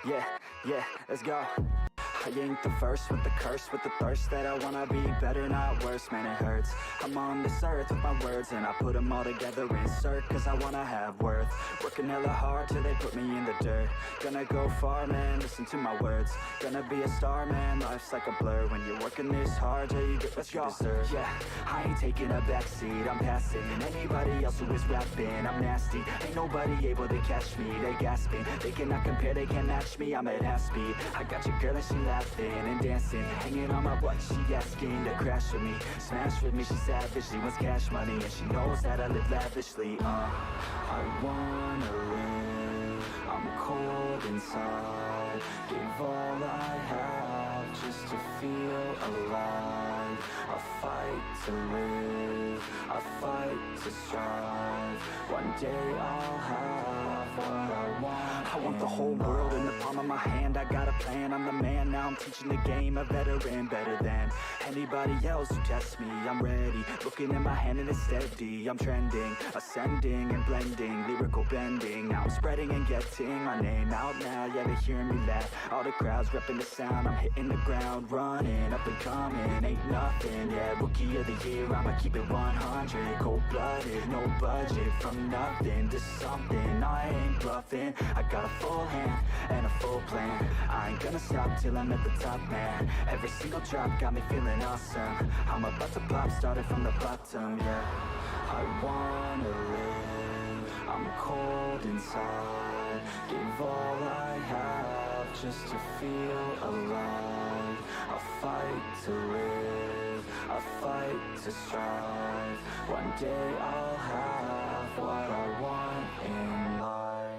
Yeah, yeah, let's go. I ain't the first with the curse, with the thirst that I wanna be better, not worse, man it hurts. I'm on this earth with my words and I put them all together, insert, cause I wanna have worth. Working hella hard till they put me in the dirt. Gonna go far, man, listen to my words. Gonna be a star, man, life's like a blur. When you're working this hard till you get what you deserve. Yeah, I ain't taking a backseat, I'm passing anybody else who is rapping. I'm nasty, ain't nobody able to catch me. They gasping, they cannot compare, they can't match me. I'm at half speed, I got your girl and she laughing and dancing, hanging on my butt, she asking to crash with me, smash with me, she savage, she wants cash money, and she knows that I live lavishly, I wanna live, I'm cold inside, give all I have just to feel alive, I fight to live, I fight to strive, one day I'll have what I want. I want the whole world in the palm of my hand, I got a plan, I'm the man, now I'm teaching the game, a veteran, better than anybody else who tests me, I'm ready, looking at my hand and it's steady, I'm trending, ascending and blending, lyrical bending, now I'm spreading and getting my name out now, yeah they hearing me laugh, all the crowds repping the sound, I'm hitting the ground, running, up and coming, ain't nothing, yeah, rookie of the year, I'ma keep it 100, cold-blooded, no budget, from nothing to something, I ain't bluffing, I got a full hand and a full plan, I ain't gonna stop till I'm at the top, man, every single drop got me feeling awesome, I'm about to pop, started from the bottom, yeah, I wanna live, I'm cold inside, give all I have just to feel alive, I fight to live, I fight to strive, one day I'll have what I want in life.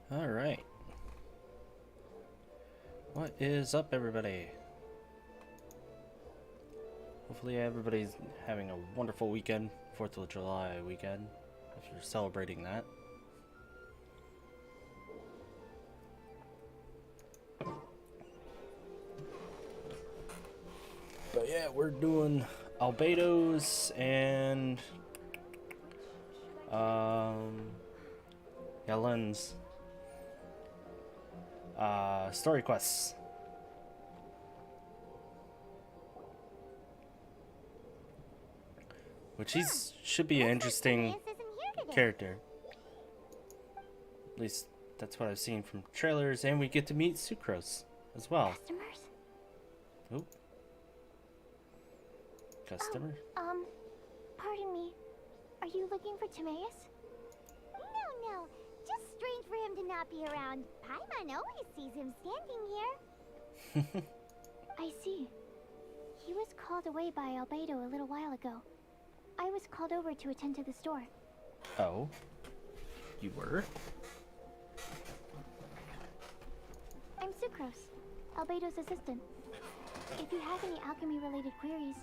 All right. What is up, everybody? Hopefully everybody's having a wonderful weekend, 4th of July weekend, if you're celebrating that. But yeah, we're doing Albedo's and Yalen's story quests. Which should be an interesting character. At least that's what I've seen from trailers, and we get to meet Sucrose as well. Customers? Oop. Customer? Pardon me. Are you looking for Timaeus? No. Just strange for him to not be around. Paimon always sees him standing here. I see. He was called away by Albedo a little while ago. I was called over to attend to the store. Oh. You were? I'm Sucrose, Albedo's assistant. If you have any alchemy-related queries,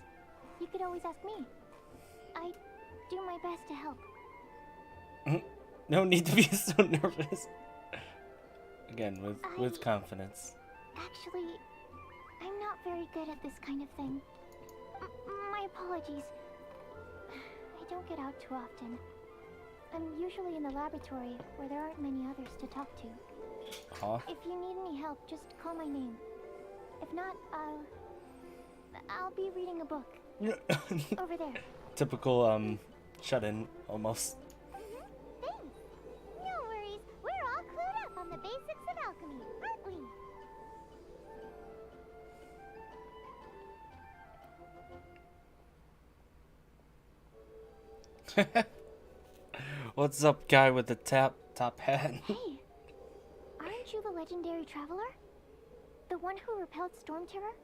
you could always ask me. I do my best to help. No need to be so nervous. Again, with confidence. Actually, I'm not very good at this kind of thing. My apologies. I don't get out too often. I'm usually in the laboratory where there aren't many others to talk to. Huh? If you need any help, just call my name. If not, I'll be reading a book. Over there. Typical, shut-in, almost. Thanks. No worries. We're all clued up on the basics of alchemy, aren't we? What's up, guy with the top hat? Hey, aren't you the legendary traveler? The one who repelled Storm Terror?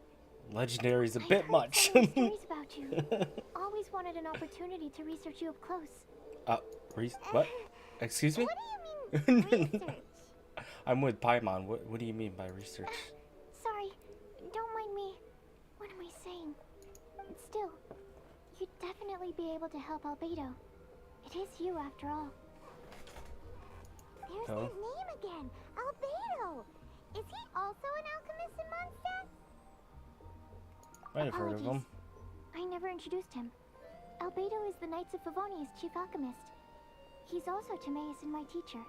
Legendary's a bit much. I've heard so many stories about you. Always wanted an opportunity to research you up close. What? Excuse me? What do you mean, research? I'm with Paimon. What do you mean by research? Sorry, don't mind me. What am I saying? Still, you'd definitely be able to help Albedo. It is you, after all. There's that name again! Albedo! Is he also an alchemist in Mondstadt? Might have heard of him. I never introduced him. Albedo is the Knights of Favonia's chief alchemist. He's also Timaeus and my teacher.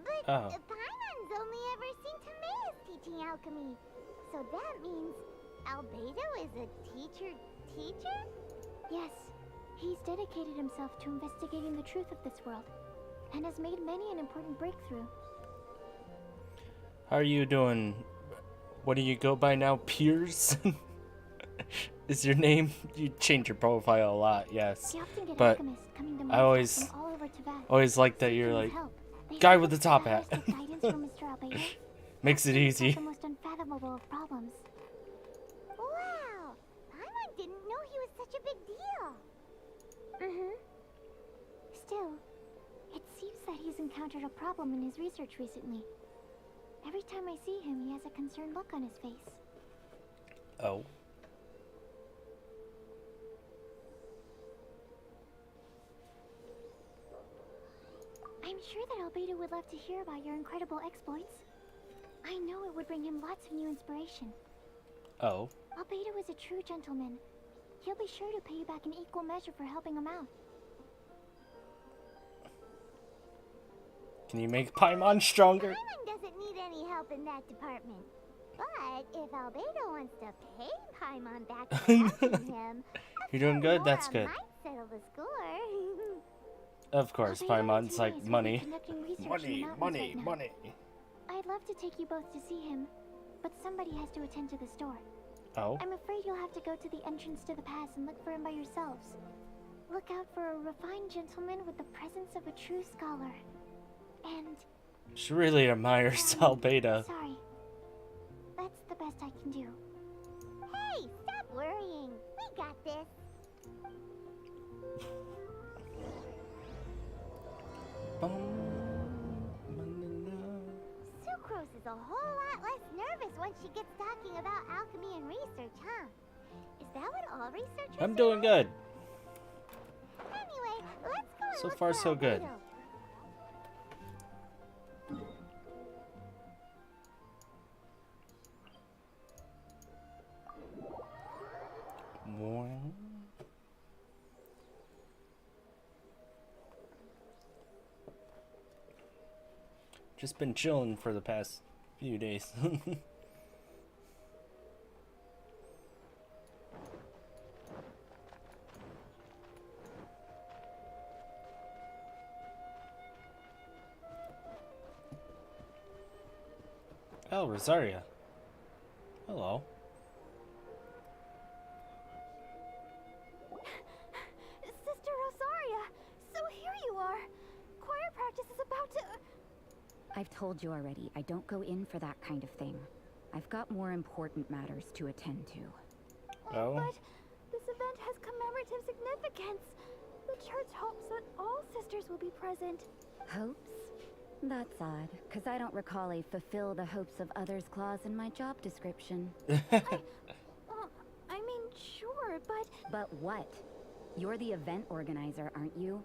But Paimon's only ever seen Timaeus teaching alchemy. So that means Albedo is a teacher? Yes. He's dedicated himself to investigating the truth of this world, and has made many an important breakthrough. How are you doing? What do you go by now? Piers? Is your name? You change your profile a lot, yes. But I always like that you're like, guy with the top hat. Makes it easy. The most unfathomable of problems. Wow! Paimon didn't know he was such a big deal. Still, it seems that he's encountered a problem in his research recently. Every time I see him, he has a concerned look on his face. Oh. I'm sure that Albedo would love to hear about your incredible exploits. I know it would bring him lots of new inspiration. Oh. Albedo is a true gentleman. He'll be sure to pay you back in equal measure for helping him out. Can you make Paimon stronger? Paimon doesn't need any help in that department. But if Albedo wants to pay Paimon back for helping him, you're doing good, that's good. might settle the score. Of course, Paimon's like money. Money. I'd love to take you both to see him, but somebody has to attend to the store. Oh. I'm afraid you'll have to go to the entrance to the pass and look for him by yourselves. Look out for a refined gentleman with the presence of a true scholar. And... she really admires Albedo. Sorry. That's the best I can do. Hey, stop worrying. We got this. Sucrose is a whole lot less nervous once she gets talking about alchemy and research, huh? Is that what all researchers I'm doing good. Anyway, let's go and So look far, for so good. Albedo. Just been chilling for the past few days. Oh, Rosaria. Hello. Sister Rosaria, so here you are. Choir practice is about to... I've told you already, I don't go in for that kind of thing. I've got more important matters to attend to. Oh. But this event has commemorative significance. The church hopes that all sisters will be present. Hopes? That's odd, because I don't recall a fulfill the hopes of others clause in my job description. I mean, sure, but... But what? You're the event organizer, aren't you?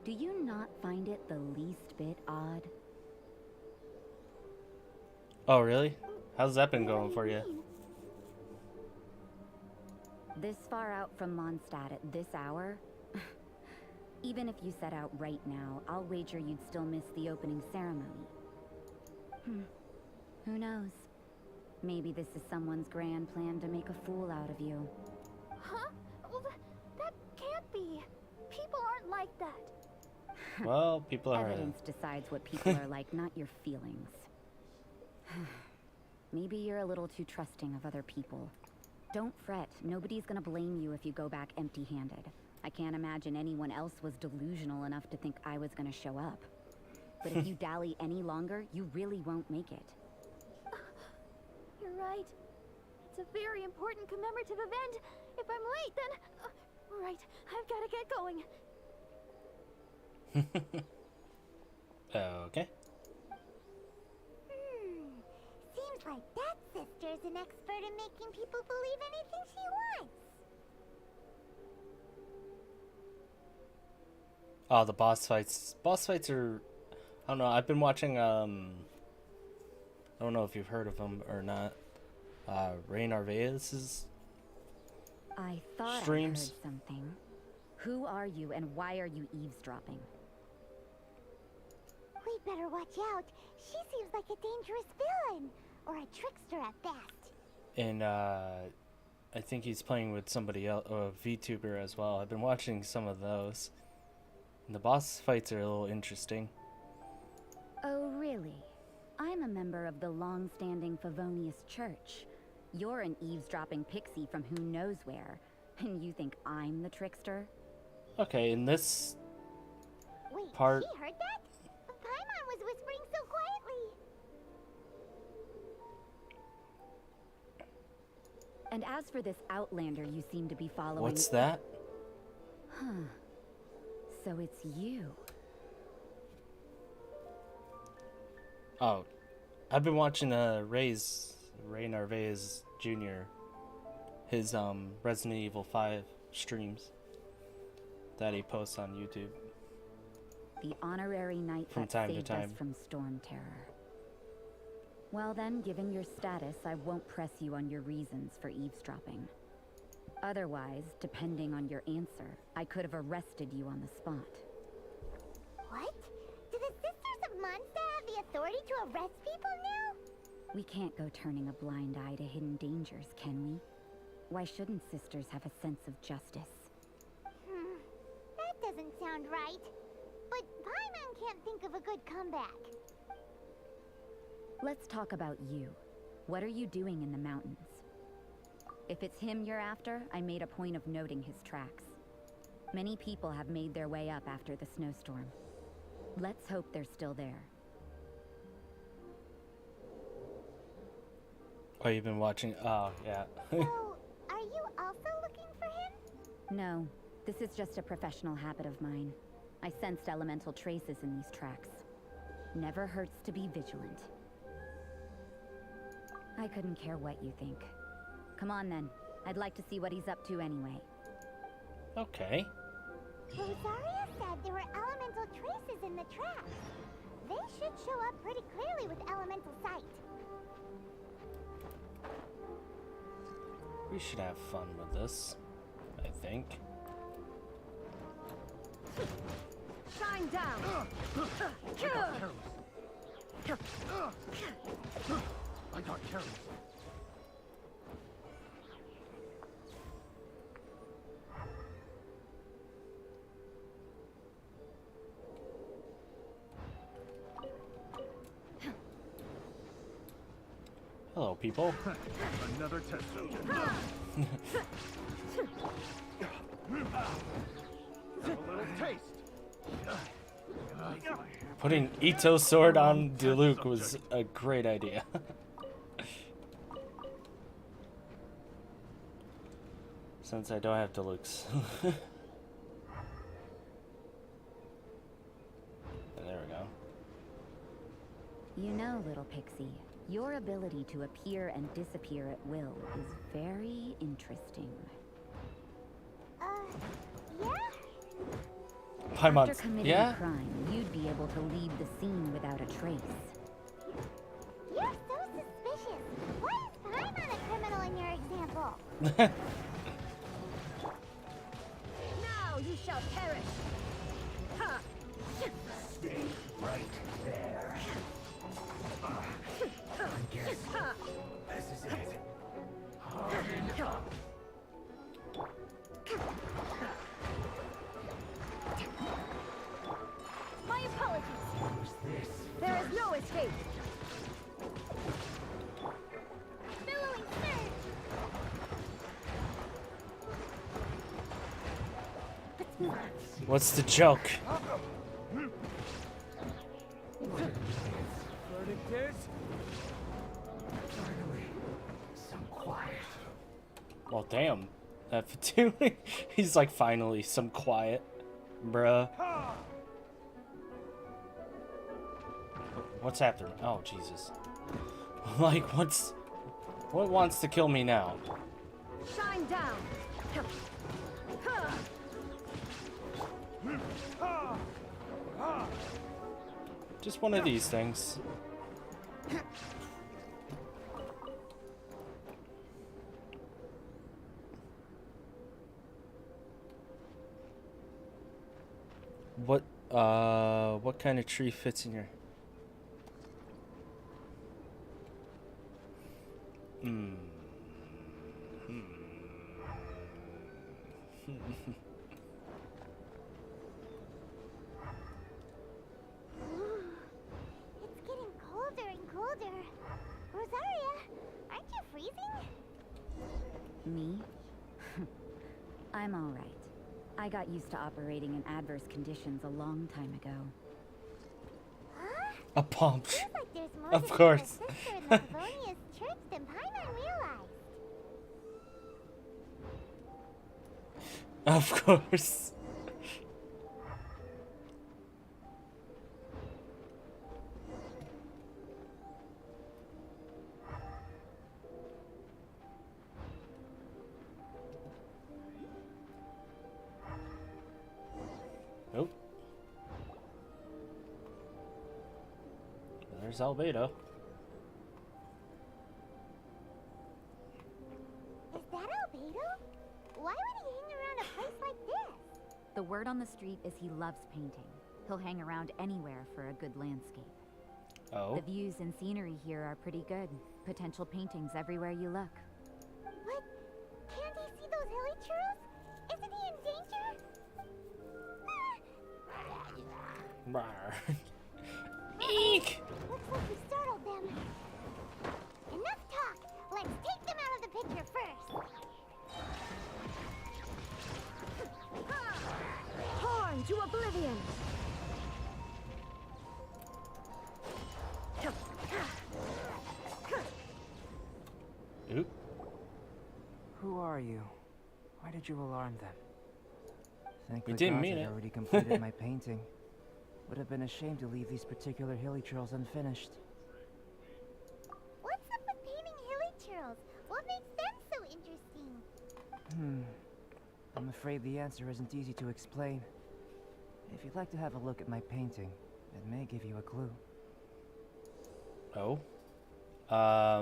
Do you not find it the least bit odd? Oh, really? How's that been going for you? This far out from Mondstadt at this hour? Even if you set out right now, I'll wager you'd still miss the opening ceremony. Who knows? Maybe this is someone's grand plan to make a fool out of you. Huh? Well, that can't be. People aren't like that. Well, people are... Evidence decides what people are like, not your feelings. Maybe you're a little too trusting of other people. Don't fret, nobody's gonna blame you if you go back empty-handed. I can't imagine anyone else was delusional enough to think I was gonna show up. But if you dally any longer, you really won't make it. You're right. It's a very important commemorative event. If I'm late, then... right, I've gotta get going. Okay. Seems like that sister's an expert in making people believe anything she wants. Oh, the boss fights. Boss fights are I don't know. I've been watching. I don't know if you've heard of him or not. Ray Narvaez's I thought streams. I heard something. Who are you and why are you eavesdropping? We'd better watch out. She seems like a dangerous villain. Or a trickster at best. And I think he's playing with somebody else, a VTuber as well. I've been watching some of those. And the boss fights are a little interesting. Oh, really? I'm a member of the long-standing Favonius Church. You're an eavesdropping pixie from who knows where. And you think I'm the trickster? Okay, in this Wait, part... she heard that? Paimon was whispering so quietly. And as for this Outlander you seem to be following... What's that? Huh. So it's you. Oh, I've been watching Ray Narvaez Jr. His Resident Evil 5 streams that he posts on YouTube. The honorary knight From that time to saved time. us from storm terror. Well then, given your status, I won't press you on your reasons for eavesdropping. Otherwise, depending on your answer, I could have arrested you on the spot. What? Do the Sisters of Monsta have the authority to arrest people now? We can't go turning a blind eye to hidden dangers, can we? Why shouldn't sisters have a sense of justice? That doesn't sound right. But Paimon can't think of a good comeback. Let's talk about you. What are you doing in the mountains? If it's him you're after, I made a point of noting his tracks. Many people have made their way up after the snowstorm. Let's hope they're still there. Oh, you've been watching? Oh, yeah. So, are you also looking for him? No, this is just a professional habit of mine. I sensed elemental traces in these tracks. Never hurts to be vigilant. I couldn't care what you think. Come on then. I'd like to see what he's up to anyway. Okay. Rosaria said there were elemental traces in the tracks. They should show up pretty clearly with elemental sight. We should have fun with this, I think. Shine down! I got careless. Hello, people. Another test subject. A little taste. Putting Ito's sword on Diluc was a great idea. Since I don't have Diluc's. There we go. You know, little pixie, your ability to appear and disappear at will is very interesting. Yeah? After Paimon's, committing yeah? a crime, you'd be able to leave the scene without a trace. You're so suspicious. Why is Paimon a criminal in your example? Now you shall perish! Ha! Stay right there. I guess this is it. Harden up. My apologies! Who's this? There is no escape! Billowing surge! What's the joke? Verdict is... Finally, some quiet. Well, damn. F2. He's like, finally, some quiet. Bruh. What's happening? Oh, Jesus. Like, what wants to kill me now? Shine down! Just one of these things. What kind of tree fits in here? It's getting colder and colder. Rosaria, aren't you freezing? Me? I'm all right. I got used to operating in adverse conditions a long time ago. Huh? A palm tree. Seems like there's more Of to course. being a sister in the Pavonia's church than Paimon realized. Of course. Nope. There's Albedo. Is that Albedo? Why would he hang around a place like this? The word on the street is he loves painting. He'll hang around anywhere for a good landscape. Oh. The views and scenery here are pretty good. Potential paintings everywhere you look. What? Can't he see those hilly churros? Isn't he in danger? Rawr. Eek! Looks like we startled them. Enough talk. Let's take them out of the picture first. Torn to oblivion! Oop. Who are you? Why did you alarm them? Thank We the didn't gods mean I'd it. already completed my painting. Would have been a shame to leave these particular hilly churls unfinished. What's up with painting hilly churls? What makes them so interesting? I'm afraid the answer isn't easy to explain. If you'd like to have a look at my painting, it may give you a clue. Oh. Wow,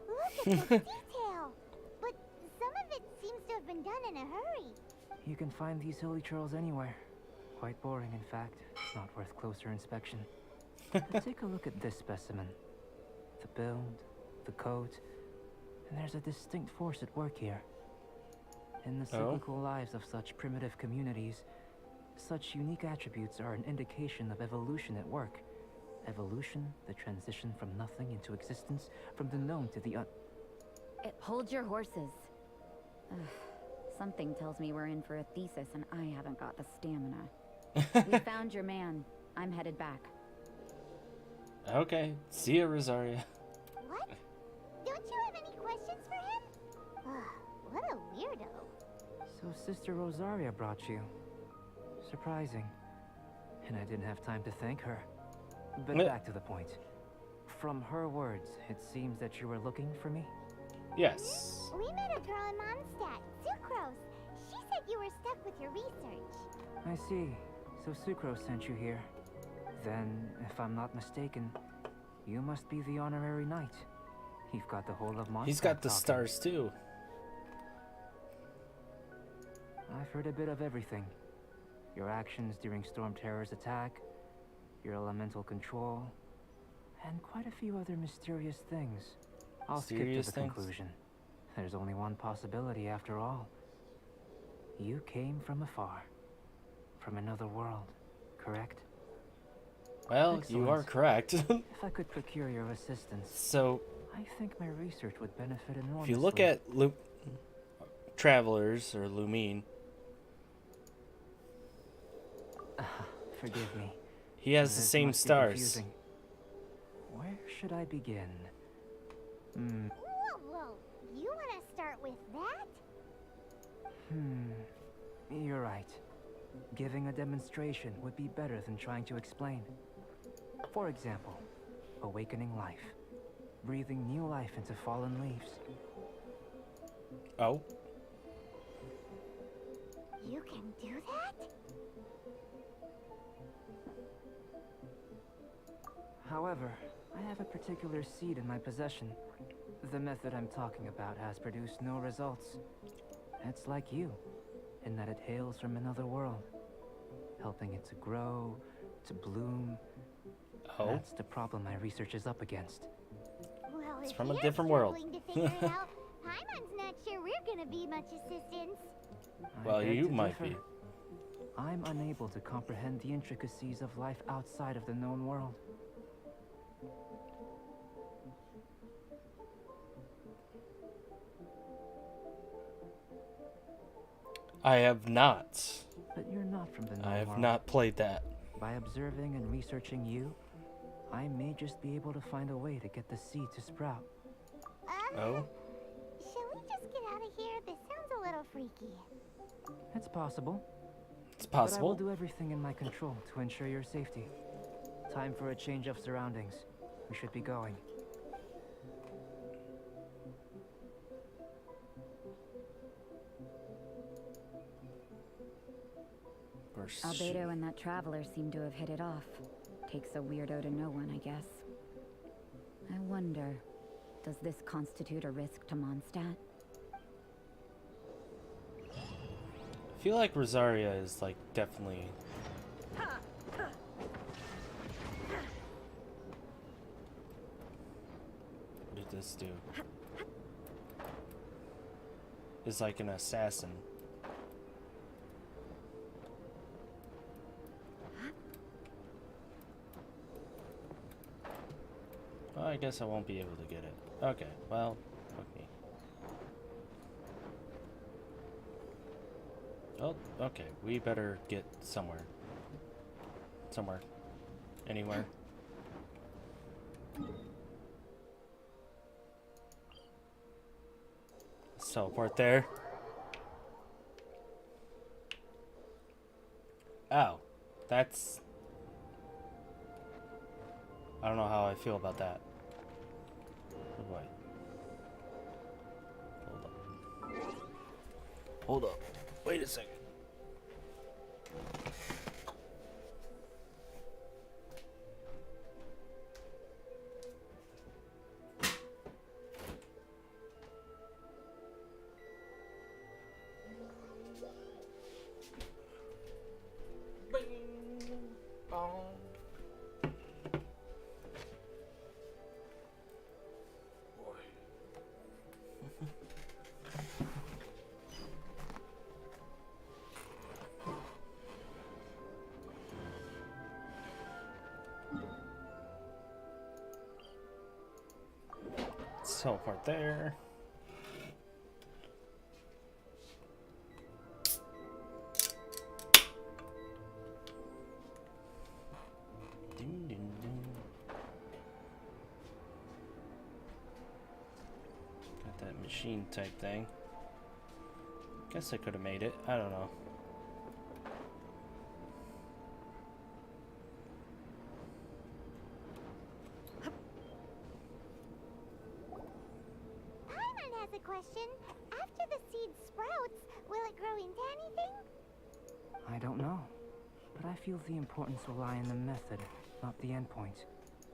look at the detail. But some of it seems to have been done in a hurry. You can find these hilly churls anywhere. Quite boring, in fact. Not worth closer inspection. But take a look at this specimen. The build, the coat, and there's a distinct force at work here. In the cyclical lives of such primitive communities, such unique attributes are an indication of evolution at work. Evolution, the transition from nothing into existence, from the known to the Hold your horses. Ugh, something tells me we're in for a thesis and I haven't got the stamina. We found your man. I'm headed back. Okay. See ya, Rosaria. What? Don't you have any questions for him? What a weirdo. So Sister Rosaria brought you. Surprising. And I didn't have time to thank her. But back to the point. From her words, it seems that you were looking for me? Yes. We met a girl in Mondstadt, Sucrose. She said you were stuck with your research. I see. So Sucrose sent you here. Then, if I'm not mistaken, you must be the honorary knight. You've got the whole of Mondstadt He's got the talking. stars too. I've heard a bit of everything. Your actions during Storm Terror's attack, your elemental control, and quite a few other mysterious things. I'll skip to Mysterious the things? conclusion. There's only one possibility after all. You came from afar. From another world, correct? Well, you are Excellent. correct. If I could procure your assistance, So, I think my research would benefit enormously. if you look at Travelers or Lumine, Forgive me. he has the This same must be stars. confusing. Where should I begin? Whoa. You want to start with that? You're right. Giving a demonstration would be better than trying to explain. For example, awakening life. Breathing new life into fallen leaves. Oh. You can do that? However, I have a particular seed in my possession. The method I'm talking about has produced no results. It's like you, in that it hails from another world, helping it to grow, to bloom. Oh? That's the problem my research is up against. Well, It's if from a you're different world. struggling to figure it out, Paimon's not sure we're gonna be much assistance. Well, I beg you to might differ. be. I'm unable to comprehend the intricacies of life outside of the known world. I have not. But you're not from the known I have world. not played that. By observing and researching you, I may just be able to find a way to get the seed to sprout. Oh? Shall we just get out of here? This sounds a little freaky. It's possible. It's But I will possible. do everything in my control to ensure your safety. Time for a change of surroundings. We should be going. Albedo and that traveler seem to have hit it off. Takes a weirdo to know one, I guess. I wonder, does this constitute a risk to Mondstadt? I feel like Rosaria is like definitely. What did this do? Is like an assassin. Well, I guess I won't be able to get it. Okay, well, fuck me. Oh, okay. We better get somewhere. Somewhere. Anywhere. Let's teleport there. Oh. That's... I don't know how I feel about that. Oh boy. Hold up. Hold up. Wait a second. Teleport there. Ding, ding, ding. Got that machine type thing. Guess I could have made it. I don't know. A question. After the seed sprouts, will it grow into anything? I don't know. But I feel the importance will lie in the method, not the endpoint.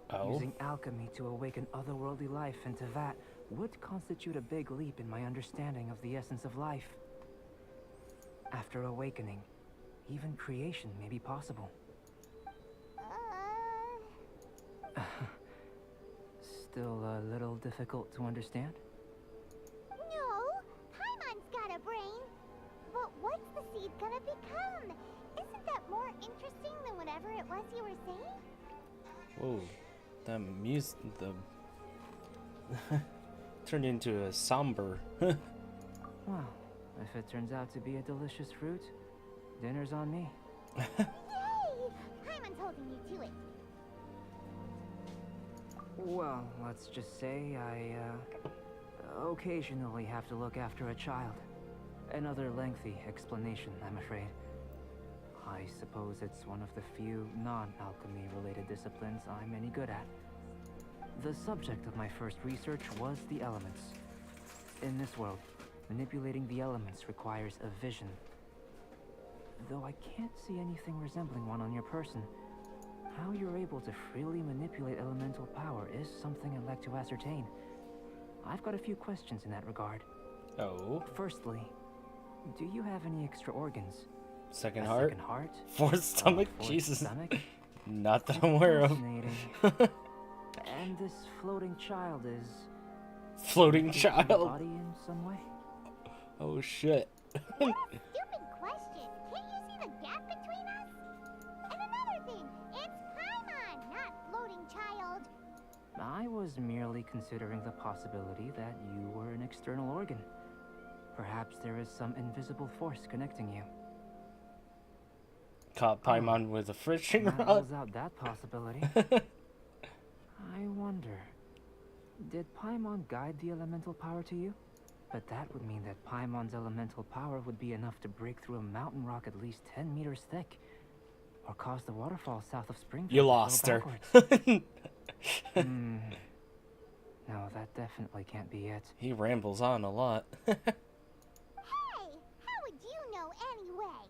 Oh? Using alchemy to awaken otherworldly life into that would constitute a big leap in my understanding of the essence of life. After awakening, even creation may be possible. Still a little difficult to understand? No, Paimon's got a brain. But what's the seed gonna become? Isn't that more interesting than whatever it was you were saying? Whoa. The music, the... turned into a somber. Well, if it turns out to be a delicious fruit, dinner's on me. Yay! Paimon's holding you to it. Well, let's just say I, occasionally have to look after a child. Another lengthy explanation, I'm afraid. I suppose it's one of the few non-alchemy related disciplines I'm any good at. The subject of my first research was the elements. In this world, manipulating the elements requires a vision. Though I can't see anything resembling one on your person, How you're able to freely manipulate elemental power is something I'd like to ascertain. I've got a few questions in that regard. Oh. Firstly, do you have any extra organs? Second A heart? second heart? Fourth stomach? Fourth Jesus. stomach? Not that I'm aware of. Fascinating. And this floating child is... Floating in your child? body in some way? Oh shit. What a stupid question. Can't you see the gap between us? And another thing, it's Paimon, not floating child. I was merely considering the possibility that you were an external organ. Perhaps there is some invisible force connecting you. Caught Paimon with a fishing That rod. rules out that possibility. I wonder, did Paimon guide the elemental power to you? But that would mean that Paimon's elemental power would be enough to break through a mountain rock at least 10 meters thick, or cause the waterfall south of Springfield You to lost flow her. backwards. No, that definitely can't be it. He rambles on a lot. Hey, how would you know anyway?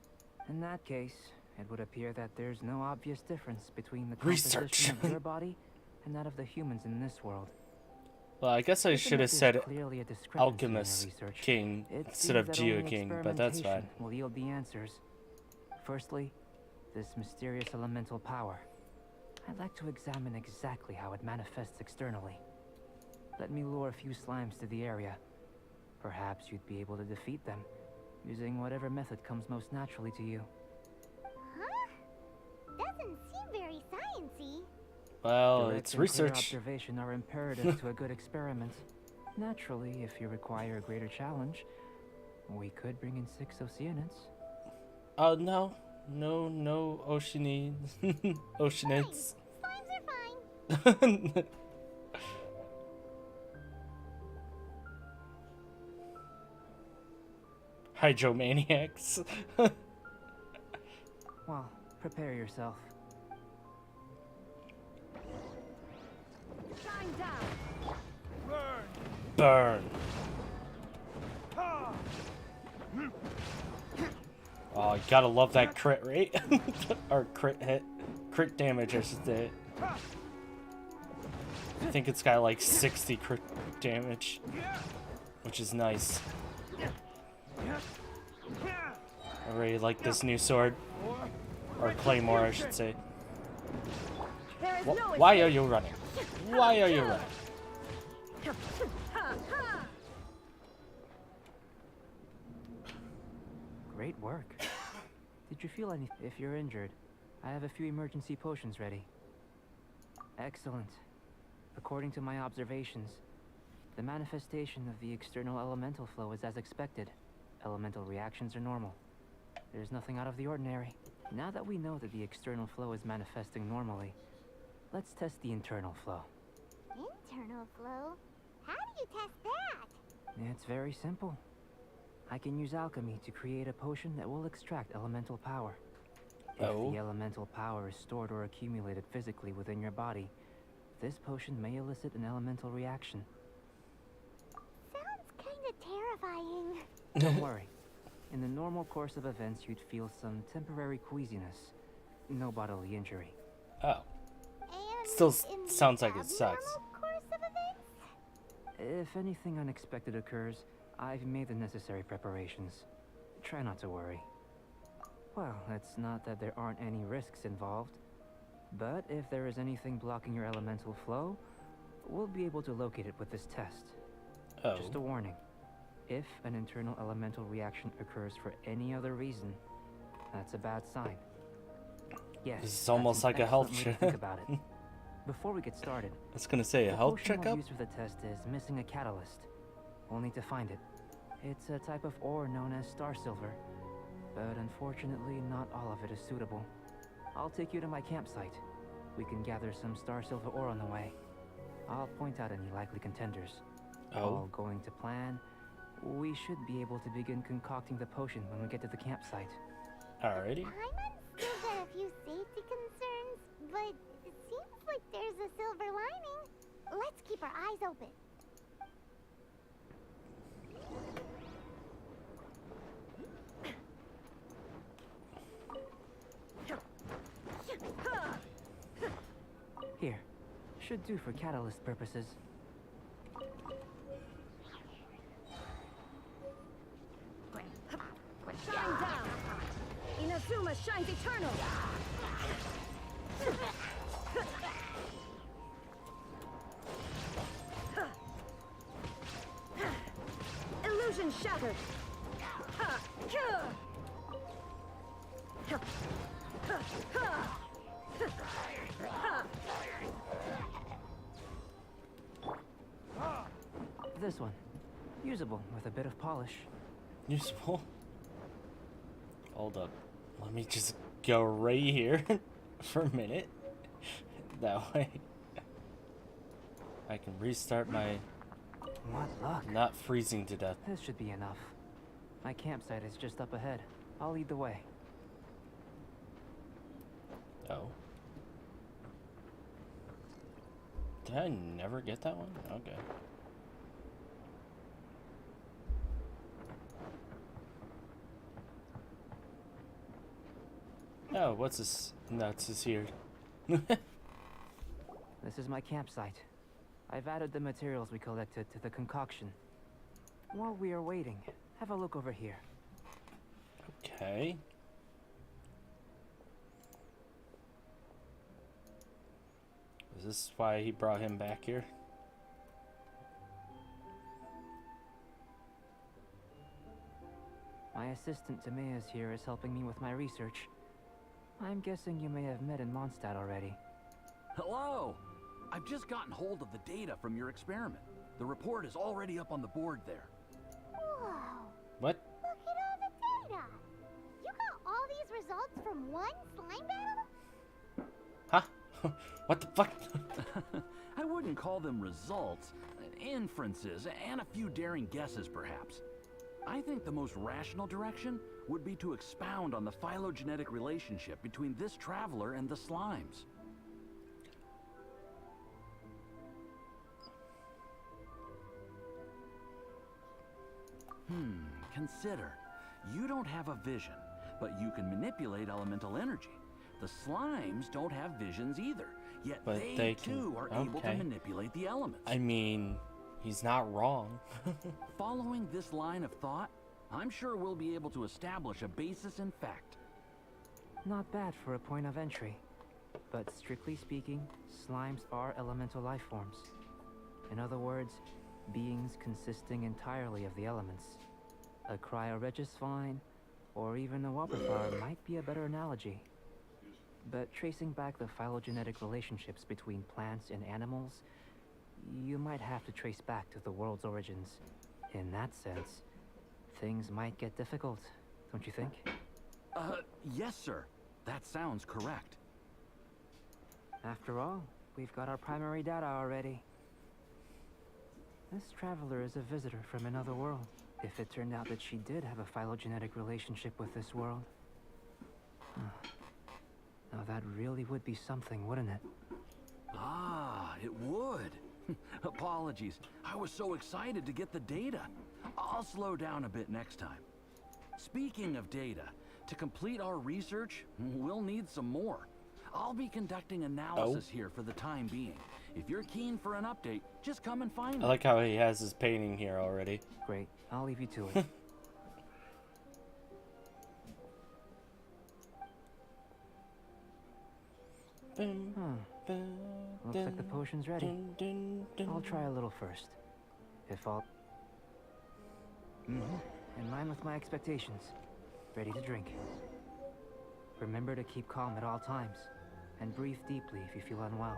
In that case, it would appear that there's no obvious difference between the Research. composition of your body and that of the humans in this world. Well, I guess I Given should that have there's said clearly a discrepancy in your Alchemist research, King it instead of seems that only Geo King, but that's fine. experimentation will yield the answers. Firstly, this mysterious elemental power. I'd like to examine exactly how it manifests externally. Let me lure a few slimes to the area. Perhaps you'd be able to defeat them, using whatever method comes most naturally to you. Huh? Doesn't seem very sciencey. Well, Direct it's and clear research. observation are imperative to a good experiment. Naturally, if you require a greater challenge, we could bring in 6 Oceanids. Oh, no. No Oceanids. Oceanids. Slimes are fine. Hydromaniacs. Well, prepare yourself. Shine down. Burn. Oh, you gotta love that crit rate. Or crit hit. Crit damage, I should say. I think it's got like 60 crit damage, which is nice. I really like this new sword. Or claymore, I should say. There is no Why are you running? Why are you running? Great work. Did you feel anything? If you're injured, I have a few emergency potions ready. Excellent. According to my observations, the manifestation of the external elemental flow is as expected. Elemental reactions are normal. There's nothing out of the ordinary. Now that we know that the external flow is manifesting normally, let's test the internal flow. Internal flow? How do you test that? It's very simple. I can use alchemy to create a potion that will extract elemental power. If the elemental power is stored or accumulated physically within your body, this potion may elicit an elemental reaction. Sounds kinda terrifying. Don't worry. In the normal course of events, you'd feel some temporary queasiness. No bodily injury. Oh. And Still in the sounds like it sucks. abnormal course of events? If anything unexpected occurs, I've made the necessary preparations. Try not to worry. Well, it's not that there aren't any risks involved. But if there is anything blocking your elemental flow, we'll be able to locate it with this test. Oh. Just a warning. If an internal elemental reaction occurs for any other reason, that's a bad sign. Yes, This is that's almost an like a health excellent way to check. think about it. Before we get started, I was gonna say a the health potion we'll checkup? use for the test is missing a catalyst. We'll need to find it. It's a type of ore known as star silver, but unfortunately not all of it is suitable. I'll take you to my campsite. We can gather some star silver ore on the way. I'll point out any likely contenders. All going to plan, we should be able to begin concocting the potion when we get to the campsite. Alrighty. Paimon's still got a few safety concerns, but it seems like there's a silver lining. Let's keep our eyes open. Here. Should do for catalyst purposes. Shine down! Inazuma shines eternal! Illusion shattered! This one. Usable with a bit of polish. Useful? Hold up. Let me just go right here for a minute. That way I can restart my... What luck. Not freezing to death. This should be enough. My campsite is just up ahead. I'll lead the way. Oh. Did I never get that one? Okay. Oh, what's this nuts is here? This is my campsite. I've added the materials we collected to the concoction. While we are waiting, have a look over here. Okay. Is this why he brought him back here? My assistant Timaeus here is helping me with my research. I'm guessing you may have met in Mondstadt already. Hello! I've just gotten hold of the data from your experiment. The report is already up on the board there. Whoa! What? Look at all the data! You got all these results from one slime battle? Huh? What the fuck? I wouldn't call them results, inferences, and a few daring guesses perhaps. I think the most rational direction would be to expound on the phylogenetic relationship between this traveler and the slimes. Consider. You don't have a vision, but you can manipulate elemental energy. The slimes don't have visions either, yet But they can, too are able to okay. manipulate the elements. I mean, he's not wrong. Following this line of thought, I'm sure we'll be able to establish a basis in fact. Not bad for a point of entry. But strictly speaking, slimes are elemental life forms. In other words, beings consisting entirely of the elements. A cryoregisvine, or even a wobberflower might be a better analogy. But tracing back the phylogenetic relationships between plants and animals, you might have to trace back to the world's origins. In that sense, things might get difficult, don't you think? Yes, sir. That sounds correct. After all, we've got our primary data already. This traveler is a visitor from another world. If it turned out that she did have a phylogenetic relationship with this world. Now that really would be something, wouldn't it? Ah, it would. Apologies. I was so excited to get the data. I'll slow down a bit next time. Speaking of data, to complete our research, we'll need some more. I'll be conducting analysis here for the time being. If you're keen for an update, just come and find me. I like how he has his painting here already. Great. I'll leave you to it. Looks like the potion's ready. I'll try a little first. If all... In line with my expectations. Ready to drink. Remember to keep calm at all times. And breathe deeply if you feel unwell.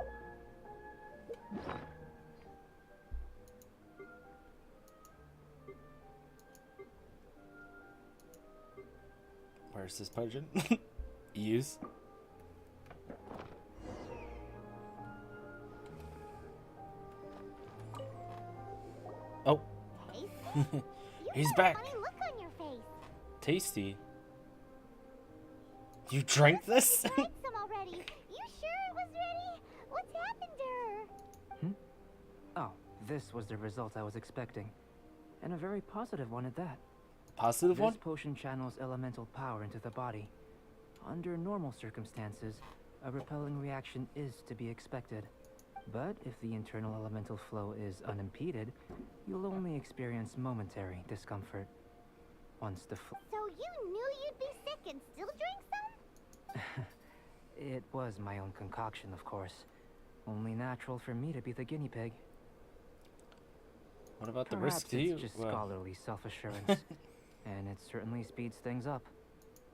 Where's this potion? Use. Oh. He's back. Funny look on your face. Tasty. You drank this? I tried some already. You sure it was ready? What's happened to her? Oh, this was the result I was expecting. And a very positive one at that. Positive This one? potion channels elemental power into the body. Under normal circumstances, a repelling reaction is to be expected. But if the internal elemental flow is unimpeded, you'll only experience momentary discomfort. Once the So you knew you'd be sick and still drink some? It was my own concoction, of course. Only natural for me to be the guinea pig. What about the Perhaps risk to you? it's just Well, scholarly self-assurance, and it certainly speeds things up.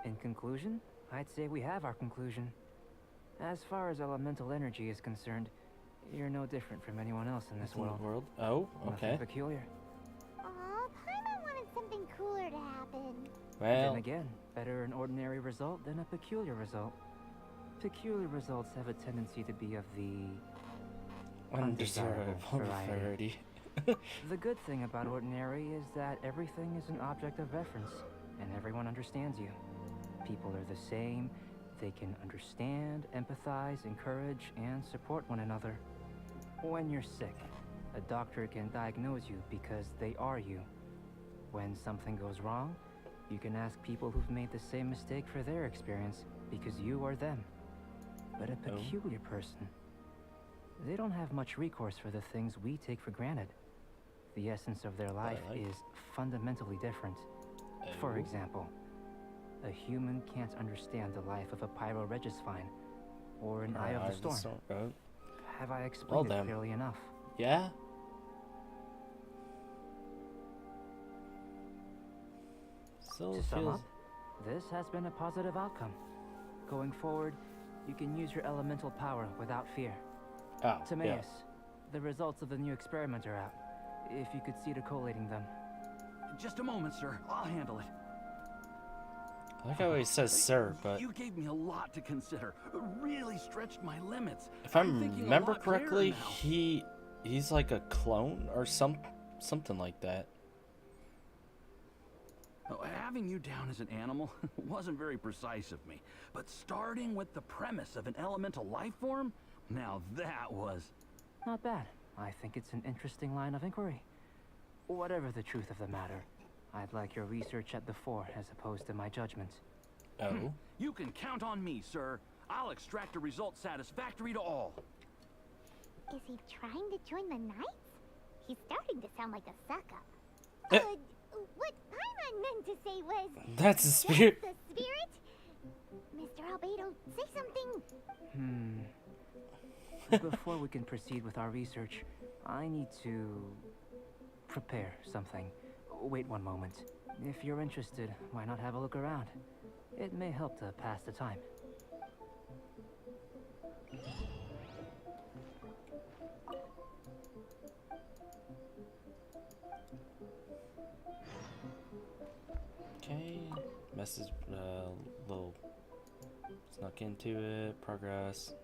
In conclusion, I'd say we have our conclusion. As far as elemental energy is concerned, you're no different from anyone else in this in the world. world? Oh, Nothing okay. peculiar. Aw, Paimon wanted something cooler to happen. Well, Then again, better an ordinary result than a peculiar result. Peculiar results have a tendency to be of the undesirable variety. The good thing about ordinary is that everything is an object of reference, and everyone understands you. People are the same. They can understand, empathize, encourage, and support one another. When you're sick, a doctor can diagnose you because they are you. When something goes wrong, you can ask people who've made the same mistake for their experience because you are them. But a peculiar person, they don't have much recourse for the things we take for granted. The essence of their life is fundamentally different. For example, a human can't understand the life of a pyroregisvine or an eye of the storm. Have I explained it clearly enough? Yeah. To sum up, this has been a positive outcome. Going forward, you can use your elemental power without fear. Oh, Timaeus, the results of the new experiment are out. If you could see to collating them. Just a moment, sir. I'll handle it. I like how he says sir, but You gave me a lot to consider. Really stretched my limits. if I I'm thinking a remember lot clearer correctly, now. he's like a clone or something like that. Oh, having you down as an animal wasn't very precise of me, but starting with the premise of an elemental life form, now that was... Not bad. I think it's an interesting line of inquiry. Whatever the truth of the matter, I'd like your research at the fore as opposed to my judgment. Oh. You can count on me, sir. I'll extract a result satisfactory to all. Is he trying to join the Knights? He's starting to sound like a suck-up. What Paimon meant to say was... That's the spirit. The spirit? Mr. Albedo, say something. Before we can proceed with our research, I need to... prepare something. Wait one moment. If you're interested, why not have a look around? It may help to pass the time. Okay. Message, little snuck into it. Progress.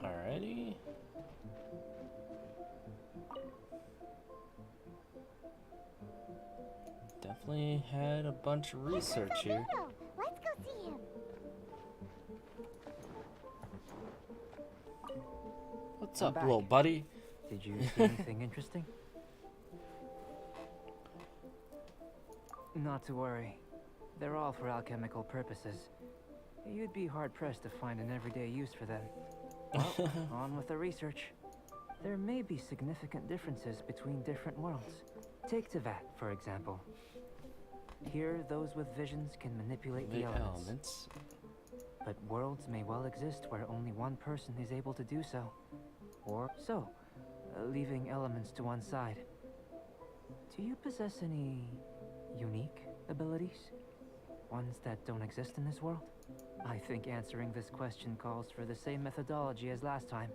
Alrighty. Definitely had a bunch of research here. Let's go see him. What's I'm up, back. little buddy? Did you see anything interesting? Not to worry. They're all for alchemical purposes. You'd be hard-pressed to find an everyday use for them. Well, on with the research. There may be significant differences between different worlds. Take Tevat, for example. Here, those with visions can manipulate the elements. But worlds may well exist where only one person is able to do so. Or so, leaving elements to one side. Do you possess any unique abilities? Ones that don't exist in this world? I think answering this question calls for the same methodology as last time.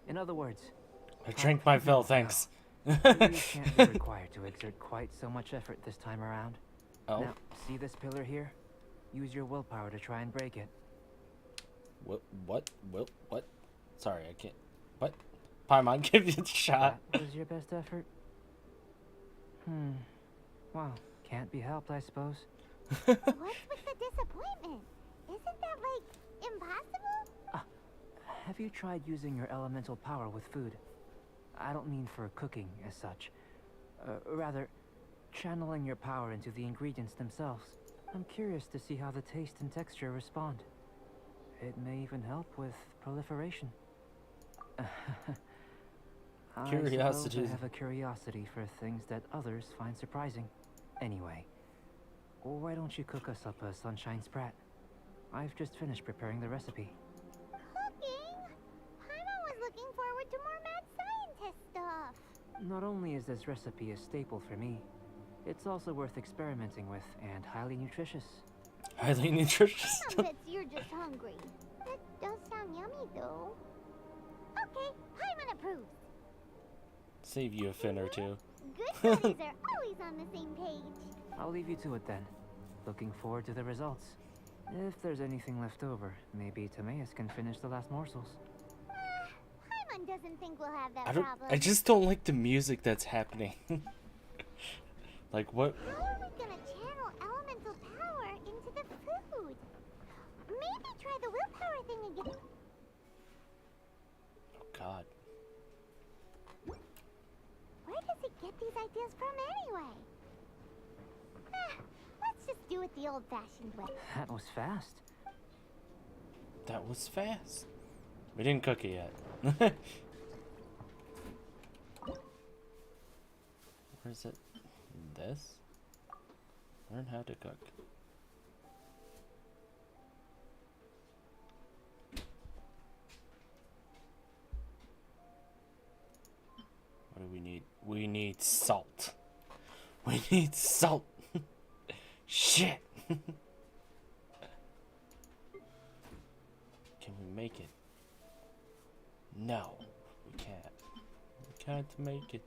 In other words, I drank my fill, thanks. you can't be required to exert quite so much effort this time around. Oh. Now, see this pillar here? Use your willpower to try and break it. What? Sorry, I can't. What? Paimon, give you the shot. That was your best effort? Well, can't be helped, I suppose. What's with the disappointment? Isn't that, like, impossible? Have you tried using your elemental power with food? I don't mean for cooking as such. Rather, channeling your power into the ingredients themselves. I'm curious to see how the taste and texture respond. It may even help with proliferation. Curiosity. I have a curiosity for things that others find surprising. Anyway, why don't you cook us up a sunshine sprat? I've just finished preparing the recipe. Cooking? Paimon was looking forward to more mad scientist stuff. Not only is this recipe a staple for me, it's also worth experimenting with and highly nutritious. Highly nutritious. Paimon bets you're just hungry. That does sound yummy, though. Okay, Paimon approves. Save you a fin or two. Good buddies are always on the same page. I'll leave you to it then. Looking forward to the results. If there's anything left over, maybe Timaeus can finish the last morsels. Paimon doesn't think we'll have that I problem. just don't like the music that's happening. Like what? How are we gonna channel elemental power into the food? Maybe try the willpower thing again. Oh God. Where does he get these ideas from anyway? Let's just do it the old-fashioned way. That was fast. That was fast. We didn't cook it yet. Where is it? This? Learn how to cook. What do we need? We need salt. We need salt. Shit. Can we make it? No, we can't. We can't make it.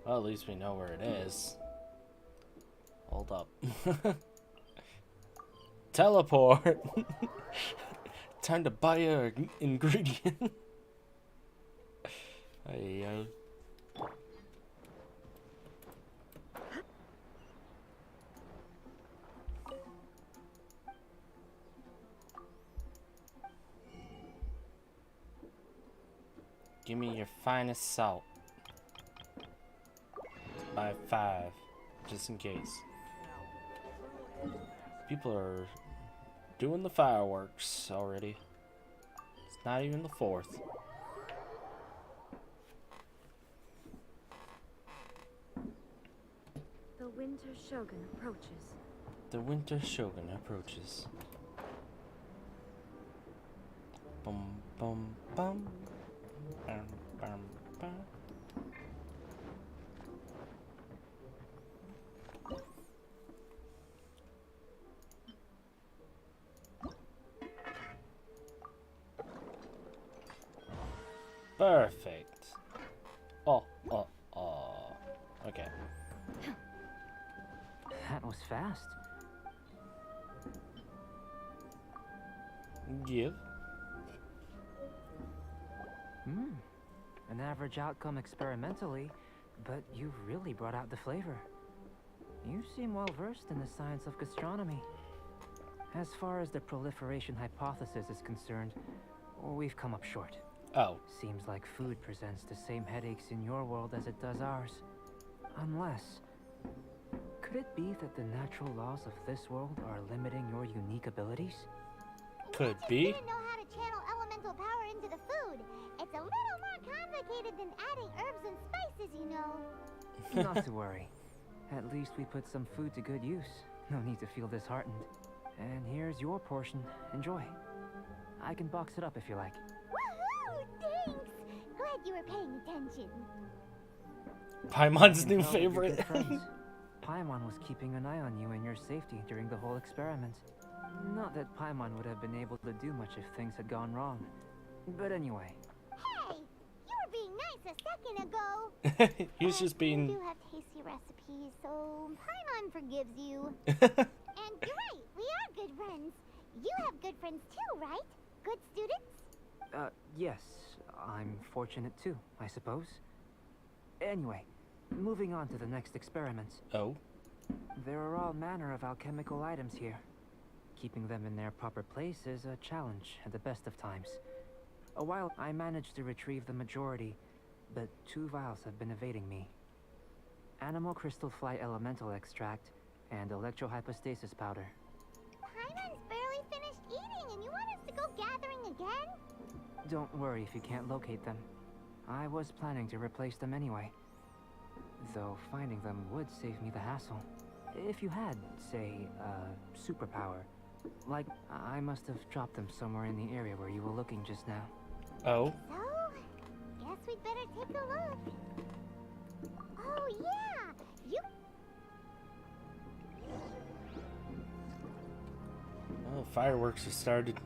Well, at least we know where it is. Hold up. Teleport! Time to buy an ingredient. Hey, give me your finest salt. By 5, just in case. People are doing the fireworks already. It's not even the 4th. The Winter Shogun approaches. The Winter Shogun approaches. Bum bum bum. Bum bum bum. Perfect. Oh. Okay. That was fast. Give. An average outcome experimentally, but you've really brought out the flavor. You seem well versed in the science of gastronomy. As far as the proliferation hypothesis is concerned, we've come up short. Oh. Seems like food presents the same headaches in your world as it does ours. Unless... could it be that the natural laws of this world are limiting your unique abilities? Could Just be. didn't know how to channel elemental power into the food. It's a little more complicated than adding herbs and spices, you know. Not to worry. At least we put some food to good use. No need to feel disheartened. And here's your portion. Enjoy. I can box it up if you like. Woohoo! Thanks! Glad you were paying attention. Paimon's I can new tell that you're favorite. good friends. Paimon was keeping an eye on you and your safety during the whole experiment. Not that Paimon would have been able to do much if things had gone wrong. But anyway. Hey! You were being nice a second ago. He was just You being... do have tasty recipes, so Paimon forgives you. And you're right, we are good friends. You have good friends too, right? Good students? Yes. I'm fortunate too, I suppose. Anyway, moving on to the next experiment. Oh. There are all manner of alchemical items here. Keeping them in their proper place is a challenge at the best of times. A while I managed to retrieve the majority, but 2 vials have been evading me. Animal crystal fly elemental extract and electrohypostasis powder. Paimon's barely finished eating and you want us to go gathering again? Don't worry if you can't locate them. I was planning to replace them anyway. Though finding them would save me the hassle. If you had, say, a superpower, like I must have dropped them somewhere in the area where you were looking just now. Oh? So, guess we'd better take a look. Oh yeah! Oh, fireworks have started.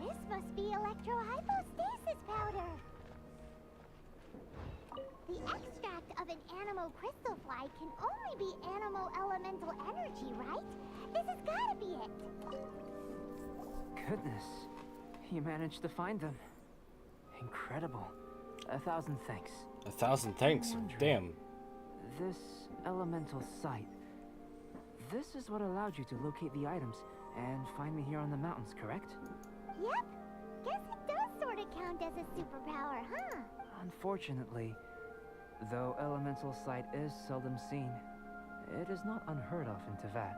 This must be electrohypostasis powder. The extract of an animal crystal fly can only be animal elemental energy, right? This has gotta be it. Goodness, you managed to find them. Incredible. 1,000 thanks. 1,000 thanks. Damn. This elemental sight. This is what allowed you to locate the items and find me here on the mountains, correct? Yep. Guess it does sort of count as a superpower, huh? Unfortunately, though elemental sight is seldom seen, it is not unheard of in Teyvat.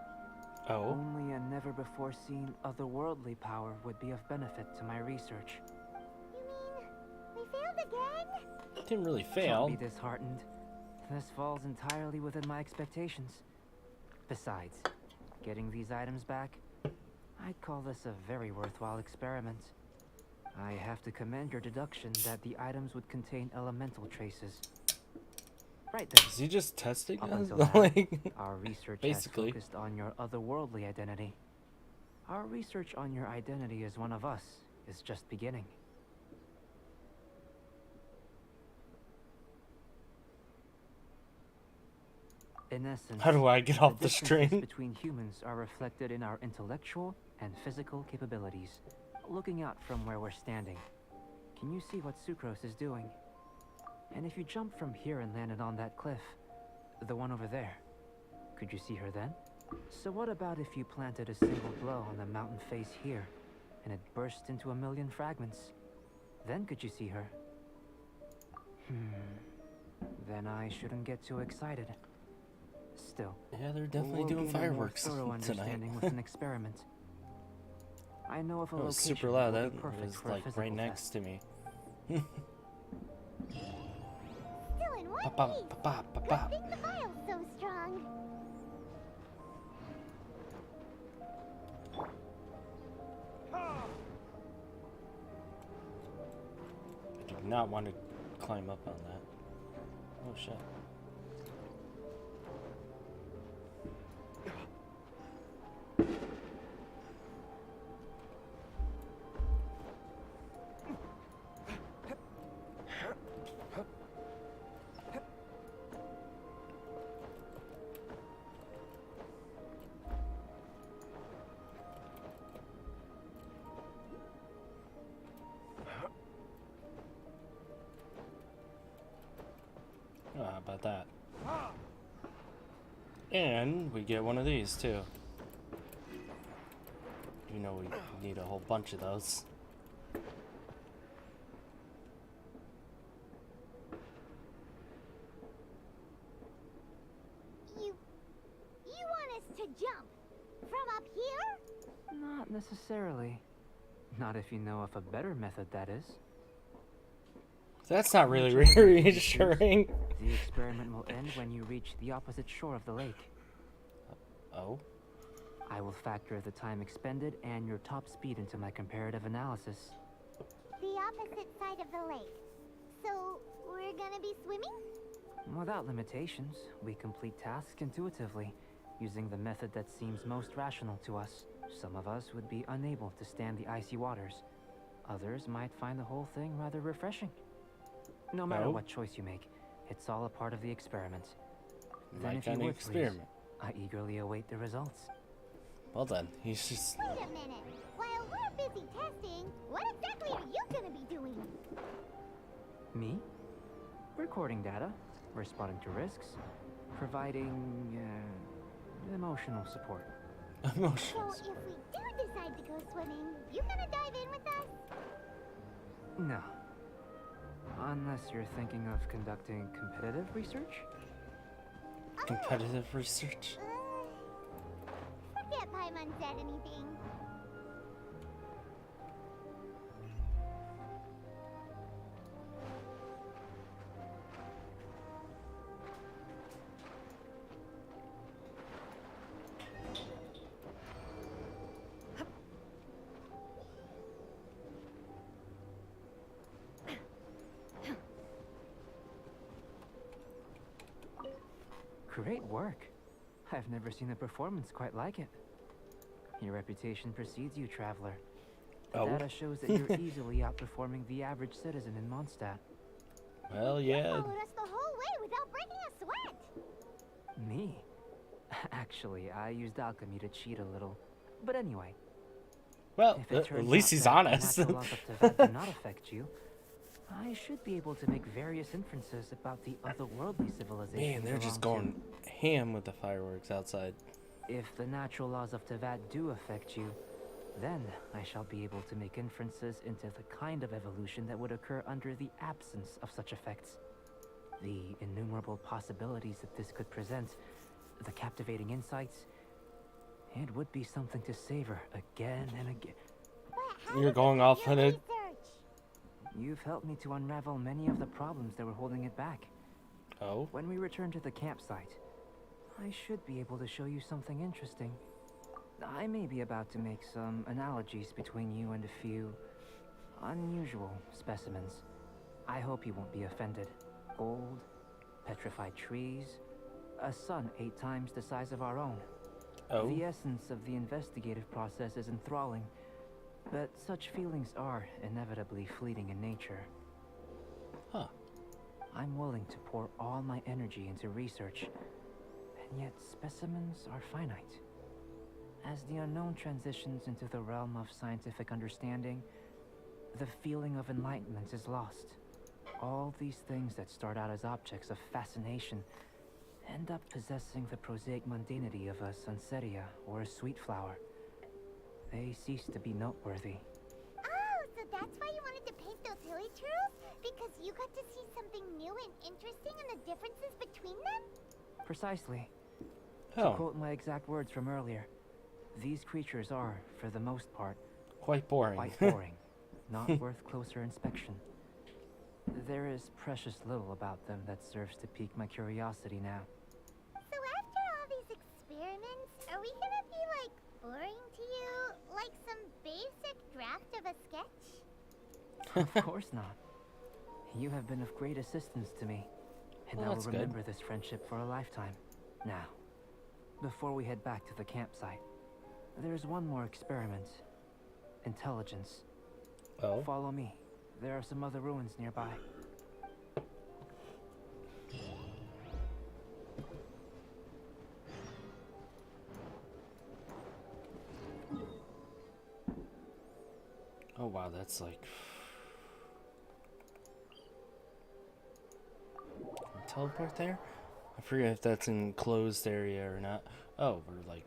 Oh? Only a never-before-seen otherworldly power would be of benefit to my research. You mean we failed again? Didn't really fail. Don't be disheartened. This falls entirely within my expectations. Besides, getting these items back, I'd call this a very worthwhile experiment. I have to commend your deduction that the items would contain elemental traces. Right then. Is he just testing Up us? until now, Like, our research basically. has focused on your otherworldly identity. Our research on your identity as one of us is just beginning. In essence, How do I get off the differences string? between humans are reflected in our intellectual and physical capabilities. Looking out from where we're standing, can you see what Sucrose is doing? And if you jumped from here and landed on that cliff, the one over there, could you see her then? So what about if you planted a single blow on the mountain face here, and it burst into 1,000,000 fragments? Then could you see her? Then I shouldn't get too excited. Still, Yeah, they're definitely we'll doing gain a more fireworks thorough tonight. understanding with an experiment. I know of a It was location super loud. that That would be perfect was for a like physical right test. next to me. Still in one Pa-pa, piece. pa-pa, Good pa-pa. thing the vial's so strong. I do not want to climb up on that. Oh shit. Oh, how about that? And we get one of these too. You know we need a whole bunch of those. You want us to jump from up here? Not necessarily. Not if you know of a better method, that is. That's not really Whichever reassuring. The experiment will end when you reach the opposite shore of the lake. Oh? I will factor the time expended and your top speed into my comparative analysis. The opposite side of the lake. So, we're gonna be swimming? Without limitations, we complete tasks intuitively, using the method that seems most rational to us. Some of us would be unable to stand the icy waters. Others might find the whole thing rather refreshing. No matter Oh? what choice you make, it's all a part of the experiment. Then Like if you any would, experiment. please, I eagerly await the results. Well done. He's just... Wait a minute. While we're busy testing, what exactly are you gonna be doing? Me? Recording data, responding to risks, providing emotional support. Emotional. So if we do decide to go swimming, you gonna dive in with us? No. Unless you're thinking of conducting competitive research? Competitive research? Forget Paimon said anything. Great work. I've never seen a performance quite like it. Your reputation precedes you, traveler. The data shows that you're easily outperforming the average citizen in Mondstadt. Well, yeah. You followed us the whole way without breaking a sweat. Me? Actually, I used alchemy to cheat a little. But anyway. Well, if it at turns least out he's that the honest. natural laws of Teyvat do not affect you, I should be able to make various inferences about the otherworldly civilization. Man, they're just going ham with the fireworks outside. If the natural laws of Teyvat do affect you, then I shall be able to make inferences into the kind of evolution that would occur under the absence of such effects. The innumerable possibilities that this could present, the captivating insights, it would be something to savor again and again. You're going off on it. You've helped me to unravel many of the problems that were holding it back. Oh? When we return to the campsite, I should be able to show you something interesting. I may be about to make some analogies between you and a few unusual specimens. I hope you won't be offended. Old, petrified trees, a sun 8 times the size of our own. Oh? The essence of the investigative process is enthralling, but such feelings are inevitably fleeting in nature. Huh. I'm willing to pour all my energy into research, and yet specimens are finite. As the unknown transitions into the realm of scientific understanding, the feeling of enlightenment is lost. All these things that start out as objects of fascination end up possessing the prosaic mundanity of a Sunsetia or a sweet flower. They cease to be noteworthy. Oh, so that's why you wanted to paint those hilly turtles? Because you got to see something new and interesting in the differences between them? Precisely. Oh. To quote my exact words from earlier, these creatures are, for the most part, Quite boring. quite boring, not worth closer inspection. There is precious little about them that serves to pique my curiosity now. So after all these experiments, are we gonna be, like, boring to you? Like some basic draft of a sketch? Of course not. You have been of great assistance to me, and Well, I will that's good. remember this friendship for a lifetime. Now, before we head back to the campsite, there's one more experiment. Intelligence. Oh? Follow me. There are some other ruins nearby. Oh wow, that's like... Can we teleport there? I forget if that's an enclosed area or not. Oh, we're like...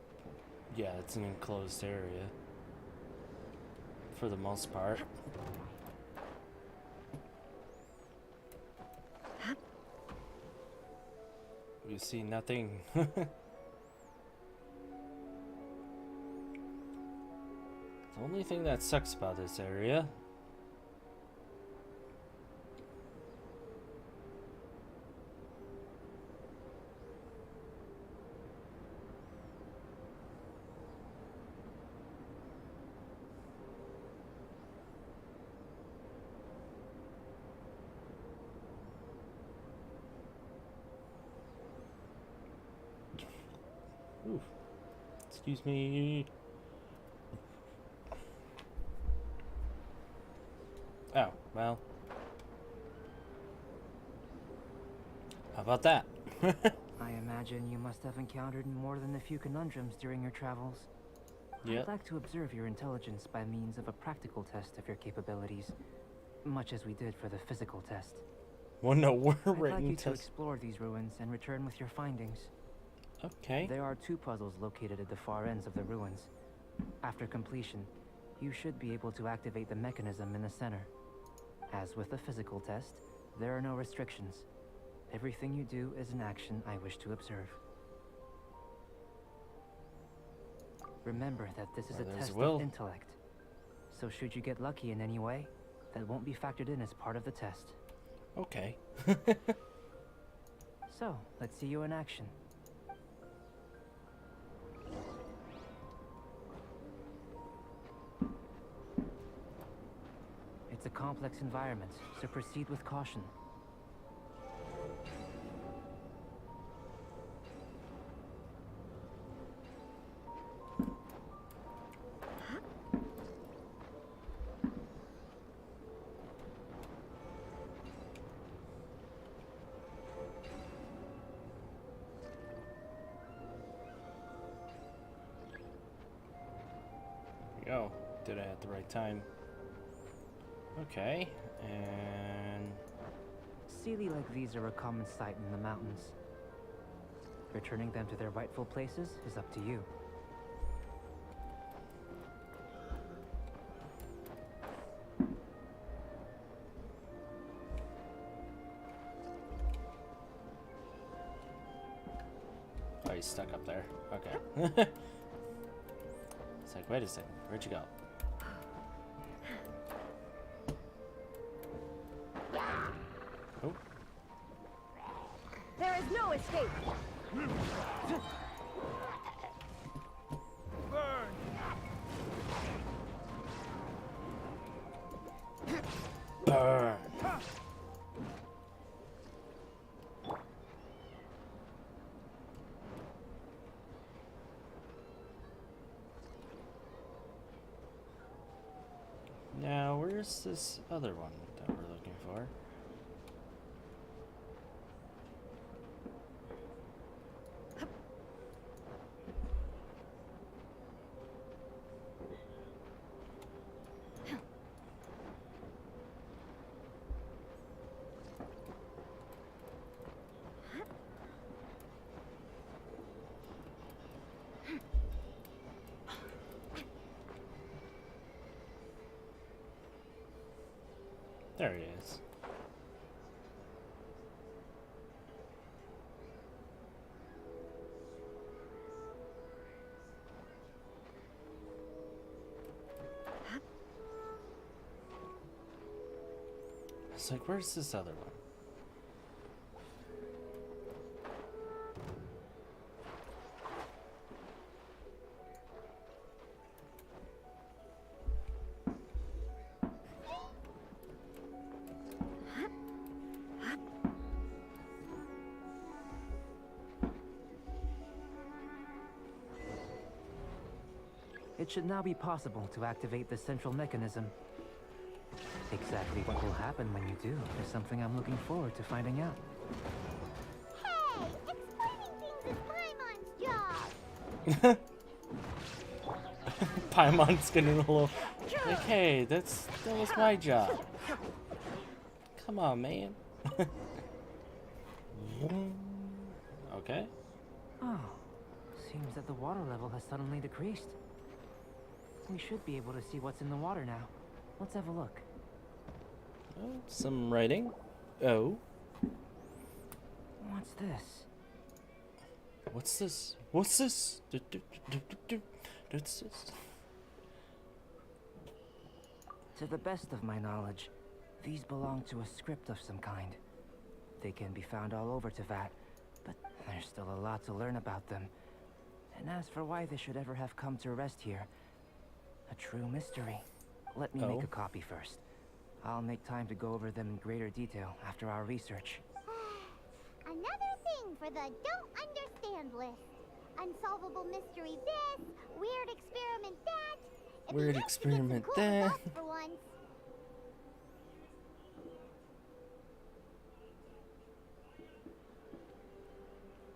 Yeah, it's an enclosed area. For the most part. You see nothing. The only thing that sucks about this area Ooh. Excuse me. Oh, well. How about that? I imagine you must have encountered more than a few conundrums during your travels. Yep. I'd like to observe your intelligence by means of a practical test of your capabilities, much as we did for the physical test. Well, no, we're I'd like written you to to... explore these ruins and return with your findings. Okay. There are 2 puzzles located at the far ends of the ruins. After completion, you should be able to activate the mechanism in the center. As with the physical test, there are no restrictions. Everything you do is an action I wish to observe. Remember that this is a test of intellect. So should you get lucky in any way, that won't be factored in as part of the test. Okay. So, let's see you in action. It's a complex environment, so proceed with caution. Go. Did it at the right time. Okay, and... Sealy like these are a common sight in the mountains. Returning them to their rightful places is up to you. Oh, he's stuck up there. Okay. It's like, wait a second, where'd you go? Oh. There is no escape. Burn. Now, where's this other one that we're looking for? There he is. It's like, where's this other one? It should now be possible to activate the central mechanism. Exactly what will happen when you do is something I'm looking forward to finding out. Hey, explaining things is Paimon's job. Paimon's getting a little like, hey, that was my job. Come on, man. Okay. Oh, seems that the water level has suddenly decreased. We should be able to see what's in the water now. Let's have a look. Oh, some writing. Oh. What's this? What's this? What's this? What's this? To the best of my knowledge, these belong to a script of some kind. They can be found all over Teyvat, but there's still a lot to learn about them. And as for why they should ever have come to rest here, a true mystery. Let me make a copy first. I'll make time to go over them in greater detail after our research. Another thing for the don't understand list. Unsolvable mystery this, weird experiment that. It'd be Weird nice to get some experiment cool that. results for once.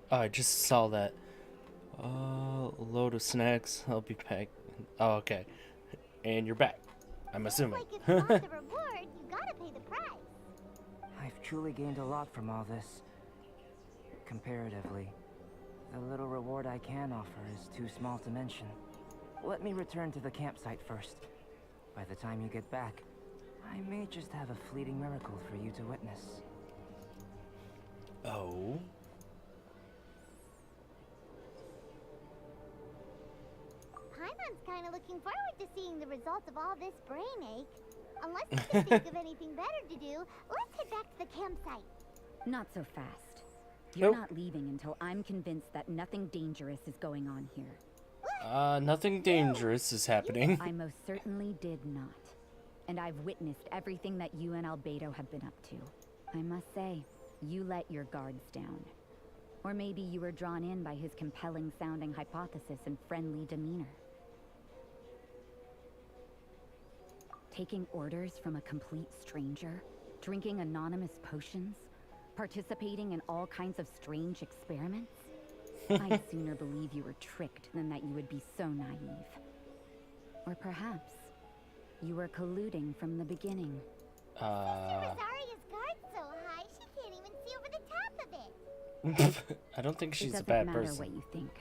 Oh, I just saw that. Load of snacks. I'll be back. Oh, okay. And you're back. I'm assuming. Like if you want the reward, you gotta pay the price. I've truly gained a lot from all this. Comparatively, the little reward I can offer is too small to mention. Let me return to the campsite first. By the time you get back, I may just have a fleeting miracle for you to witness. Oh? Paimon's kind of looking forward to seeing the results of all this brain ache. Unless you can think of anything better to do, let's head back to the campsite. Not so fast. You're Nope. not leaving until I'm convinced that nothing dangerous is going on here. Nothing dangerous is happening. I most certainly did not. And I've witnessed everything that you and Albedo have been up to. I must say, you let your guards down. Or maybe you were drawn in by his compelling sounding hypothesis and friendly demeanor. Taking orders from a complete stranger, drinking anonymous potions, participating in all kinds of strange experiments? I'd sooner believe you were tricked than that you would be so naive. Or perhaps you were colluding from the beginning. Rosaria's guard's so high, she can't even see over the top of it. I don't think she's a It bad doesn't matter person. what you think.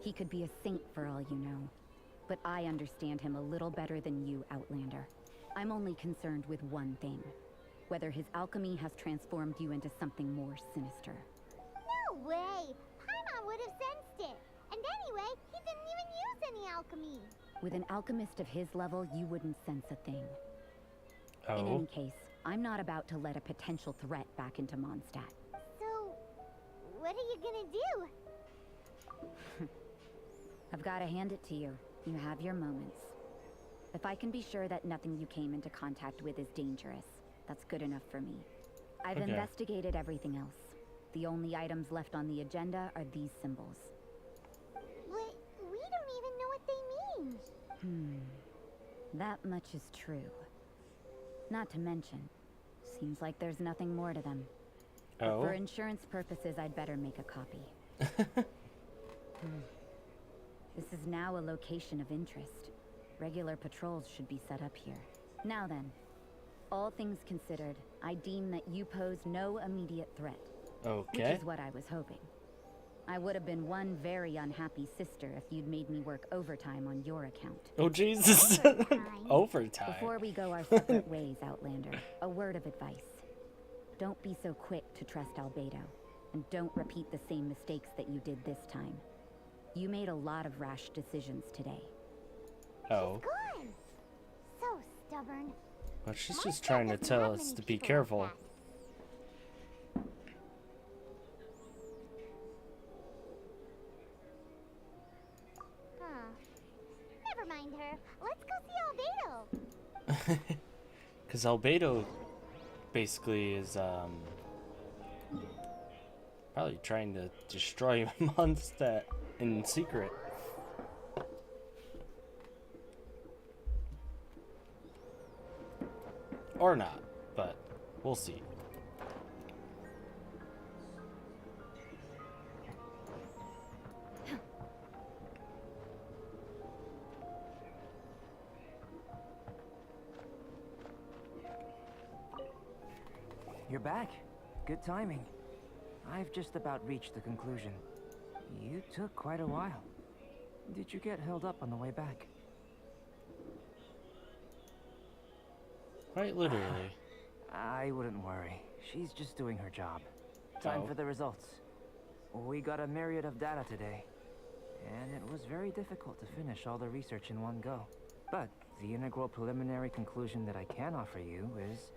He could be a saint for all you know. But I understand him a little better than you, Outlander. I'm only concerned with one thing. Whether his alchemy has transformed you into something more sinister. No way! Paimon would have sensed it. And anyway, he didn't even use any alchemy. With an alchemist of his level, you wouldn't sense a thing. In Oh? any case, I'm not about to let a potential threat back into Mondstadt. So, what are you gonna do? I've got to hand it to you. You have your moments. If I can be sure that nothing you came into contact with is dangerous, that's good enough for me. I've Okay. investigated everything else. The only items left on the agenda are these symbols. But we don't even know what they mean. That much is true. Not to mention, seems like there's nothing more to them. But Oh? for insurance purposes, I'd better make a copy. This is now a location of interest. Regular patrols should be set up here. Now then, all things considered, I deem that you pose no immediate threat. Okay. Which is what I was hoping. I would have been one very unhappy sister if you'd made me work overtime on your account. Oh, Jesus. Overtime. Before we go our separate ways, Outlander, a word of advice. Don't be so quick to trust Albedo, and don't repeat the same mistakes that you did this time. You made a lot of rash decisions today. Oh. Gone! So stubborn. Well, she's just trying to tell us to be careful. Huh. Never mind her. Let's go see Albedo. Because Albedo basically is, probably trying to destroy Mondstadt in secret. Or not, but we'll see. You're back. Good timing. I've just about reached the conclusion. You took quite a while. Did you get held up on the way back? Quite literally. I wouldn't worry. She's just doing her job. Time Oh. for the results. We got a myriad of data today, and it was very difficult to finish all the research in one go. But the integral preliminary conclusion that I can offer you is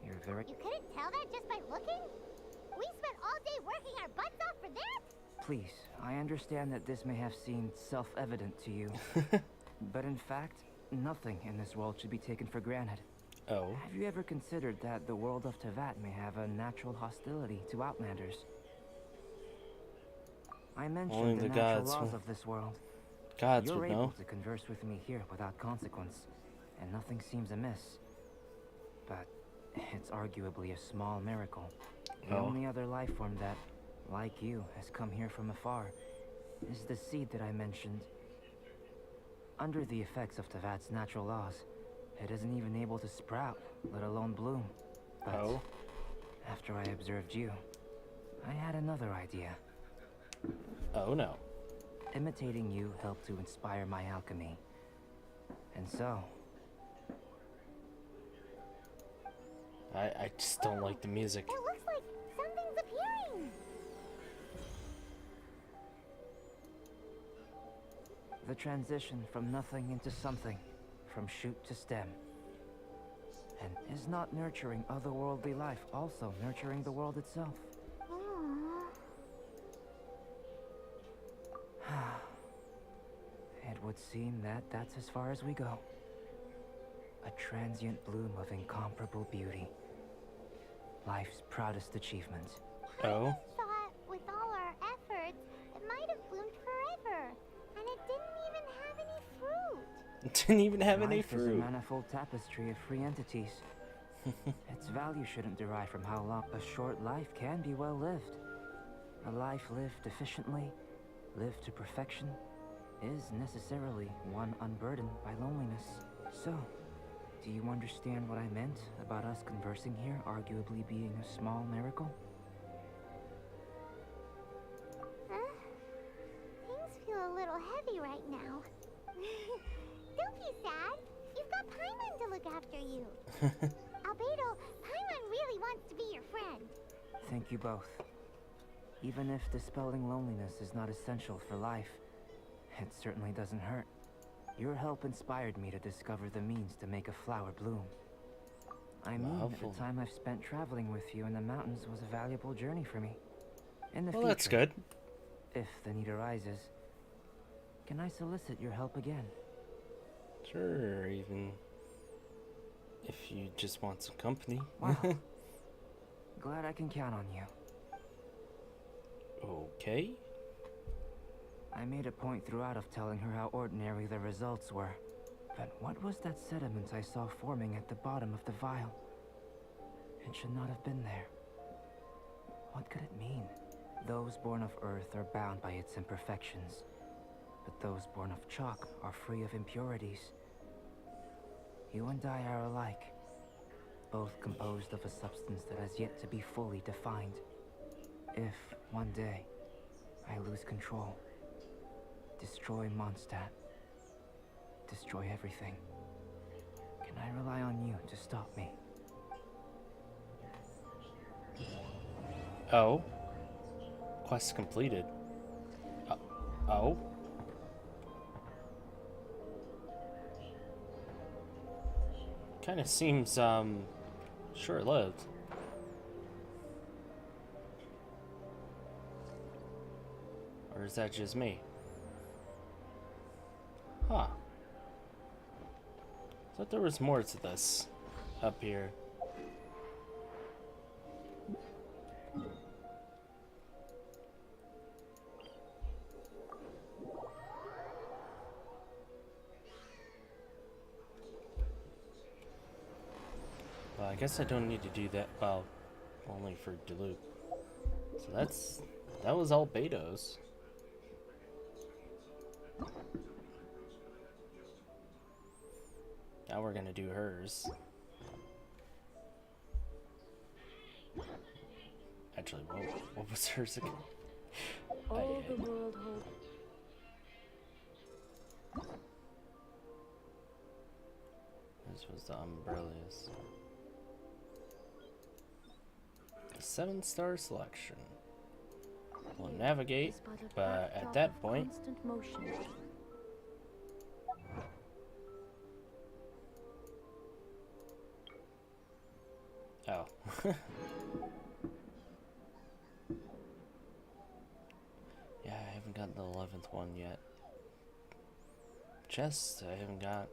you're very... You couldn't tell that just by looking? We spent all day working our butts off for that? Please, I understand that this may have seemed self-evident to you, but in fact, nothing in this world should be taken for granted. Oh. Have you ever considered that the world of Teyvat may have a natural hostility to Outlanders? I mentioned Only the the natural gods laws will- of this world. Gods You're would able know. to converse with me here without consequence, and nothing seems amiss. But it's arguably a small miracle. The Oh. only other life form that, like you, has come here from afar is the seed that I mentioned. Under the effects of Teyvat's natural laws, it isn't even able to sprout, let alone bloom. But Oh. After I observed you, I had another idea. Oh no. Imitating you helped to inspire my alchemy. And so... I just don't like the music. It looks like something's appearing. The transition from nothing into something, from shoot to stem. And is not nurturing otherworldly life also nurturing the world itself? It would seem that that's as far as we go. A transient bloom of incomparable beauty. Life's proudest achievement. Oh? I thought with all our efforts, it might have bloomed forever. And it didn't even have any fruit. Didn't even have any Life is a fruit. manifold tapestry of free entities. Its value shouldn't derive from how long a short life can be well lived. A life lived efficiently, lived to perfection, is necessarily one unburdened by loneliness. So, do you understand what I meant about us conversing here arguably being a small miracle? Huh? Things feel a little heavy right now. Don't be sad. You've got Paimon to look after you. Albedo, Paimon really wants to be your friend. Thank you both. Even if dispelling loneliness is not essential for life, it certainly doesn't hurt. Your help inspired me to discover the means to make a flower bloom. I mean, Lovely. the time I've spent traveling with you in the mountains was a valuable journey for me. In the Well, future, that's good. if the need arises, can I solicit your help again? Sure, even if you just want some company. Wow. Glad I can count on you. Okay. I made a point throughout of telling her how ordinary the results were. But what was that sediment I saw forming at the bottom of the vial? It should not have been there. What could it mean? Those born of Earth are bound by its imperfections, but those born of chalk are free of impurities. You and I are alike, both composed of a substance that has yet to be fully defined. If, one day, I lose control, destroy Mondstadt, destroy everything, can I rely on you to stop me? Oh. Quest completed. Oh. Kind of seems, short-lived. Or is that just me? Huh. Thought there was more to this up here. Well, I guess I don't need to do that. Well, only for Duluth. So that was Albedo's. Now we're gonna do hers. Actually, what was hers again? All the world holds. This was the umbrellas. A 7-star selection. We'll navigate, but at that point, Constant motion. oh. Yeah, I haven't gotten the 11th one yet. Chest, I haven't got.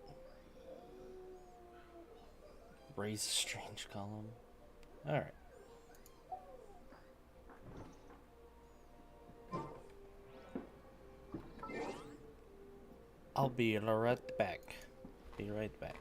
Raise a strange column. Alright. I'll be right back. Be right back.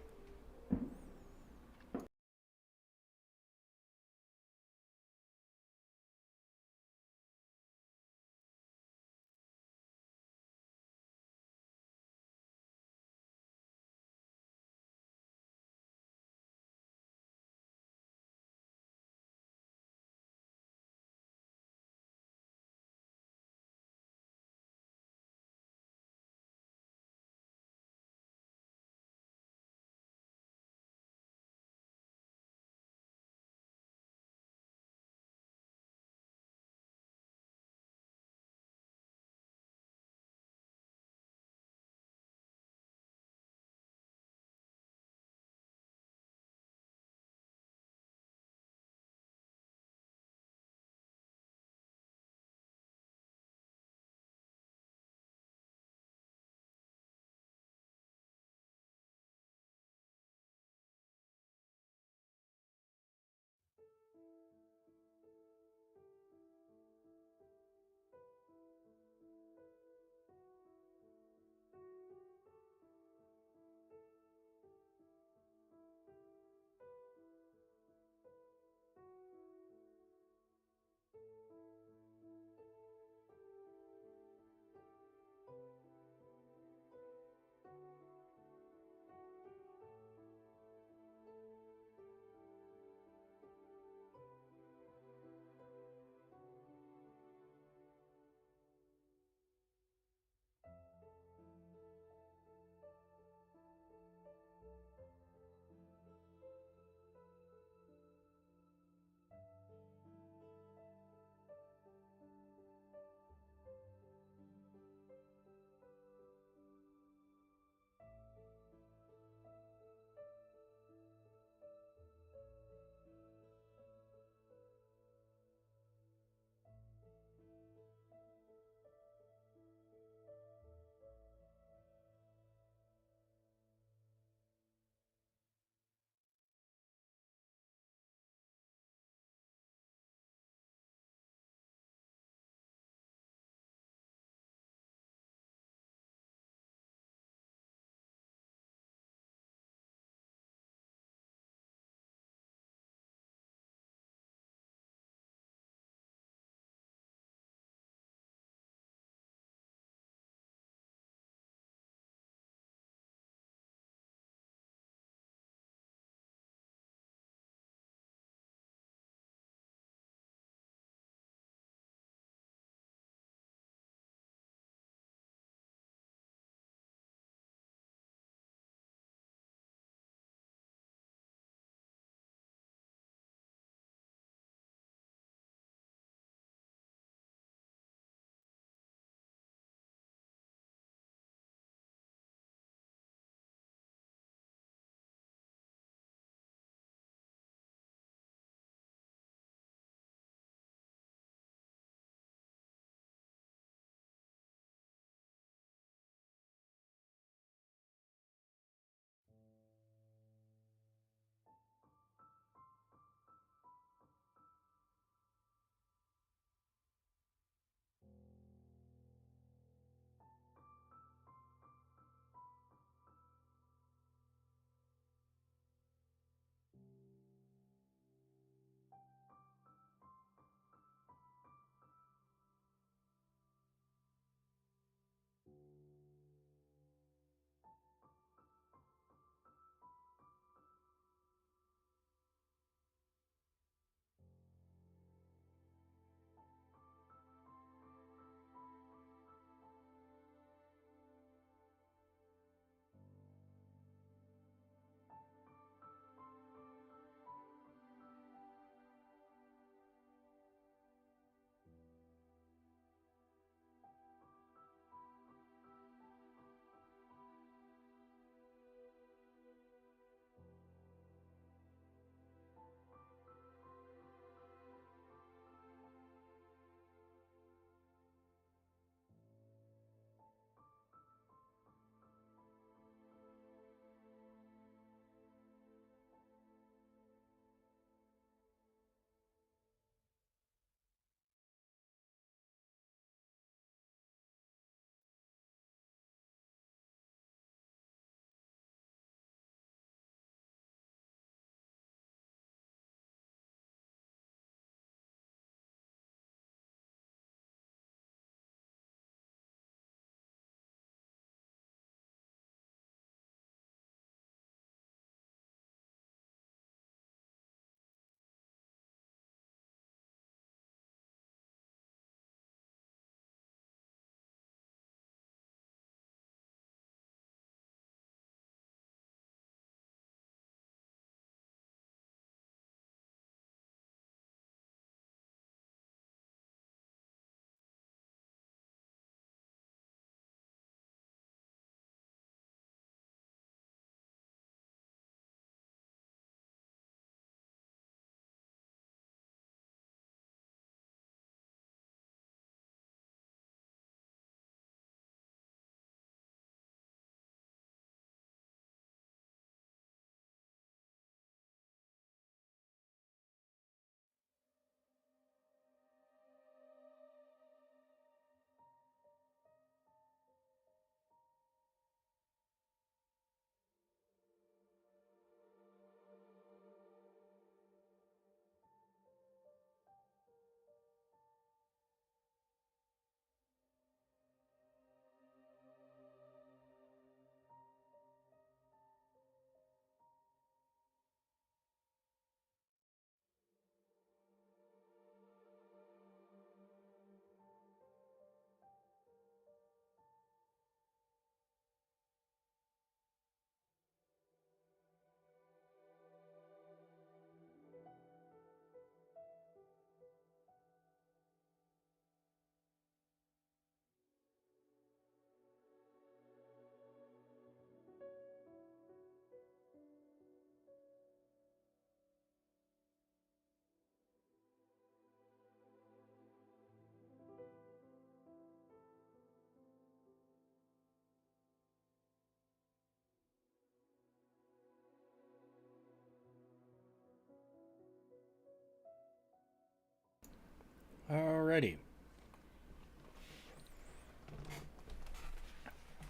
Alrighty.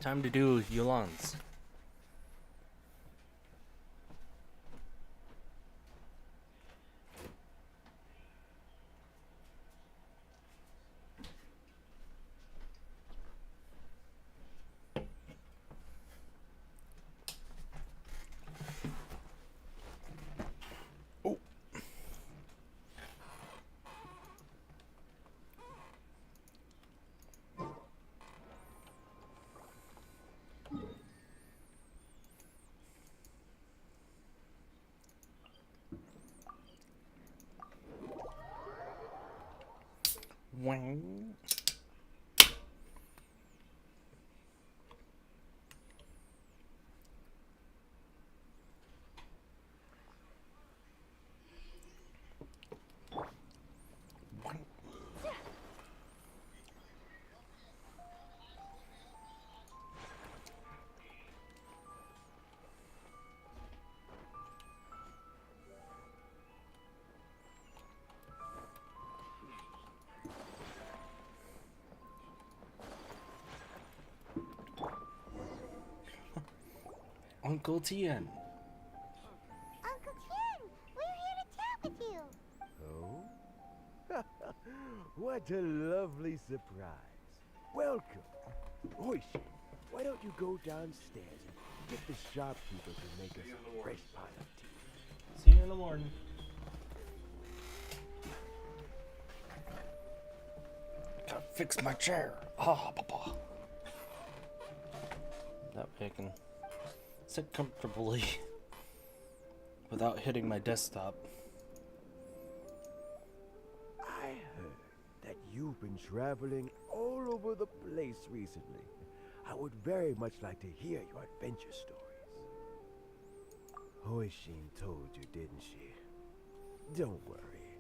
Time to do Yulan's. Wang. Uncle Tien. Uncle Tien, we're here to chat with you. Oh? What a lovely surprise. Welcome. Oishi, why don't you go downstairs and get the shopkeeper to make us a fresh pot of tea? See you in the morning. Gotta fix my chair. Ah, papa. That way I can sit comfortably without hitting my desktop. I heard that you've been traveling all over the place recently. I would very much like to hear your adventure stories. Hoishin told you, didn't she? Don't worry.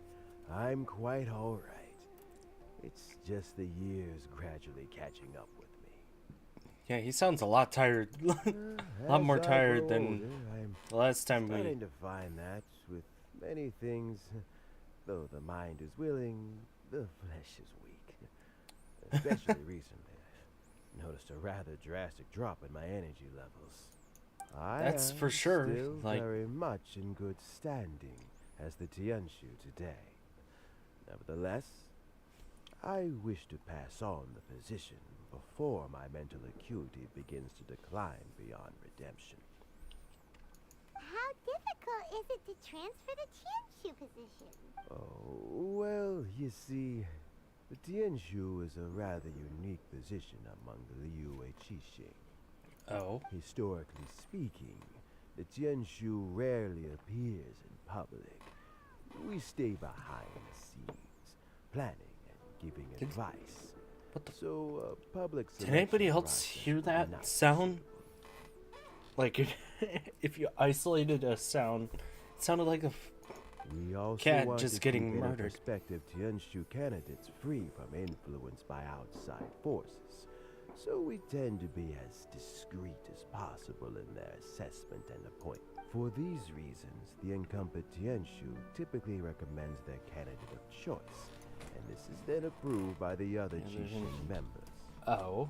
I'm quite all right. It's just the years gradually catching up with me. Yeah, he sounds a lot tired. A lot more tired than the last time we... Starting to find that with many things, though the mind is willing, the flesh is weak. Especially recently, I've noticed a rather drastic drop in my energy levels. That's I for am sure, Still like- very much in good standing as the Tianshu today. Nevertheless, I wish to pass on the position before my mental acuity begins to decline beyond redemption. How difficult is it to transfer the Tianshu position? Oh, well, you see, the Tianshu is a rather unique position among the Liu Qixing. Oh. Historically speaking, the Tianshu rarely appears in public. We stay behind the scenes, planning and giving advice. What the... So, public Did anybody selection else process hear would that not sound? suitable. Like, if you isolated a sound, it sounded like a... We also cat want just to getting keep any murdered. prospective Tianshu candidates free from influence by outside forces, so we tend to be as discreet as possible in their assessment and appointment. For these reasons, the incumbent Tianshu typically recommends their candidate of choice, and this is then approved by the other Qixing members. Oh.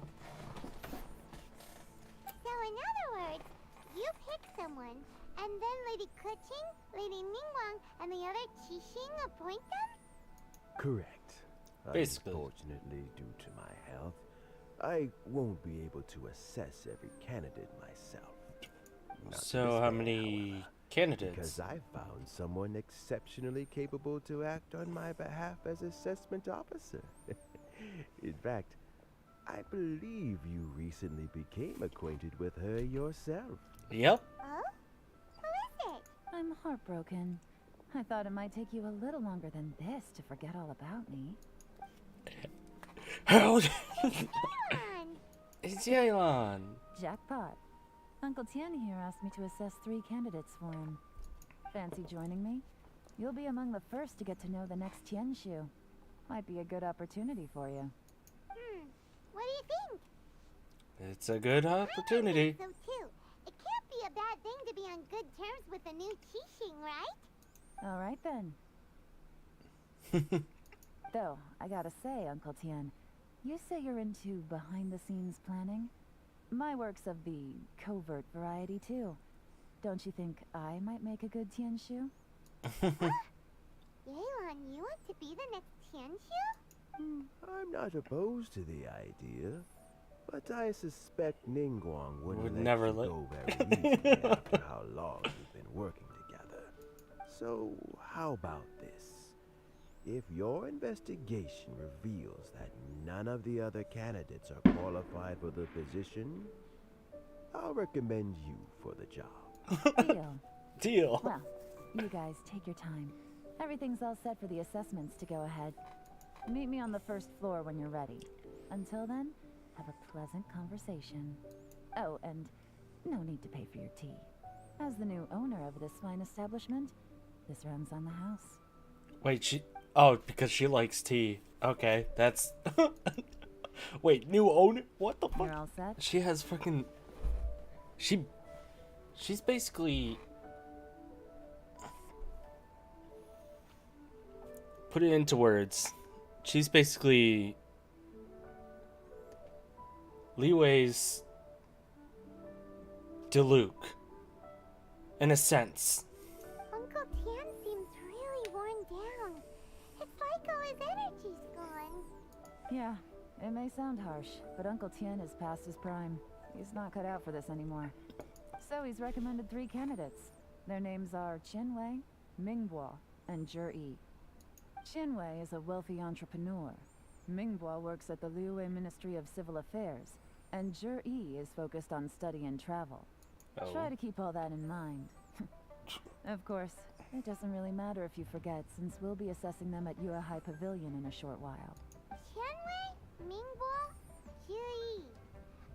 So in other words, you pick someone, and then Lady Keqing, Lady Ningguang, and the other Qixing appoint them? Correct. Basically. Unfortunately, due to my health, I won't be able to assess every candidate myself. Not So this how way, many however, candidates? because I found someone exceptionally capable to act on my behalf as assessment officer. In fact, I believe you recently became acquainted with her yourself. Yep. Oh? Who is it? I'm heartbroken. I thought it might take you a little longer than this to forget all about me. How? Yalen! It's Yalen. Jackpot. Uncle Tien here asked me to assess 3 candidates for him. Fancy joining me? You'll be among the first to get to know the next Tianshu. Might be a good opportunity for you. What do you think? It's a good opportunity. I think so too. It can't be a bad thing to be on good terms with the new Qixing, right? All right then. Though, I gotta say, Uncle Tien, you say you're into behind-the-scenes planning? My work's of the covert variety, too. Don't you think I might make a good Tianshu? Yalen, you want to be the next Tianshu? I'm not opposed to the idea, but I suspect Ningguang Would wouldn't never let you let- go very easily after how long you've been working together. So, how about this? If your investigation reveals that none of the other candidates are qualified for the position, I'll recommend you for the job. Deal. Deal. Well, you guys take your time. Everything's all set for the assessments to go ahead. Meet me on the first floor when you're ready. Until then, have a pleasant conversation. Oh, and no need to pay for your tea. As the new owner of this fine establishment, this runs on the house. Wait, she... Oh, because she likes tea. Okay, that's... Wait, new owner? What the fuck? You're all set? She has fucking... She's basically... Put it into words. She's basically... Li Wei's... Diluc. In a sense. Uncle Tien seems really worn down. It's like all his energy's gone. Yeah, it may sound harsh, but Uncle Tien is past his prime. He's not cut out for this anymore. So he's recommended 3 candidates. Their names are Qinwei, Mingbo, and Zhi. Qinwei is a wealthy entrepreneur. Mingbo works at the Liyue Ministry of Civil Affairs, and Zhi is focused on study and travel. Try to keep all that in mind. Of course, it doesn't really matter if you forget, since we'll be assessing them at Yuehai Pavilion in a short while. Qianwei, Mingbo, Zhi.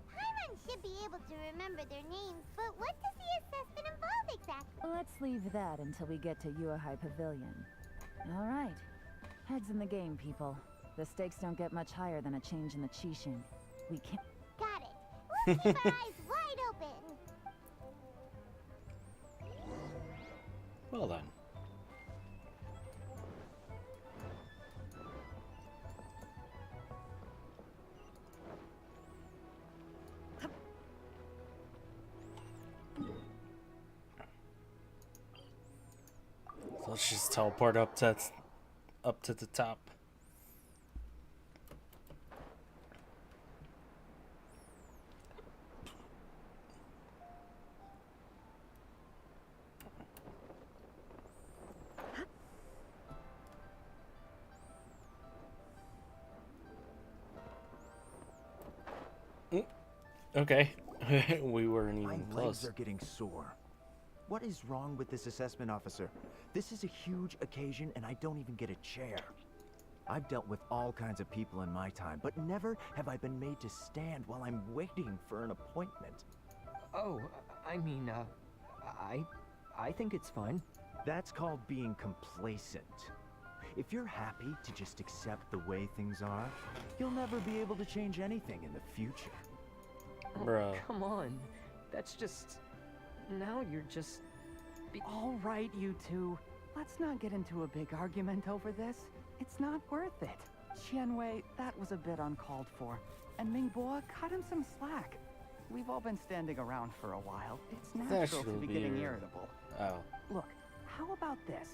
Paimon should be able to remember their names, but what does the assessment involve exactly? Let's leave that until we get to Yuehai Pavilion. All right. Heads in the game, people. The stakes don't get much higher than a change in the Qixing. We can't... Got it. We'll keep our eyes wide open. Well then. So let's just teleport up to the top. Okay. We weren't even My close. legs are getting sore. What is wrong with this assessment officer? This is a huge occasion and I don't even get a chair. I've dealt with all kinds of people in my time, but never have I been made to stand while I'm waiting for an appointment. Oh, I mean, I think it's fine. That's called being complacent. If you're happy to just accept the way things are, you'll never be able to change anything in the future. Bro. Come on. That's just... Now you're just... All right, you two. Let's not get into a big argument over this. It's not worth it. Qianwei, that was a bit uncalled for. And Mingbo, cut him some slack. We've all been standing around for a while. It's natural to be getting irritable. Oh. Look, how about this?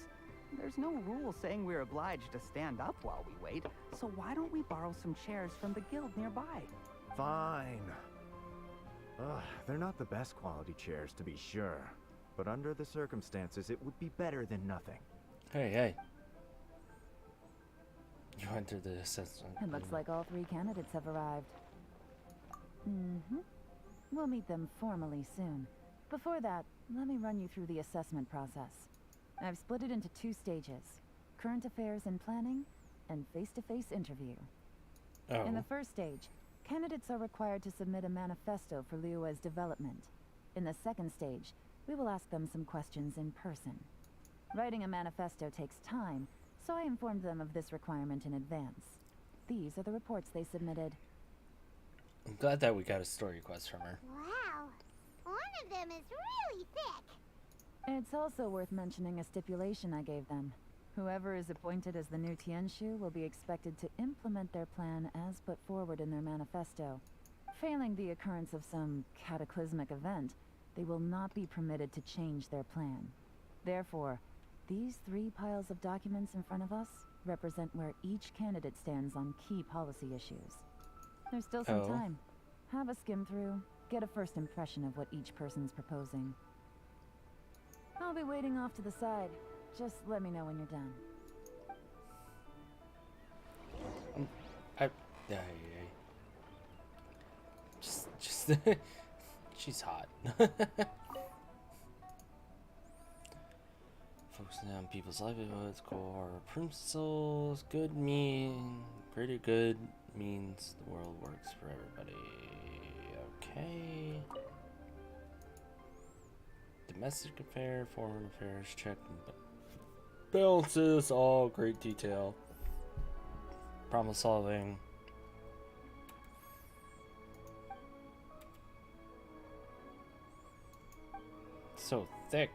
There's no rule saying we're obliged to stand up while we wait, so why don't we borrow some chairs from the guild nearby? Fine. Ugh, they're not the best quality chairs, to be sure. But under the circumstances, it would be better than nothing. Hey, hey. You entered the assessment. It looks like all 3 candidates have arrived. We'll meet them formally soon. Before that, let me run you through the assessment process. I've split it into 2 stages: current affairs and planning, and face-to-face interview. Oh. In the first stage, candidates are required to submit a manifesto for Liyue's development. In the second stage, we will ask them some questions in person. Writing a manifesto takes time, so I informed them of this requirement in advance. These are the reports they submitted. I'm glad that we got a story quest from her. Wow. One of them is really thick. It's also worth mentioning a stipulation I gave them. Whoever is appointed as the new Tianshu will be expected to implement their plan as put forward in their manifesto. Failing the occurrence of some cataclysmic event, they will not be permitted to change their plan. Therefore, these 3 piles of documents in front of us represent where each candidate stands on key policy issues. There's still some time. Have a skim through, get a first impression of what each person's proposing. I'll be waiting off to the side. Just let me know when you're done. Just she's hot. Focusing on people's livelihoods, core principles. Good mean, greater good means the world works for everybody. Okay. Domestic affair, foreign affairs, check balances, all great detail. Problem solving. So thick.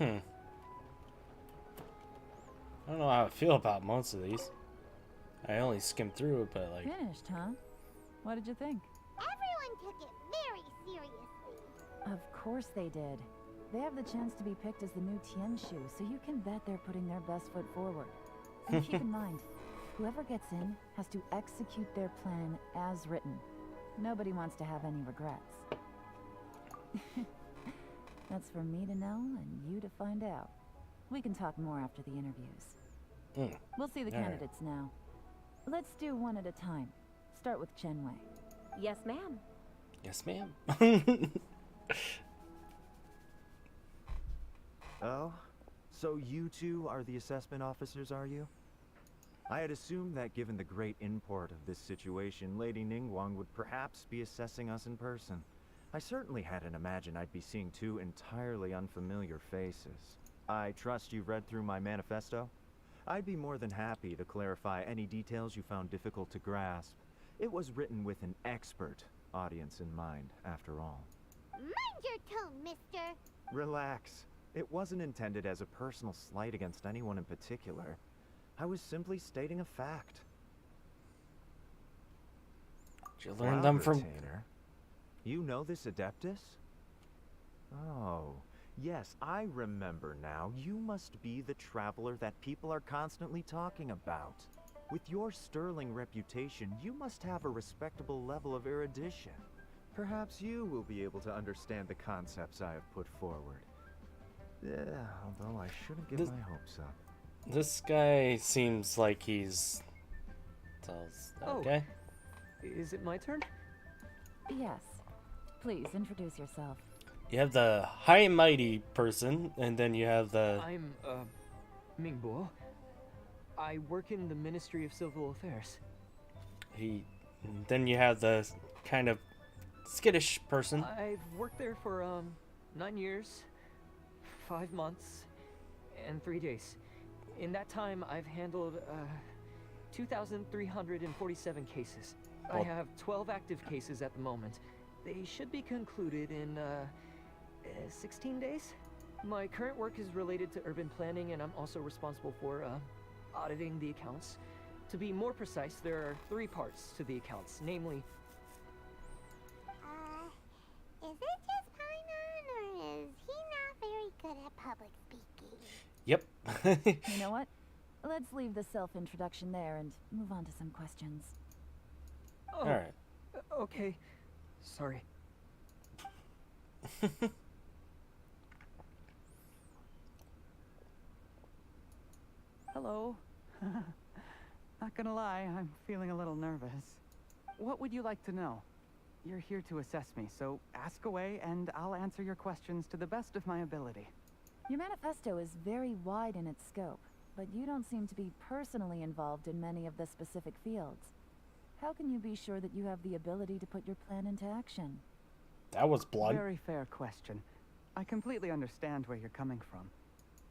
I don't know how I feel about most of these. I only skimmed through it, but like... Finished, huh? What did you think? Everyone took it very seriously. Of course they did. They have the chance to be picked as the new Tianshu, so you can bet they're putting their best foot forward. And keep in mind, whoever gets in has to execute their plan as written. Nobody wants to have any regrets. That's for me to know and you to find out. We can talk more after the interviews. We'll see the candidates now. Let's do one at a time. Start with Chenwei. Yes, ma'am. Yes, ma'am. Oh? So you 2 are the assessment officers, are you? I had assumed that given the great import of this situation, Lady Ningguang would perhaps be assessing us in person. I certainly hadn't imagined I'd be seeing 2 entirely unfamiliar faces. I trust you've read through my manifesto? I'd be more than happy to clarify any details you found difficult to grasp. It was written with an expert audience in mind, after all. Mind your tone, mister. Relax. It wasn't intended as a personal slight against anyone in particular. I was simply stating a fact. Did you learn them from... Retainer. You know this Adeptus? Oh, yes, I remember now. You must be the traveler that people are constantly talking about. With your sterling reputation, you must have a respectable level of erudition. Perhaps you will be able to understand the concepts I have put forward. Yeah, although I shouldn't get my hopes up. This guy seems like he's... Okay. Is it my turn? Yes. Please, introduce yourself. You have the high and mighty person, and then you have the... I'm, Mingbo. I work in the Ministry of Civil Affairs. Then you have the kind of skittish person. I've worked there for, 9 years, 5 months, and 3 days. In that time, I've handled, 2,347 cases. I have 12 active cases at the moment. They should be concluded in, 16 days. My current work is related to urban planning, and I'm also responsible for, auditing the accounts. To be more precise, there are 3 parts to the accounts, namely... Is it just Paimon, or is he not very good at public speaking? Yep. You know what? Let's leave the self-introduction there and move on to some questions. Oh, alright. Okay. Sorry. Hello. Not gonna lie, I'm feeling a little nervous. What would you like to know? You're here to assess me, so ask away and I'll answer your questions to the best of my ability. Your manifesto is very wide in its scope, but you don't seem to be personally involved in many of the specific fields. How can you be sure that you have the ability to put your plan into action? That was blunt. Very fair question. I completely understand where you're coming from,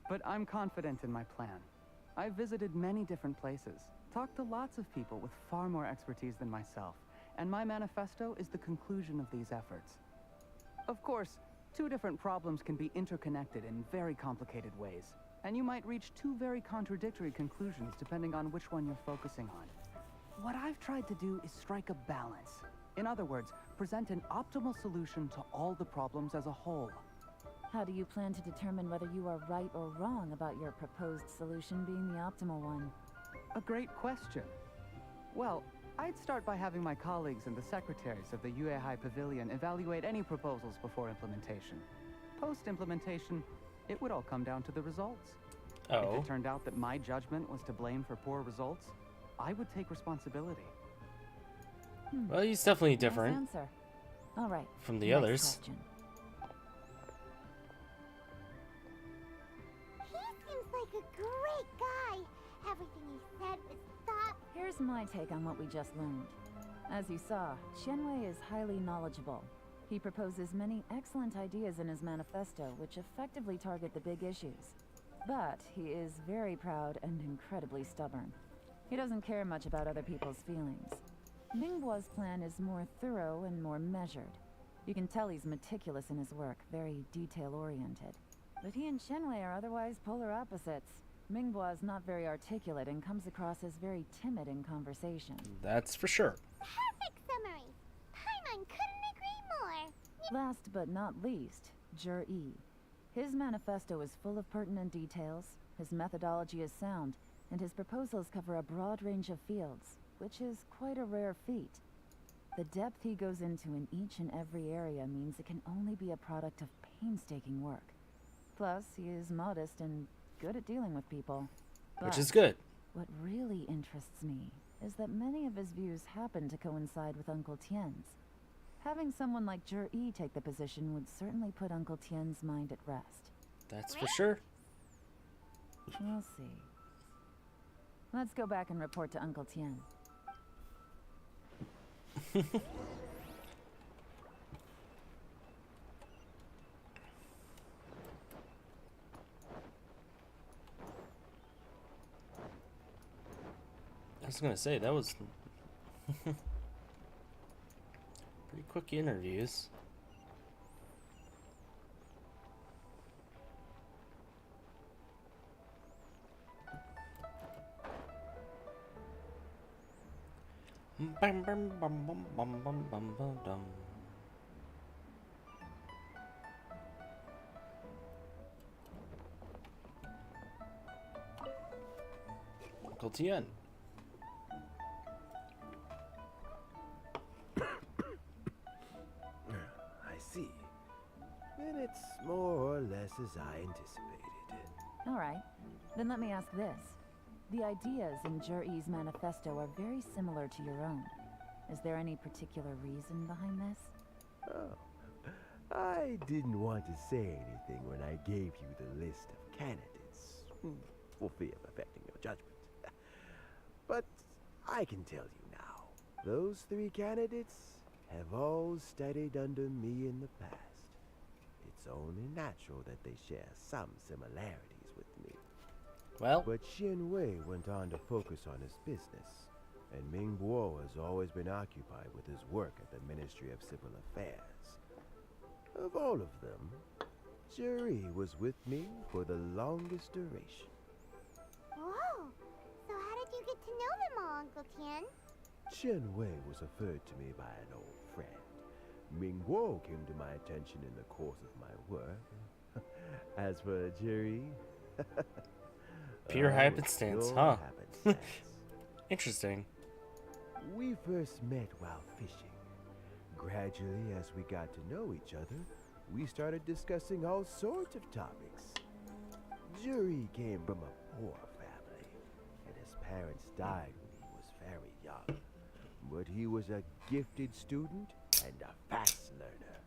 but I'm confident in my plan. I've visited many different places, talked to lots of people with far more expertise than myself, and my manifesto is the conclusion of these efforts. Of course, two different problems can be interconnected in very complicated ways, and you might reach two very contradictory conclusions depending on which one you're focusing on. What I've tried to do is strike a balance. In other words, present an optimal solution to all the problems as a whole. How do you plan to determine whether you are right or wrong about your proposed solution being the optimal one? A great question. Well, I'd start by having my colleagues and the secretaries of the Yuehai Pavilion evaluate any proposals before implementation. Post-implementation, it would all come down to the results. Oh. If it turned out that my judgment was to blame for poor results, I would take responsibility. Well, he's definitely different Nice answer. All right. from the next others. question. He seems like a great guy. Everything he said was thought. Here's my take on what we just learned. As you saw, Qianwei is highly knowledgeable. He proposes many excellent ideas in his manifesto, which effectively target the big issues. But he is very proud and incredibly stubborn. He doesn't care much about other people's feelings. Mingbo's plan is more thorough and more measured. You can tell he's meticulous in his work, very detail-oriented. But he and Qianwei are otherwise polar opposites. Mingbo is not very articulate and comes across as very timid in conversation. That's for sure. Perfect summary. Paimon couldn't agree more. Last but not least, Zhi. His manifesto is full of pertinent details, his methodology is sound, and his proposals cover a broad range of fields, which is quite a rare feat. The depth he goes into in each and every area means it can only be a product of painstaking work. Plus, he is modest and good at dealing with people. Which But is good. what really interests me is that many of his views happen to coincide with Uncle Tien's. Having someone like Zhi take the position would certainly put Uncle Tien's mind at rest. That's for sure. We'll see. Let's go back and report to Uncle Tien. I was gonna say, that was pretty quick interviews. Bum, bum, bum, bum, bum, bum, bum, bum, dum. Uncle Tien. I see. Then it's more or less as I anticipated. All right, then let me ask this. The ideas in Zhi's manifesto are very similar to your own. Is there any particular reason behind this? Oh, I didn't want to say anything when I gave you the list of candidates, for fear of affecting your judgment. But I can tell you now, those three candidates have all studied under me in the past. It's only natural that they share some similarities with me. Well, But Qianwei went on to focus on his business, and Mingbo has always been occupied with his work at the Ministry of Civil Affairs. Of all of them, Zhi was with me for the longest duration. Whoa. So how did you get to know them all, Uncle Tien? Qianwei was referred to me by an old friend. Mingbo came to my attention in the course of my work. As for Zhi, pure oh, happenstance, pure huh? happenstance. Interesting. We first met while fishing. Gradually, as we got to know each other, we started discussing all sorts of topics. Zhi came from a poor family, and his parents died when he was very young. But he was a gifted student and a fast learner.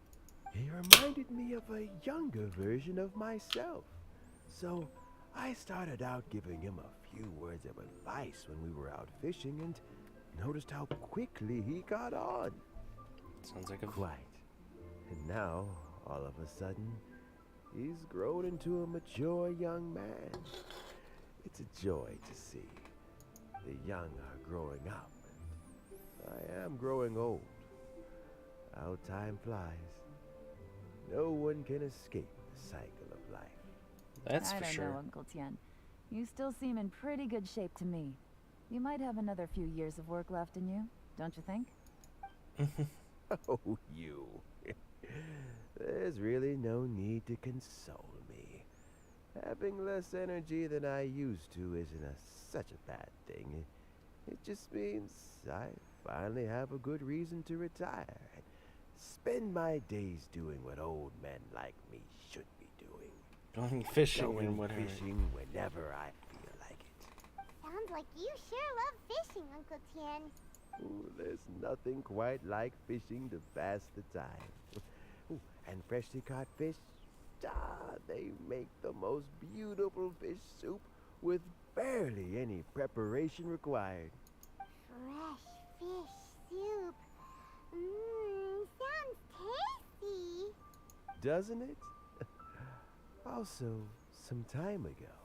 He reminded me of a younger version of myself. So I started out giving him a few words of advice when we were out fishing and noticed how quickly he got on. Sounds like a Quite. And now, all of a sudden, he's grown into a mature young man. It's a joy to see. The young are growing up, and I am growing old. How time flies. No one can escape the cycle of life. That's for I don't sure. know, Uncle Tien. You still seem in pretty good shape to me. You might have another few years of work left in you, don't you think? Oh, you. There's really no need to console me. Having less energy than I used to isn't such a bad thing. It just means I finally have a good reason to retire and spend my days doing what old men like me should be doing. Going fishing Going and whatever. fishing whenever I feel like it. Sounds like you sure love fishing, Uncle Tien. Ooh, there's nothing quite like fishing to pass the time. Ooh, and freshly caught fish, they make the most beautiful fish soup with barely any preparation required. Fresh fish soup. Sounds tasty. Doesn't it? Also, some time ago,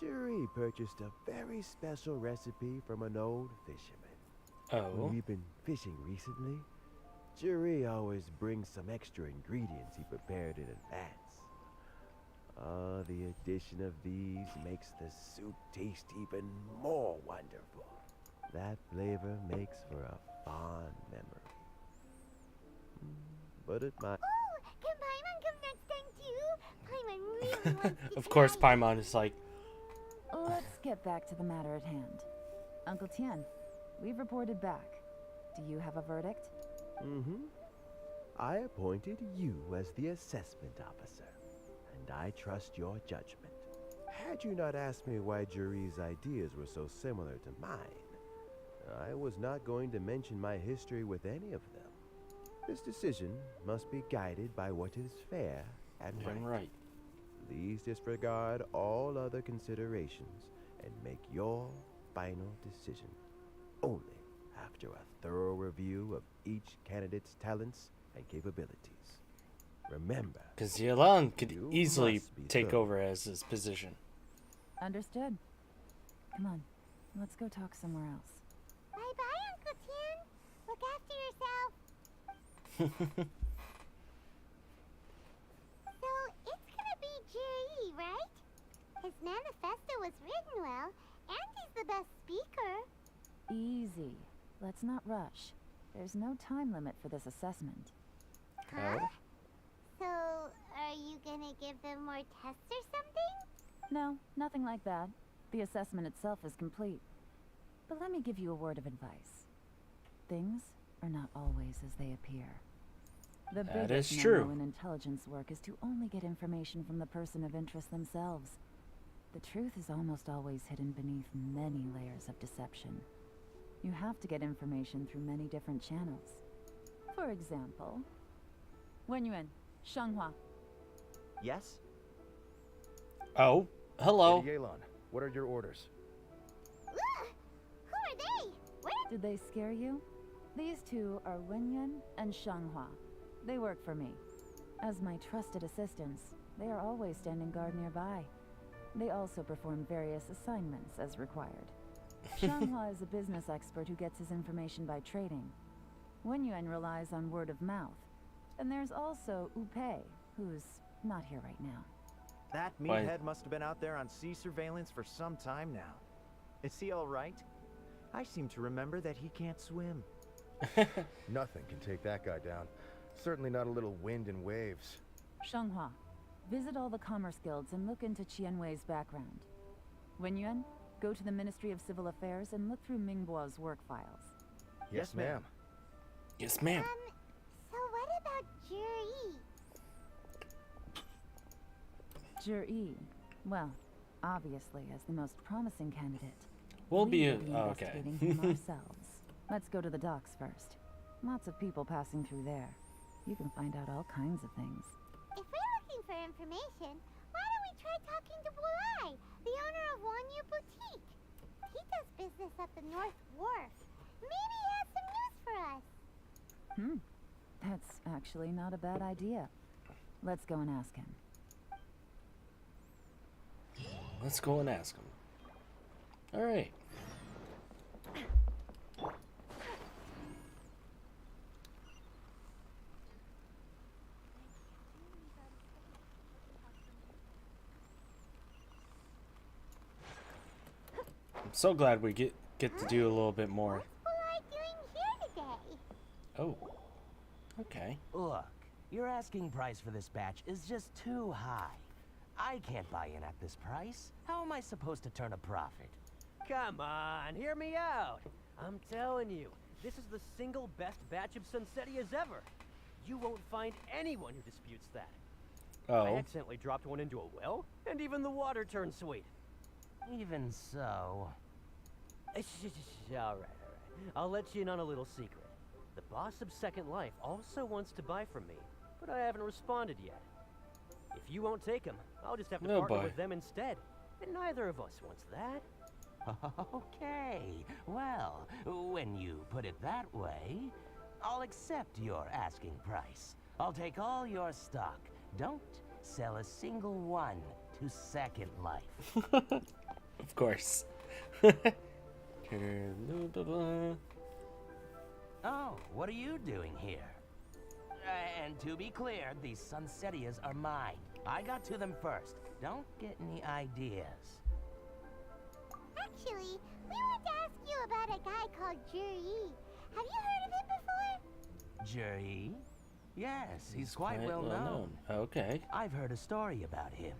Jury purchased a very special recipe from an old fisherman. Oh. When we've been fishing recently, Jury always brings some extra ingredients he prepared in advance. The addition of these makes the soup taste even more wonderful. That flavor makes for a fond memory. But it might... Oh, can Paimon come next time too? Paimon really wants to Of course, try. Paimon is like, Let's get back to the matter at hand. Uncle Tien, we've reported back. Do you have a verdict? Mm-hmm. I appointed you as the assessment officer, and I trust your judgment. Had you not asked me why Jury's ideas were so similar to mine, I was not going to mention my history with any of them. This decision must be guided by what is fair and right. Please disregard all other considerations and make your final decision only after a thorough review of each candidate's talents and capabilities. Remember, because Yalen could you easily must be take thorough. over as his position. Understood. Come on, let's go talk somewhere else. Bye-bye, Uncle Tien. Look after yourself. So, it's gonna be Jiri, right? His manifesto was written well, and he's the best speaker. Easy. Let's not rush. There's no time limit for this assessment. Huh? So, are you gonna give them more tests or something? No, nothing like that. The assessment itself is complete. But let me give you a word of advice. Things are not always as they appear. The That biggest is true. no-no in intelligence work is to only get information from the person of interest themselves. The truth is almost always hidden beneath many layers of deception. You have to get information through many different channels. For example, Wenyuan, Shanghua. Yes? Oh, hello. Lady Yalen, what are your orders? Ugh! Who are they? Where Did they scare you? These two are Wenyuan and Shanghua. They work for me. As my trusted assistants, they are always standing guard nearby. They also perform various assignments as required. Shanghua is a business expert who gets his information by trading. Wenyuan relies on word of mouth. And there's also Upei, who's not here right now. That meathead must have been out there on sea surveillance for some time now. Is he all right? I seem to remember that he can't swim. Nothing can take that guy down. Certainly not a little wind and waves. Shanghua, visit all the commerce guilds and look into Qianwei's background. Wenyuan, go to the Ministry of Civil Affairs and look through Mingbo's work files. Yes, ma'am. Yes, ma'am. So what about Jiri? Jir-E, well, obviously as the most promising candidate. We'll be will investigating him okay. ourselves. Let's go to the docks first. Lots of people passing through there. You can find out all kinds of things. If we're looking for information, why don't we try talking to Bulai, the owner of Wanyu Boutique? He does business at the North Wharf. Maybe he has some news for us. That's actually not a bad idea. Let's go and ask him. Let's go and ask him. Alright. I'm so glad we get to do a little bit more. What am I doing here today? Oh. Okay. Look, your asking price for this batch is just too high. I can't buy in at this price. How am I supposed to turn a profit? Come on, hear me out. I'm telling you, this is the single best batch of Sunsetias ever. You won't find anyone who disputes that. Oh. I accidentally dropped one into a well, and even the water turned sweet. Even so... All right. I'll let you in on a little secret. The boss of Second Life also wants to buy from me, but I haven't responded yet. If you won't take him, I'll just have to partner with them instead. And neither of us wants that. Okay, well, when you put it that way, I'll accept your asking price. I'll take all your stock. Don't sell a single one to Second Life. Of course. Oh, what are you doing here? And to be clear, these Sunsetias are mine. I got to them first. Don't get any ideas. Actually, we wanted to ask you about a guy called Juri. Have you heard of him before? Juri? Yes, he's quite well known. Okay. I've heard a story about him.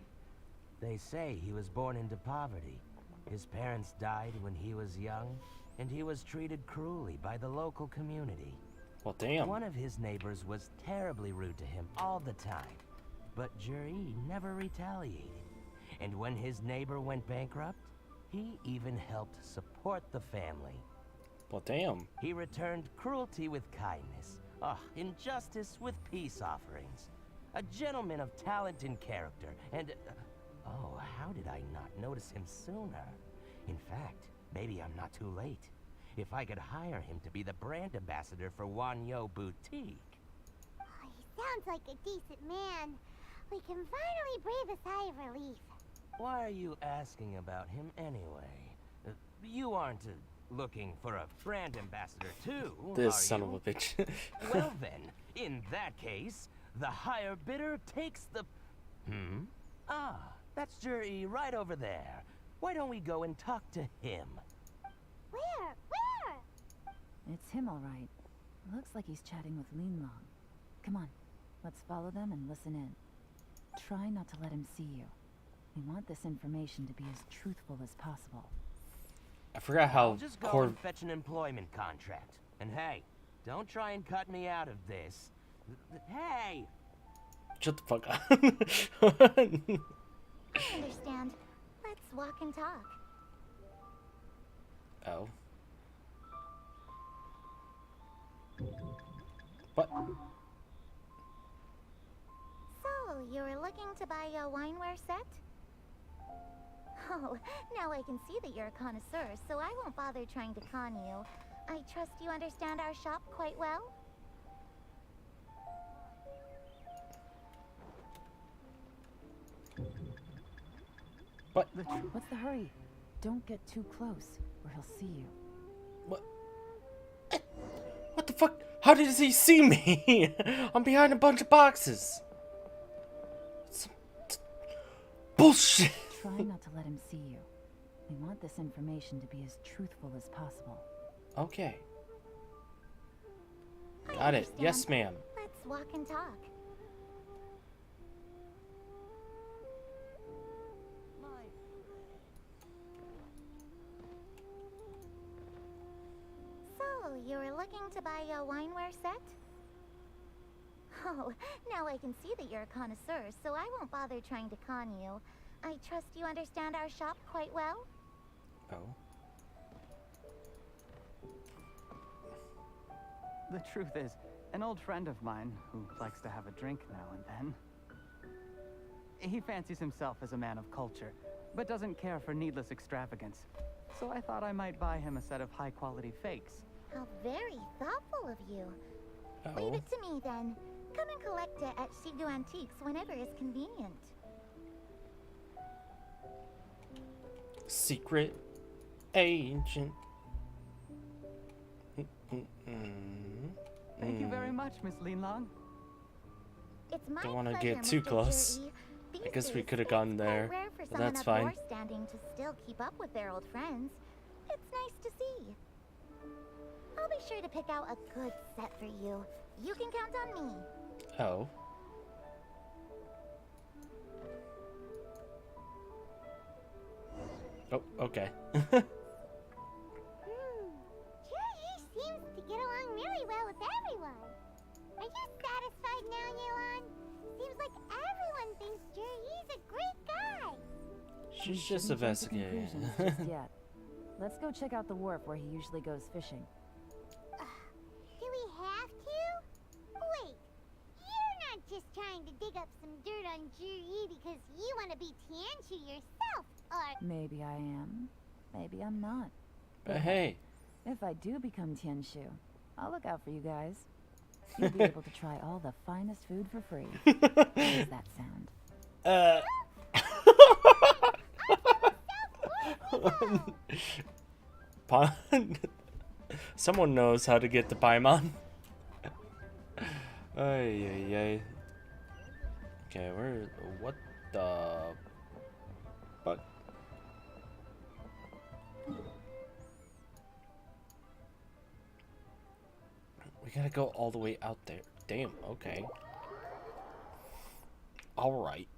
They say he was born into poverty. His parents died when he was young, and he was treated cruelly by the local community. Well, damn. One of his neighbors was terribly rude to him all the time, but Juri never retaliated. And when his neighbor went bankrupt, he even helped support the family. Well, damn. He returned cruelty with kindness, injustice with peace offerings. A gentleman of talent and character, and... oh, how did I not notice him sooner? In fact, maybe I'm not too late. If I could hire him to be the brand ambassador for Wanyo Boutique. Oh, he sounds like a decent man. We can finally breathe a sigh of relief. Why are you asking about him anyway? You aren't looking for a brand ambassador too, this are son you? of a bitch. Well then, in that case, the higher bidder takes the... Ah, that's Juri right over there. Why don't we go and talk to him? Where? It's him, all right. Looks like he's chatting with Linlong. Come on, let's follow them and listen in. Try not to let him see you. We want this information to be as truthful as possible. I forgot how I'll just go and fetch an employment contract. And hey, don't try and cut me out of this. Hey! Shut the fuck up. I understand. Let's walk and talk. Oh. What? So, you were looking to buy a wineware set? Oh, now I can see that you're a connoisseur, so I won't bother trying to con you. I trust you understand our shop quite well? What? What's the hurry? Don't get too close, or he'll see you. What? What the fuck? How did he see me? I'm behind a bunch of boxes. Bullshit. Try not to let him see you. We want this information to be as truthful as possible. Okay. Got it. Yes, ma'am. Let's walk and talk. So, you were looking to buy a wineware set? Oh, now I can see that you're a connoisseur, so I won't bother trying to con you. I trust you understand our shop quite well? Oh. The truth is, an old friend of mine, who likes to have a drink now and then, he fancies himself as a man of culture, but doesn't care for needless extravagance. So I thought I might buy him a set of high-quality fakes. How very thoughtful of you. Oh. Leave it to me, then. Come and collect it at Shigu Antiques whenever is convenient. Secret Ancient. Thank you very much, Miss Linlong. It's my Don't want to pleasure, get too Mr. close. These I guess we days, could have it's gone quite there, rare for but someone that's of fine. your standing to still keep up with their old friends. It's nice to see. I'll be sure to pick out a good set for you. You can count on me. Oh. Oh, okay. Jerry seems to get along really well with everyone. Are you satisfied now, Yalen? Seems like everyone thinks Jerry's a great guy. She's just investigating. Just yet. Let's go check out the wharf where he usually goes fishing. Do we have to? Wait, you're not just trying to dig up some dirt on Jerry because you want to be Tianchu yourself, or... Maybe I am. Maybe I'm not. But hey. If I do become Tianshu, I'll look out for you guys. You'll be able to try all the finest food for free. How does that sound? Someone knows how to get the Paimon. Ay, ay, ay. Okay, what the... But... We gotta go all the way out there. Damn, okay. Alright.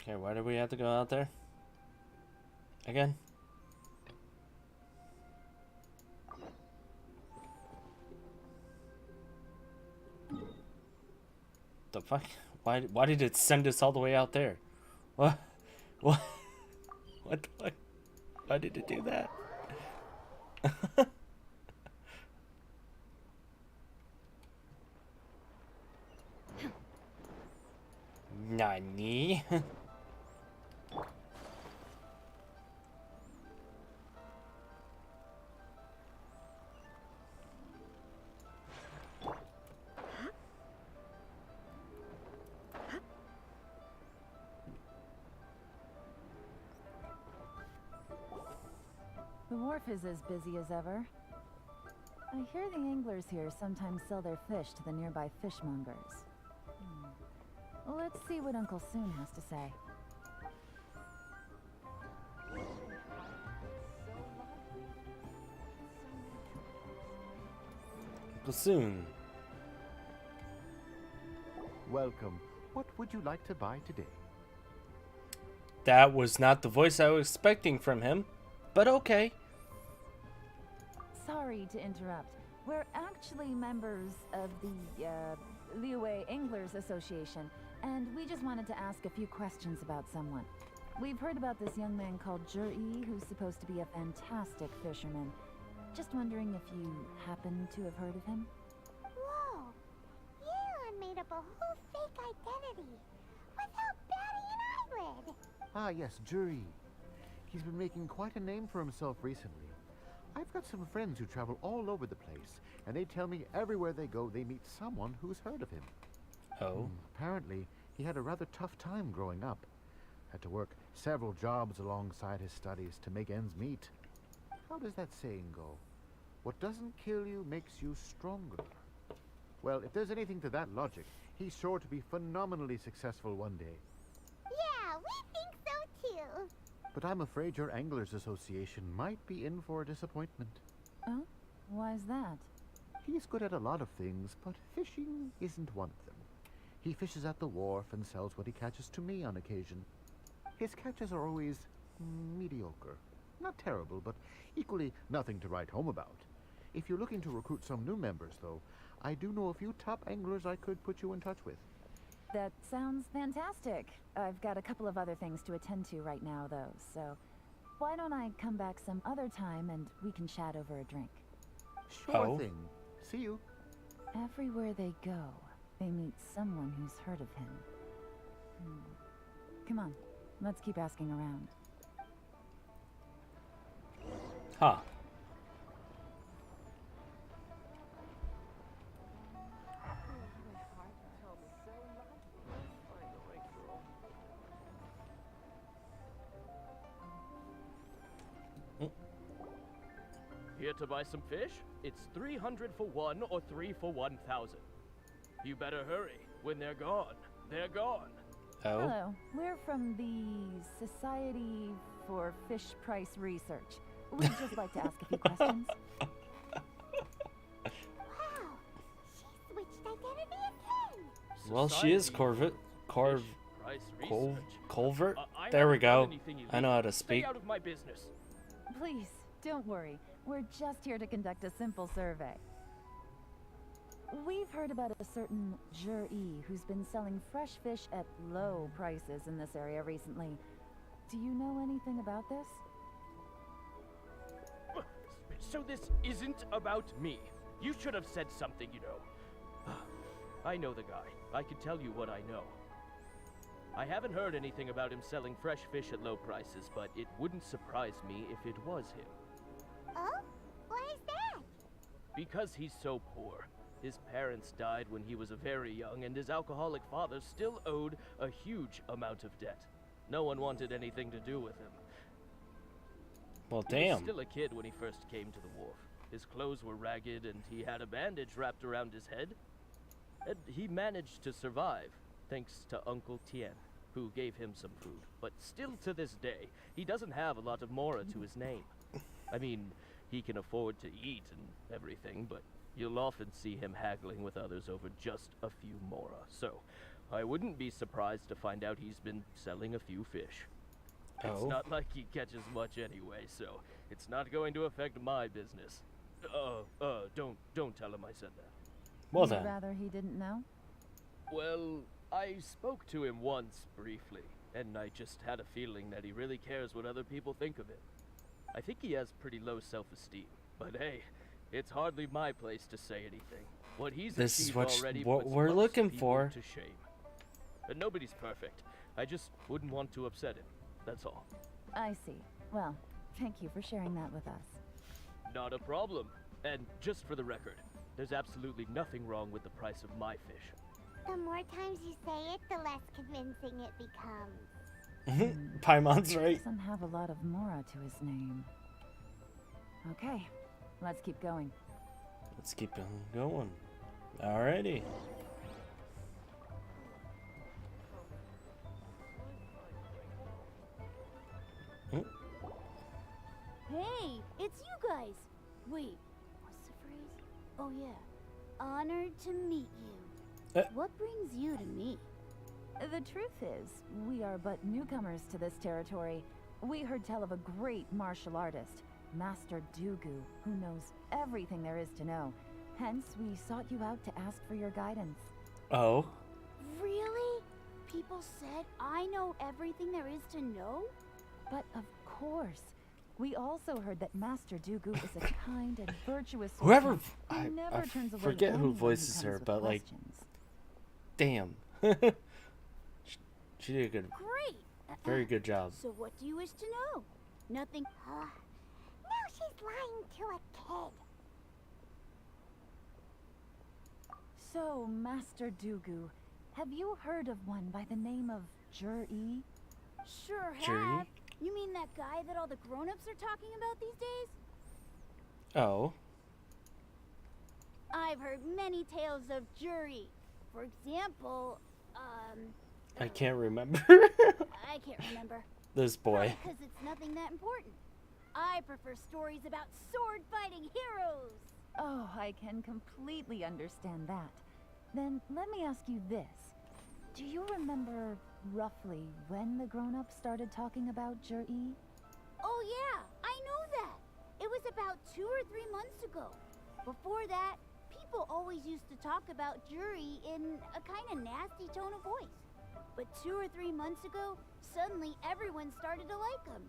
Okay, why do we have to go out there? Again? The fuck? Why did it send us all the way out there? What? What? What the fuck? Why did it do that? Nani? The wharf is as busy as ever. I hear the anglers here sometimes sell their fish to the nearby fishmongers. Let's see what Uncle Soon has to say. Uncle Soon. Welcome. What would you like to buy today? That was not the voice I was expecting from him, but okay. Sorry to interrupt. We're actually members of the Liyue Anglers Association, and we just wanted to ask a few questions about someone. We've heard about this young man called Zhi, who's supposed to be a fantastic fisherman. Just wondering if you happen to have heard of him? Whoa! Yalen made up a whole fake identity without batting an eyelid. Ah, yes, Zhi. He's been making quite a name for himself recently. I've got some friends who travel all over the place, and they tell me everywhere they go they meet someone who's heard of him. Oh. Apparently, he had a rather tough time growing up. Had to work several jobs alongside his studies to make ends meet. How does that saying go? What doesn't kill you makes you stronger. Well, if there's anything to that logic, he's sure to be phenomenally successful one day. Yeah, we think so too. But I'm afraid your Anglers Association might be in for a disappointment. Oh? Why's that? He's good at a lot of things, but fishing isn't one of them. He fishes at the wharf and sells what he catches to me on occasion. His catches are always mediocre. Not terrible, but equally nothing to write home about. If you're looking to recruit some new members, though, I do know a few top anglers I could put you in touch with. That sounds fantastic. I've got a couple of other things to attend to right now, though, so why don't I come back some other time and we can chat over a drink? Sure thing. See you. Everywhere they go, they meet someone who's heard of him. Come on, Let's keep asking around. Huh. Here to buy some fish? It's 300 for one or 3 for 1,000. You better hurry. When they're gone, they're gone. Oh. Hello. We're from the Society for Fish Price Research. We'd just like to ask a few questions. Wow, she switched identity again. Well, she is Corvette. Colvert? There we go. I know how to speak. Stay out of my business. Please, don't worry. We're just here to conduct a simple survey. We've heard about a certain Jur-E who's been selling fresh fish at low prices in this area recently. Do you know anything about this? So this isn't about me. You should have said something, you know. I know the guy. I can tell you what I know. I haven't heard anything about him selling fresh fish at low prices, but it wouldn't surprise me if it was him. Oh? Why is that? Because he's so poor. His parents died when he was very young, and his alcoholic father still owed a huge amount of debt. No one wanted anything to do with him. Well, He damn. was still a kid when he first came to the wharf. His clothes were ragged, and he had a bandage wrapped around his head. And he managed to survive, thanks to Uncle Tien, who gave him some food. But still to this day, he doesn't have a lot of mora to his name. I mean, he can afford to eat and everything, but you'll often see him haggling with others over just a few mora. So, I wouldn't be surprised to find out he's been selling a few fish. It's Oh. not like he catches much anyway, so it's not going to affect my business. Don't tell him I said that. Well You'd then. rather he didn't know? Well, I spoke to him once, briefly, and I just had a feeling that he really cares what other people think of him. I think he has pretty low self-esteem, but hey, it's hardly my place to say anything. What he's This is achieved already what puts we're most looking people for. to shame. But nobody's perfect. I just wouldn't want to upset him. That's all. I see. Well, thank you for sharing that with us. Not a problem. And just for the record, there's absolutely nothing wrong with the price of my fish. The more times you say it, the less convincing it becomes. Paimon's right. Doesn't have a lot of mora to his name. Okay, let's keep going. Let's keep on going. Alrighty. Hey, it's you guys. Wait, what's the phrase? Oh yeah, honored to meet you. What brings you to me? The truth is, we are but newcomers to this territory. We heard tell of a great martial artist, Master Dugu, who knows everything there is to know. Hence, we sought you out to ask for your guidance. Oh. Really? People said I know everything there is to know? But of course. We also heard that Master Dugu is a kind and virtuous Whoever who never turns away forget who anyone voices comes her, with but like, questions. damn, she did a good, Great. very good job. So what do you wish to know? Nothing. Now she's lying to a kid. So, Master Dugu, have you heard of one by the name of Jur-E? Sure Jur-E? have. You mean that guy that all the grown-ups are talking about these days? Oh. I've heard many tales of Jur-E. For example, I can't remember. I can't remember. This boy. Because it's nothing that important. I prefer stories about sword-fighting heroes. Oh, I can completely understand that. Then let me ask you this. Do you remember roughly when the grown-ups started talking about Jur-E? Oh yeah, I know that. It was about 2 or 3 months ago. Before that, people always used to talk about Jur-E in a kind of nasty tone of voice. But 2 or 3 months ago, suddenly everyone started to like him.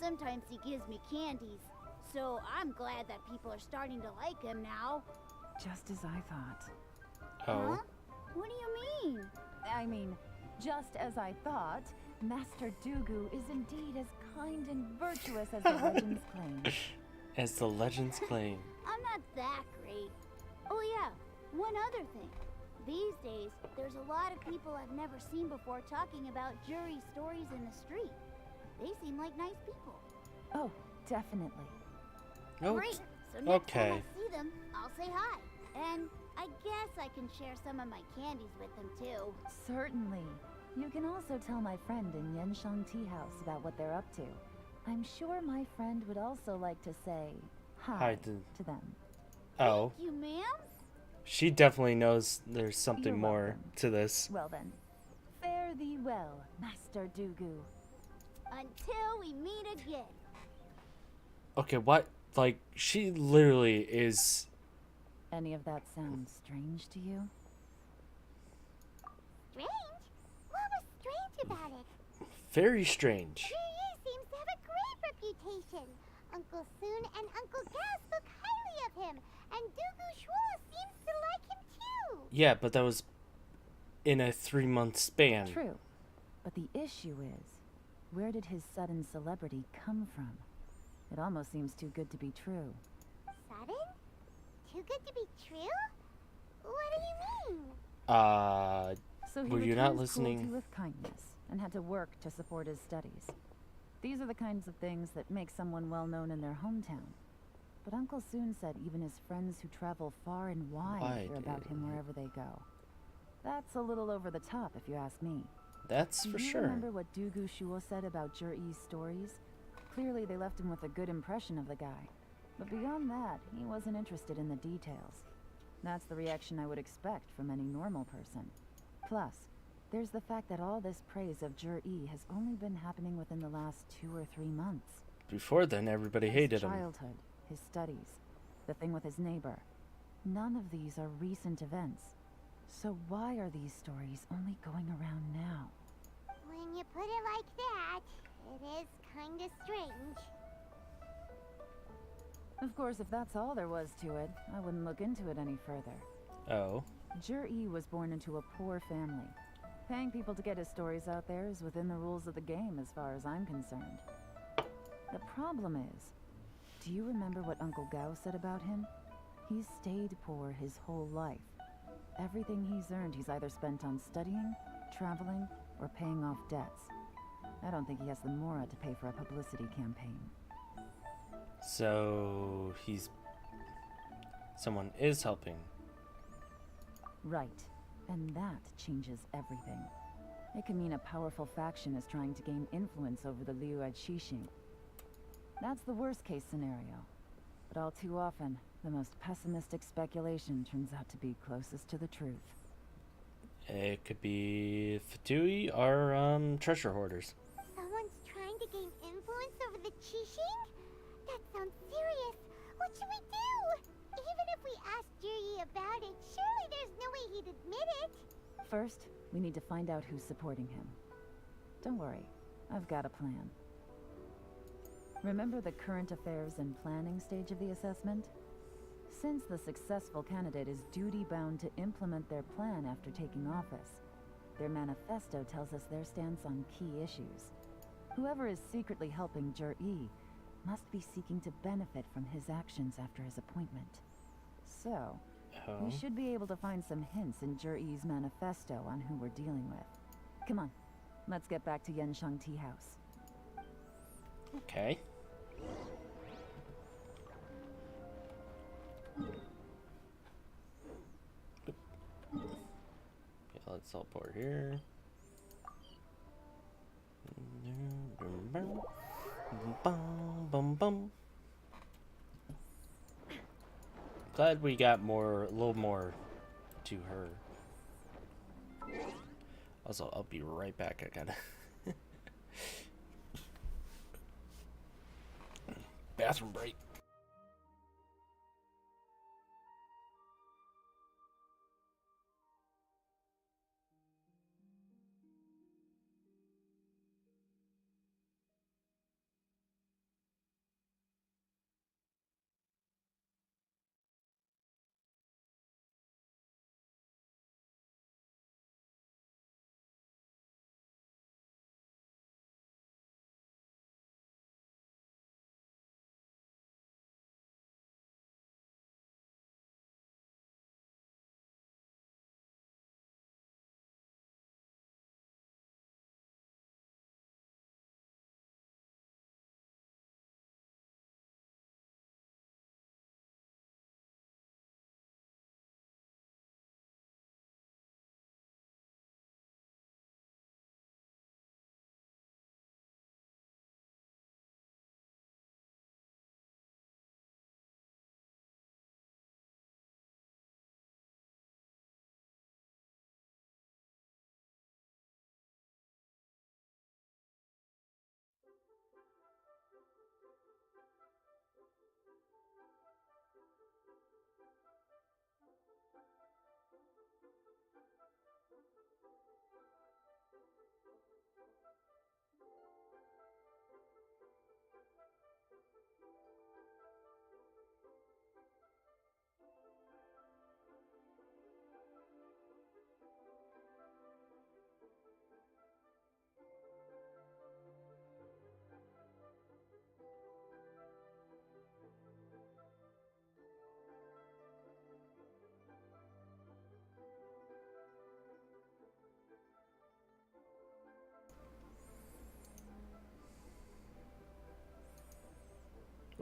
Sometimes he gives me candies, so I'm glad that people are starting to like him now. Just as I thought. Oh. Huh? What do you mean? I mean, just as I thought, Master Dugu is indeed as kind and virtuous as the legends claim. As the legends claim. I'm not that great. Oh yeah, one other thing. These days, there's a lot of people I've never seen before talking about jury stories in the street. They seem like nice people. Oh, definitely. Oh, great. So next time okay. I see them, I'll say hi. And I guess I can share some of my candies with them too. Certainly. You can also tell my friend in Yenshang Tea House about what they're up to. I'm sure my friend would also like to say hi to them. Oh. Thank you, ma'am. She definitely knows there's something You're more welcome. to this. Well then, fare thee well, Master Dugu. Until we meet again. Okay, what? Like, she literally is... Any of that sound strange to you? Strange? What was strange about it? very strange. Jiri seems to have a great reputation. Uncle Soon and Uncle Gao spoke highly of him, and Dugu Shuo seems to like him too. Yeah, but that was in a 3-month span. True. But the issue is, where did his sudden celebrity come from? It almost seems too good to be true. Sudden? Too good to be true? What do you mean? So he were you not returns listening? cruelty with kindness and had to work to support his studies. These are the kinds of things that make someone well known in their hometown. But Uncle Soon said even his friends who travel far and wide hear about him wherever they go. That's a little over the top, if you ask me. That's for Do you sure. remember what Dugu Shuo said about Juri's stories? Clearly they left him with a good impression of the guy. But beyond that, he wasn't interested in the details. That's the reaction I would expect from any normal person. Plus, there's the fact that all this praise of Juri has only been happening within the last 2 or 3 months. Before then, everybody hated His him. childhood, his studies, the thing with his neighbor. None of these are recent events. So why are these stories only going around now? When you put it like that, it is kinda strange. Of course, if that's all there was to it, I wouldn't look into it any further. Oh. Juri was born into a poor family. Paying people to get his stories out there is within the rules of the game as far as I'm concerned. The problem is, do you remember what Uncle Gao said about him? He's stayed poor his whole life. Everything he's earned he's either spent on studying, traveling, or paying off debts. I don't think he has the mora to pay for a publicity campaign. So someone is helping. Right. And that changes everything. It can mean a powerful faction is trying to gain influence over the Liu Xixing. That's the worst case scenario. But all too often, the most pessimistic speculation turns out to be closest to the truth. It could be Fatui or treasure hoarders. Someone's trying to gain influence over the Qixing? That sounds serious. What should we do? Even if we ask Jiri about it, surely there's no way he'd admit it. First, we need to find out who's supporting him. Don't worry, I've got a plan. Remember the current affairs and planning stage of the assessment? Since the successful candidate is duty-bound to implement their plan after taking office, their manifesto tells us their stance on key issues. Whoever is secretly helping Juri must be seeking to benefit from his actions after his appointment. So, we should be able to find some hints in Juri's manifesto on who we're dealing with. Come on, let's get back to Yenshang Tea House. Okay. Okay, let's teleport here. Glad we got a little more to her. Also, I'll be right back. I gotta bathroom break.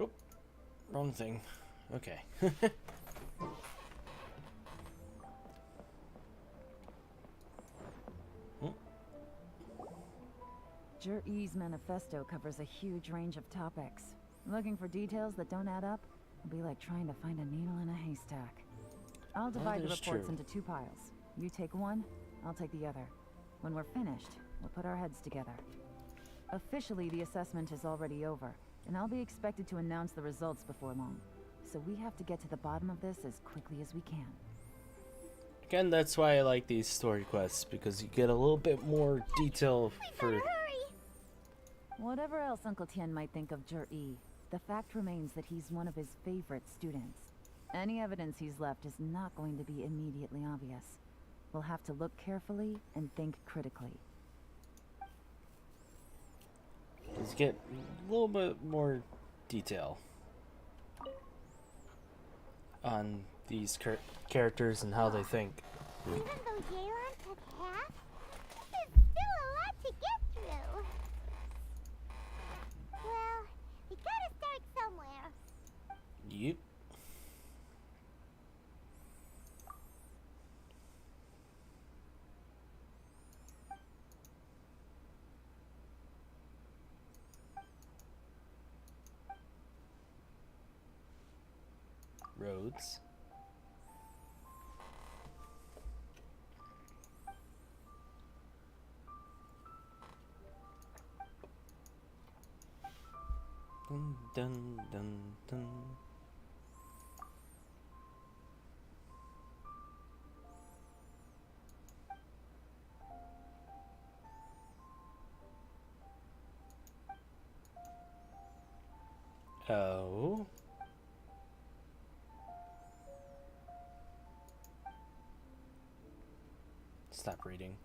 Oop, wrong thing. Okay. Jur-E's manifesto covers a huge range of topics. Looking for details that don't add up will be like trying to find a needle in a haystack. I'll divide the reports into 2 piles. You take one, I'll take the other. When we're finished, we'll put our heads together. Officially, the assessment is already over, and I'll be expected to announce the results before long. So we have to get to the bottom of this as quickly as we can. Again, that's why I like these story quests, because you get a little bit more detail for... Whatever else Uncle Tien might think of Jur-E, the fact remains that he's one of his favorite students. Any evidence he's left is not going to be immediately obvious. We'll have to look carefully and think critically. Just get a little bit more detail on these characters and how they think. Even though Yalen took half, there's still a lot to get through. Well, we gotta start somewhere. Yep. Roads. Dun dun dun dun. Oh. Stop reading.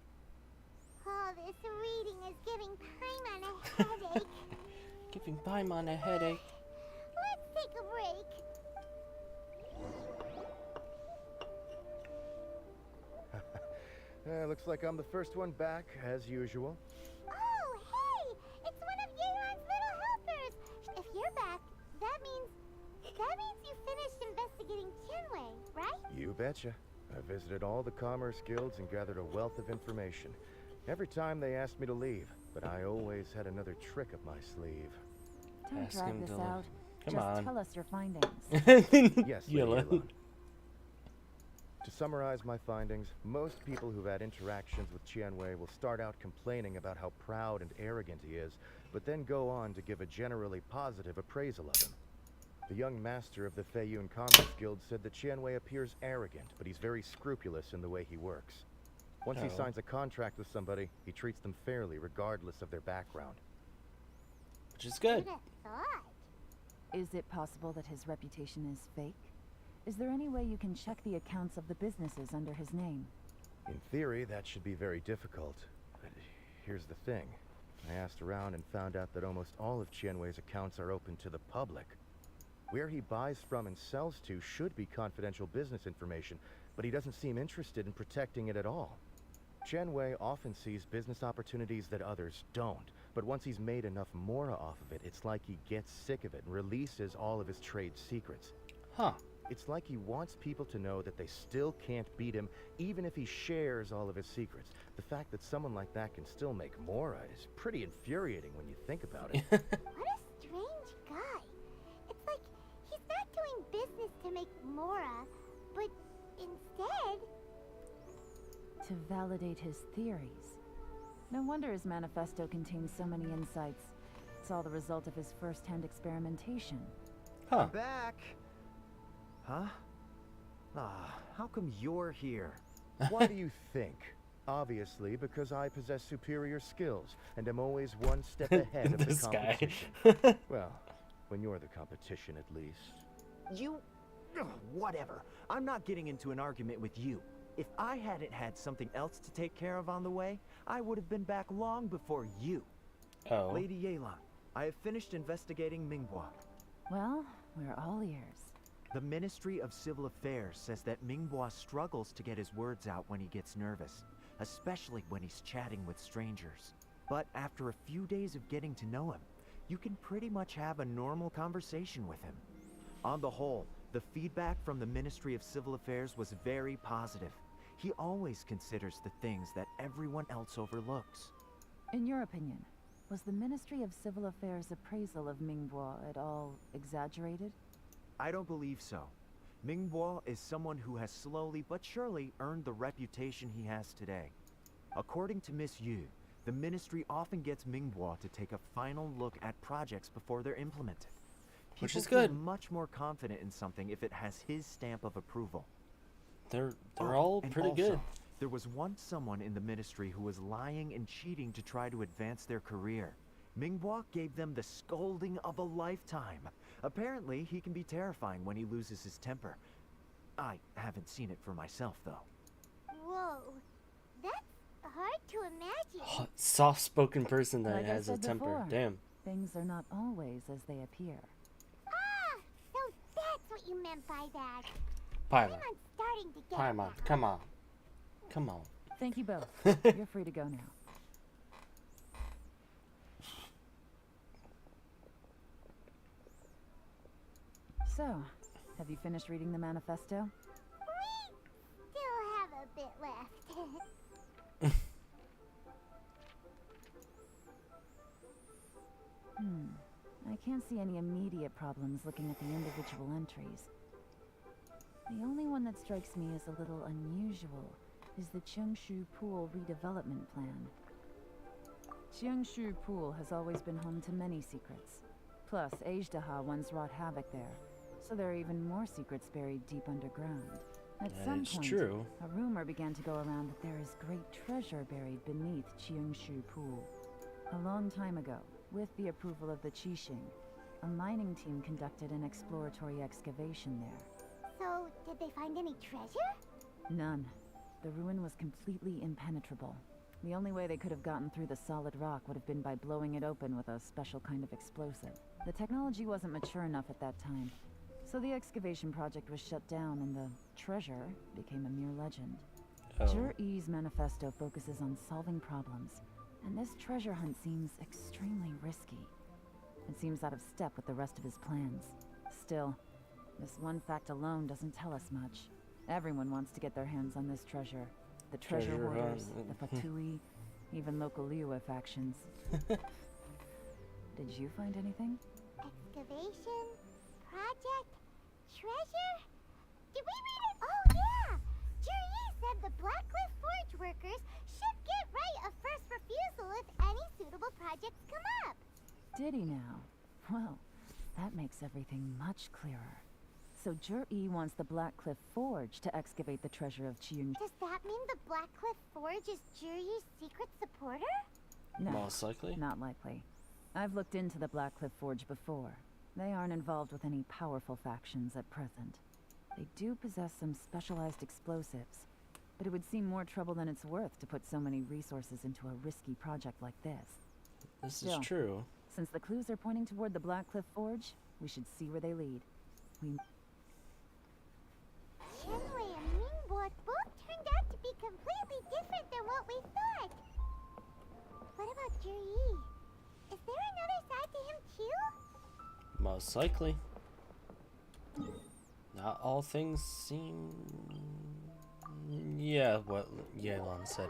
Oh, this reading is giving Paimon a headache. Giving Paimon a headache. Let's take a break. Looks like I'm the first one back, as usual. Oh, hey! It's one of Yeon's little helpers! If you're back, that means you finished investigating Chinwei, right? You betcha. I visited all the commerce guilds and gathered a wealth of information. Every time they asked me to leave, but I always had another trick up my sleeve. Don't drag this out. Come on. Just tell us your findings. Yes, Yalen. To summarize my findings, most people who've had interactions with Qianwei will start out complaining about how proud and arrogant he is, but then go on to give a generally positive appraisal of him. The young master of the Feiyun Commerce Guild said that Qianwei appears arrogant, but he's very scrupulous in the way he works. Once he signs a contract with somebody, he treats them fairly regardless of their background. Which is good. Is it possible that his reputation is fake? Is there any way you can check the accounts of the businesses under his name? In theory, that should be very difficult. But here's the thing. I asked around and found out that almost all of Qianwei's accounts are open to the public. Where he buys from and sells to should be confidential business information, but he doesn't seem interested in protecting it at all. Qianwei often sees business opportunities that others don't, but once he's made enough mora off of it, it's like he gets sick of it and releases all of his trade secrets. Huh. It's like he wants people to know that they still can't beat him, even if he shares all of his secrets. The fact that someone like that can still make mora is pretty infuriating when you think about it. What a strange guy. It's like he's not doing business to make mora, but instead... to validate his theories. No wonder his manifesto contains so many insights. It's all the result of his first-hand experimentation. Huh. Back! Huh? Ah, how come you're here? Why do you think? Obviously, because I possess superior skills, and am always one step ahead of the competition. Well, when you're the competition, at least. You... Ugh, whatever. I'm not getting into an argument with you. If I hadn't had something else to take care of on the way, I would have been back long before you. Oh. Lady Yalen, I have finished investigating Minghua. Well, we're all ears. The Ministry of Civil Affairs says that Minghua struggles to get his words out when he gets nervous, especially when he's chatting with strangers. But after a few days of getting to know him, you can pretty much have a normal conversation with him. On the whole, the feedback from the Ministry of Civil Affairs was very positive. He always considers the things that everyone else overlooks. In your opinion, was the Ministry of Civil Affairs' appraisal of Minghua at all exaggerated? I don't believe so. Minghua is someone who has slowly but surely earned the reputation he has today. According to Miss Yu, the Ministry often gets Minghua to take a final look at projects before they're implemented. Which is People good. feel much more confident in something if it has his stamp of approval. They're all pretty good. There was once someone in the Ministry who was lying and cheating to try to advance their career. Minghua gave them the scolding of a lifetime. Apparently, he can be terrifying when he loses his temper. I haven't seen it for myself, though. Whoa, that's hard to imagine. Soft-spoken person that Like I has a said temper. before, Damn. things are not always as they appear. Ah, so that's what you meant by that. Paimon. I'm starting to get Paimon, that. come on. Come on. Thank you both. You're free to go now. So, have you finished reading the manifesto? We still have a bit left. I can't see any immediate problems looking at the individual entries. The only one that strikes me as a little unusual is the Cheungshu Pool redevelopment plan. Cheungshu Pool has always been home to many secrets. Plus, Ajdaha once wrought havoc there, so there are even more secrets buried deep underground. At some point, a rumor began to go around that there is great treasure buried beneath Cheungshu Pool. A long time ago, with the approval of the Qixing, a mining team conducted an exploratory excavation there. So, did they find any treasure? None. The ruin was completely impenetrable. The only way they could have gotten through the solid rock would have been by blowing it open with a special kind of explosive. The technology wasn't mature enough at that time, so the excavation project was shut down and the treasure became a mere legend. Jur-E's manifesto focuses on solving problems, and this treasure hunt seems extremely risky. It seems out of step with the rest of his plans. Still, this one fact alone doesn't tell us much. Everyone wants to get their hands on this treasure. The treasure hoarders, the Fatui, even local Liyue factions. Did you find anything? Excavation? Project? Treasure? Did we read it? Oh yeah! Juri said the Blackcliff Forge workers should get right of first refusal if any suitable projects come up. Did he now? Well, that makes everything much clearer. So Jur-E wants the Blackcliff Forge to excavate the treasure of Cheung. Does that mean the Blackcliff Forge is Juri's secret supporter? No, most likely. Not likely. I've looked into the Blackcliff Forge before. They aren't involved with any powerful factions at present. They do possess some specialized explosives, but it would seem more trouble than it's worth to put so many resources into a risky project like this. This is true. Since the clues are pointing toward the Blackcliff Forge, we should see where they lead. Chenwei and Minghua both turned out to be completely different than what we thought. What about Juri? Is there another side to him too? Most likely. Not all things seem... Yeah, what Yalen said.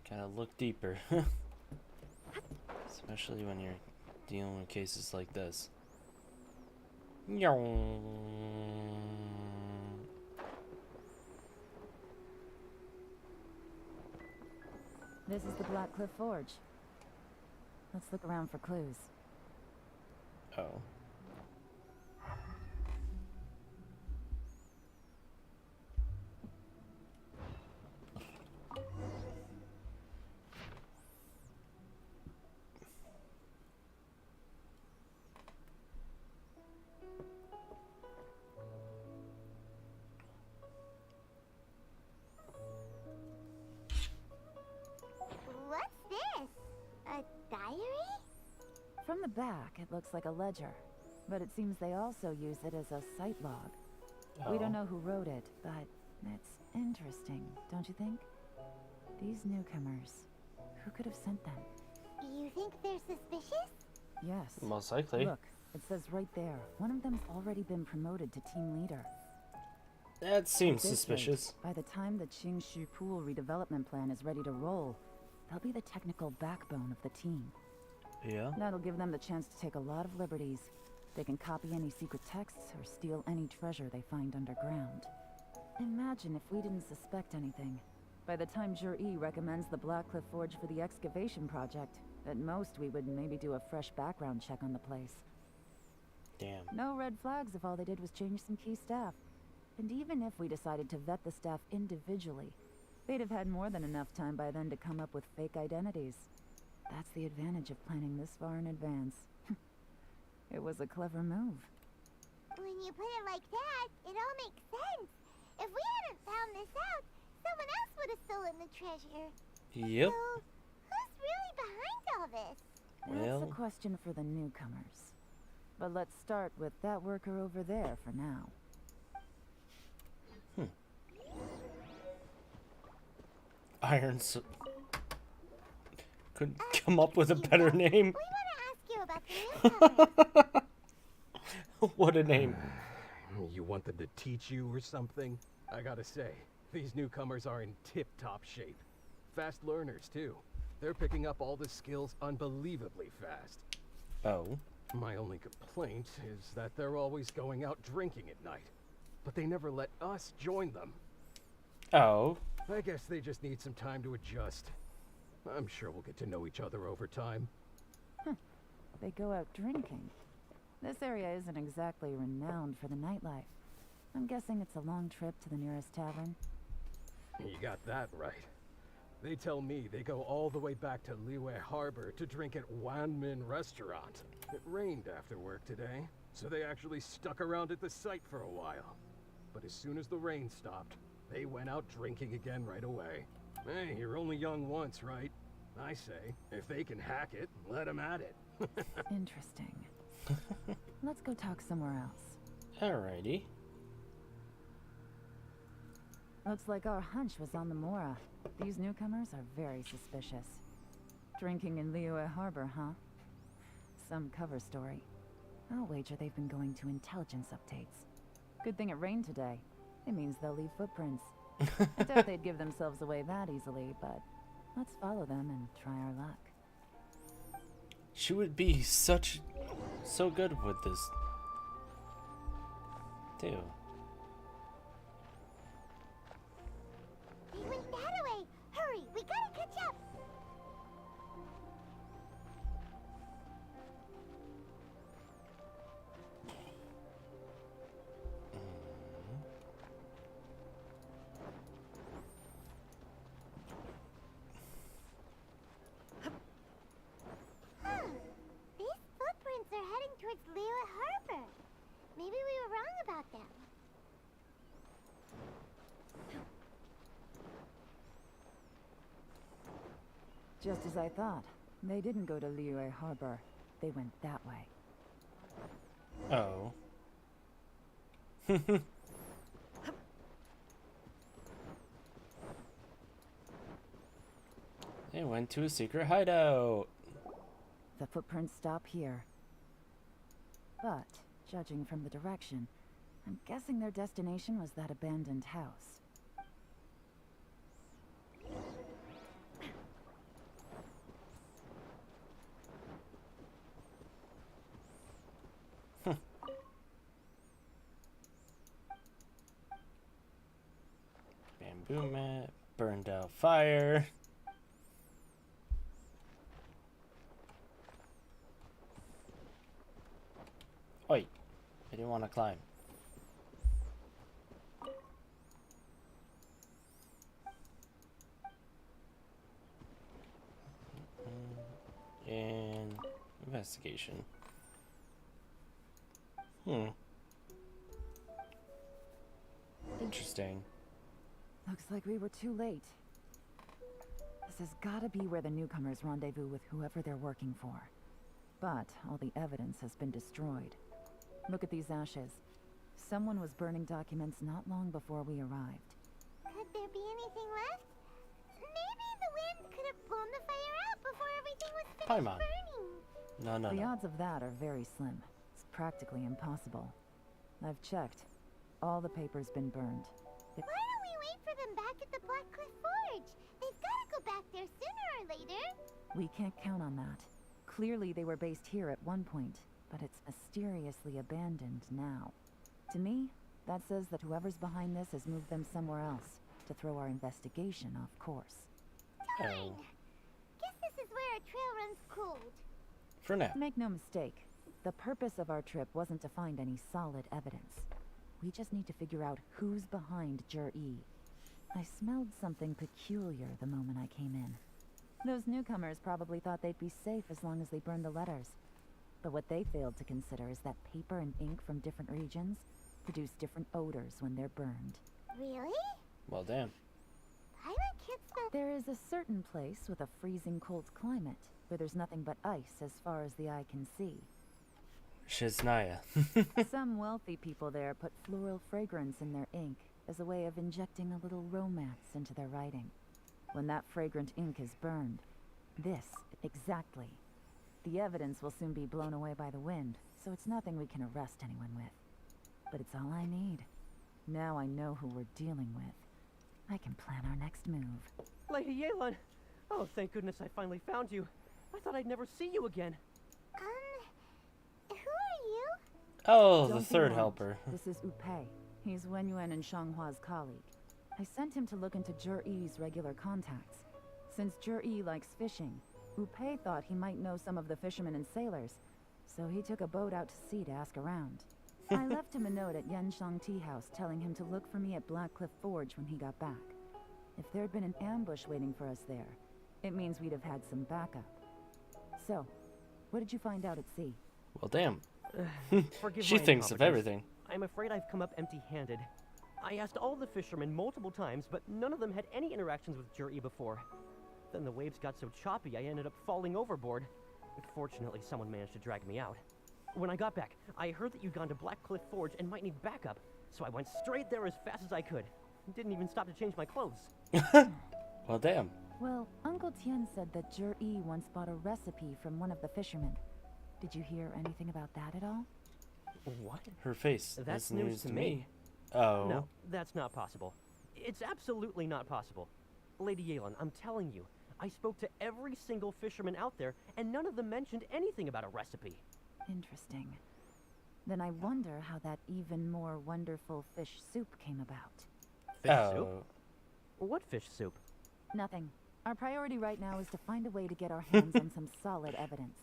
Gotta look deeper. Especially when you're dealing with cases like this. This is the Blackcliff Forge. Let's look around for clues. Oh. From the back, it looks like a ledger, but it seems they also use it as a site log. We don't know who wrote it, but it's interesting, don't you think? These newcomers, who could have sent them? You think they're suspicious? Yes. Most likely. Look, it says right there, one of them's already been promoted to team leader. That seems suspicious. By the time the Qingshu Pool redevelopment plan is ready to roll, they'll be the technical backbone of the team. Yeah. That'll give them the chance to take a lot of liberties. They can copy any secret texts or steal any treasure they find underground. Imagine if we didn't suspect anything. By the time Jur-E recommends the Blackcliff Forge for the excavation project, at most we would maybe do a fresh background check on the place. Damn. No red flags if all they did was change some key staff. And even if we decided to vet the staff individually, they'd have had more than enough time by then to come up with fake identities. That's the advantage of planning this far in advance. It was a clever move. When you put it like that, it all makes sense. If we hadn't found this out, someone else would have stolen the treasure. Yep. So, who's really behind all this? That's a question for the newcomers. But let's start with that worker over there for now. Couldn't come up with a better name. We want to ask you about the newcomers. What a name. You want them to teach you or something? I gotta say, these newcomers are in tip-top shape. Fast learners, too. They're picking up all the skills unbelievably fast. Oh. My only complaint is that they're always going out drinking at night. But they never let us join them. Oh. I guess they just need some time to adjust. I'm sure we'll get to know each other over time. They go out drinking. This area isn't exactly renowned for the nightlife. I'm guessing it's a long trip to the nearest tavern. You got that right. They tell me they go all the way back to Liyue Harbor to drink at Wanmin Restaurant. It rained after work today, so they actually stuck around at the site for a while. But as soon as the rain stopped, they went out drinking again right away. Hey, you're only young once, right? I say, if they can hack it, let them at it. Interesting. Let's go talk somewhere else. Alrighty. Looks like our hunch was on the Mora. These newcomers are very suspicious. Drinking in Liyue Harbor, huh? Some cover story. I'll wager they've been going to intelligence updates. Good thing it rained today. It means they'll leave footprints. I doubt they'd give themselves away that easily, but let's follow them and try our luck. She would be so good with this, too. They went that way. Hurry, we gotta catch up. These footprints are heading towards Liyue Harbor. Maybe we were wrong about them. Just as I thought. They didn't go to Liyue Harbor. They went that way. Oh. They went to a secret hideout. The footprints stop here. But, judging from the direction, I'm guessing their destination was that abandoned house. Bamboo mat, burned out fire. Oi, I didn't want to climb. And investigation. Interesting. Looks like we were too late. This has gotta be where the newcomers rendezvous with whoever they're working for. But all the evidence has been destroyed. Look at these ashes. Someone was burning documents not long before we arrived. Could there be anything left? Maybe the wind could have blown the fire out before everything was finished burning. The odds of that are very slim. It's practically impossible. I've checked. All the paper's been burned. Why don't we wait for them back at the Black Cliff Forge? They've got to go back there sooner or later. We can't count on that. Clearly they were based here at one point, but it's mysteriously abandoned now. To me, that says that whoever's behind this has moved them somewhere else to throw our investigation off course. Darn! Guess this is where our trail runs cold. For now. Make no mistake, the purpose of our trip wasn't to find any solid evidence. We just need to figure out who's behind Jur-E. I smelled something peculiar the moment I came in. Those newcomers probably thought they'd be safe as long as they burned the letters. But what they failed to consider is that paper and ink from different regions produce different odors when they're burned. Really? Well, damn. There is a certain place with a freezing cold climate where there's nothing but ice as far as the eye can see. Shiznaya. Some wealthy people there put floral fragrance in their ink as a way of injecting a little romance into their writing. When that fragrant ink is burned, exactly. The evidence will soon be blown away by the wind, so it's nothing we can arrest anyone with. But it's all I need. Now I know who we're dealing with. I can plan our next move. Lady Yalen! Oh, thank goodness I finally found you. I thought I'd never see you again. Who are you? Oh, Don't the be third alarmed. helper. This is Upei. He's Wenyuan and Shanghua's colleague. I sent him to look into Jur-E's regular contacts. Since Jur-E likes fishing, Upei thought he might know some of the fishermen and sailors, so he took a boat out to sea to ask around. I left him a note at Yanshang Tea House telling him to look for me at Black Cliff Forge when he got back. If there'd been an ambush waiting for us there, it means we'd have had some backup. So, what did you find out at sea? Well, damn. Forgive She my thinks of incompetence. everything. I'm afraid I've come up empty-handed. I asked all the fishermen multiple times, but none of them had any interactions with Jur-E before. Then the waves got so choppy I ended up falling overboard. Fortunately, someone managed to drag me out. When I got back, I heard that you'd gone to Black Cliff Forge and might need backup, so I went straight there as fast as I could. Didn't even stop to change my clothes. Well, damn. Well, Uncle Tien said that Jur-E once bought a recipe from one of the fishermen. Did you hear anything about that at all? What? Her face. That's news to me. Oh. No, that's not possible. It's absolutely not possible. Lady Yalen, I'm telling you, I spoke to every single fisherman out there, and none of them mentioned anything about a recipe. Interesting. Then I wonder how that even more wonderful fish soup came about. Fish soup? What fish soup? Nothing. Our priority right now is to find a way to get our hands on some solid evidence.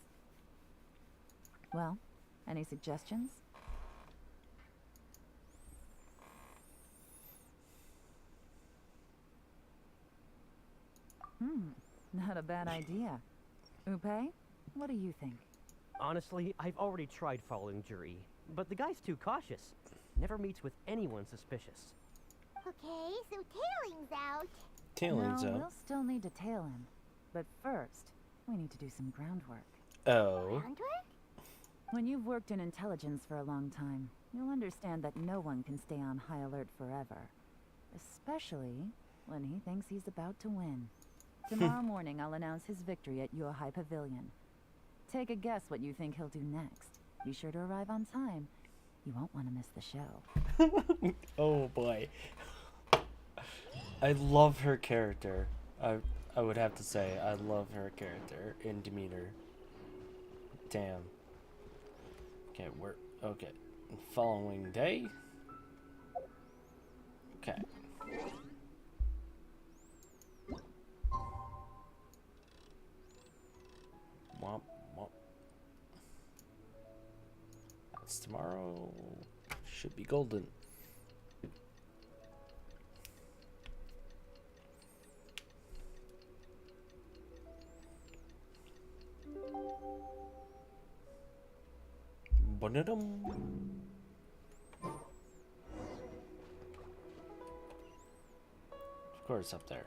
Well, any suggestions? Not a bad idea. Upei, what do you think? Honestly, I've already tried following Jur-E, but the guy's too cautious. Never meets with anyone suspicious. Okay, so tailing's out. Tailing's no, out. We'll still need to tail him. But first, we need to do some groundwork. Oh. Groundwork? When you've worked in intelligence for a long time, you'll understand that no one can stay on high alert forever. Especially when he thinks he's about to win. Tomorrow morning, I'll announce his victory at Yohai Pavilion. Take a guess what you think he'll do next. Be sure to arrive on time. You won't want to miss the show. Oh boy. I love her character. I would have to say I love her character and demeanor. Damn. Okay, okay. Following day. Okay. Womp womp. That's tomorrow. Should be golden. Ba-da-dum. Of course, up there.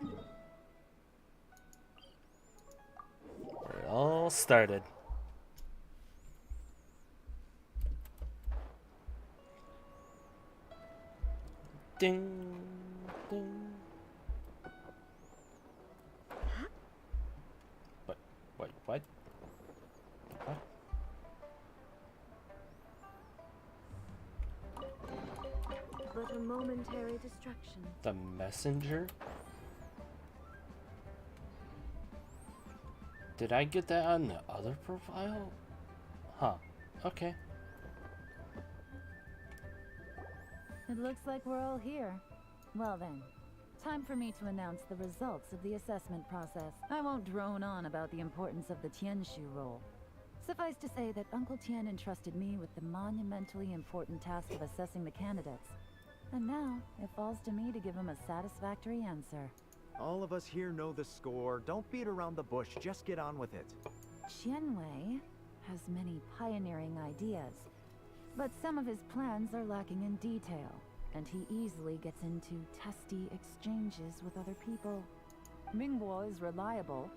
Where it all started. Ding, ding. What? Wait, what? What? But a momentary distraction. The messenger? Did I get that on the other profile? Huh. Okay. It looks like we're all here. Well then, time for me to announce the results of the assessment process. I won't drone on about the importance of the Tianshu role. Suffice to say that Uncle Tien entrusted me with the monumentally important task of assessing the candidates. And now, it falls to me to give him a satisfactory answer. All of us here know the score. Don't beat around the bush, just get on with it. Qianwei has many pioneering ideas, but some of his plans are lacking in detail, and he easily gets into testy exchanges with other people. Mingguo is reliable,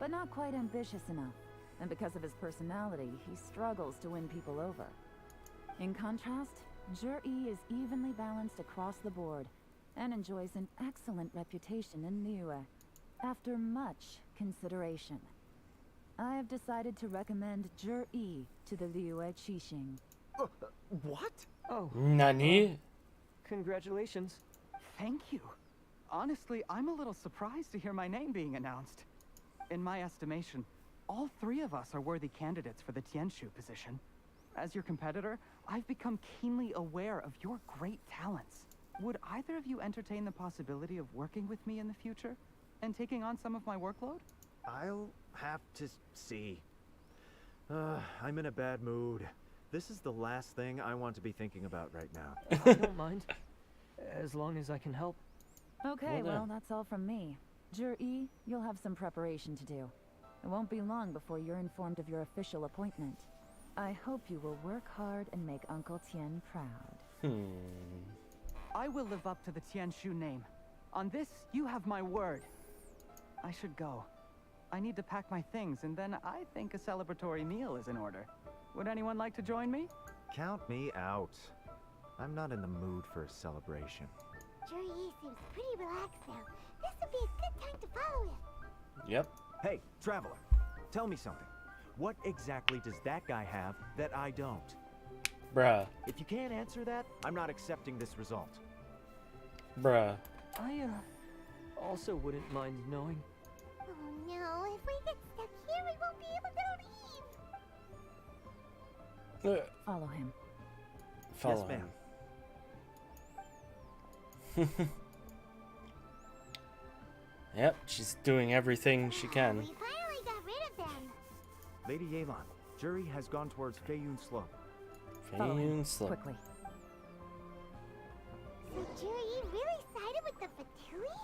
but not quite ambitious enough, and because of his personality, he struggles to win people over. In contrast, Zhi is evenly balanced across the board, and enjoys an excellent reputation in Liyue. After much consideration, I have decided to recommend Zhi to the Liyue Qixing. What? Oh. Nani? Congratulations. Thank you. Honestly, I'm a little surprised to hear my name being announced. In my estimation, all three of us are worthy candidates for the Tianshu position. As your competitor, I've become keenly aware of your great talents. Would either of you entertain the possibility of working with me in the future and taking on some of my workload? I'll have to see. I'm in a bad mood. This is the last thing I want to be thinking about right now. I don't mind, as long as I can help. Okay, well, that's all from me. Zhi, you'll have some preparation to do. It won't be long before you're informed of your official appointment. I hope you will work hard and make Uncle Tien proud. I will live up to the Tianshu name. On this, you have my word. I should go. I need to pack my things, and then I think a celebratory meal is in order. Would anyone like to join me? Count me out. I'm not in the mood for a celebration. Zhi seems pretty relaxed now. This would be a good time to follow him. Yep. Hey, traveler, tell me something. What exactly does that guy have that I don't? Bruh. If you can't answer that, I'm not accepting this result. Bruh. I, also wouldn't mind knowing. Oh no, if we get stuck here, we won't be able to leave. Follow him. Follow yes, him. Yep, she's doing everything she can. We finally got rid of them. Lady Yalen, Zhi has gone towards Feiyun Slope. Feiyun Slope. Quickly. So Zhi really sided with the Fatui?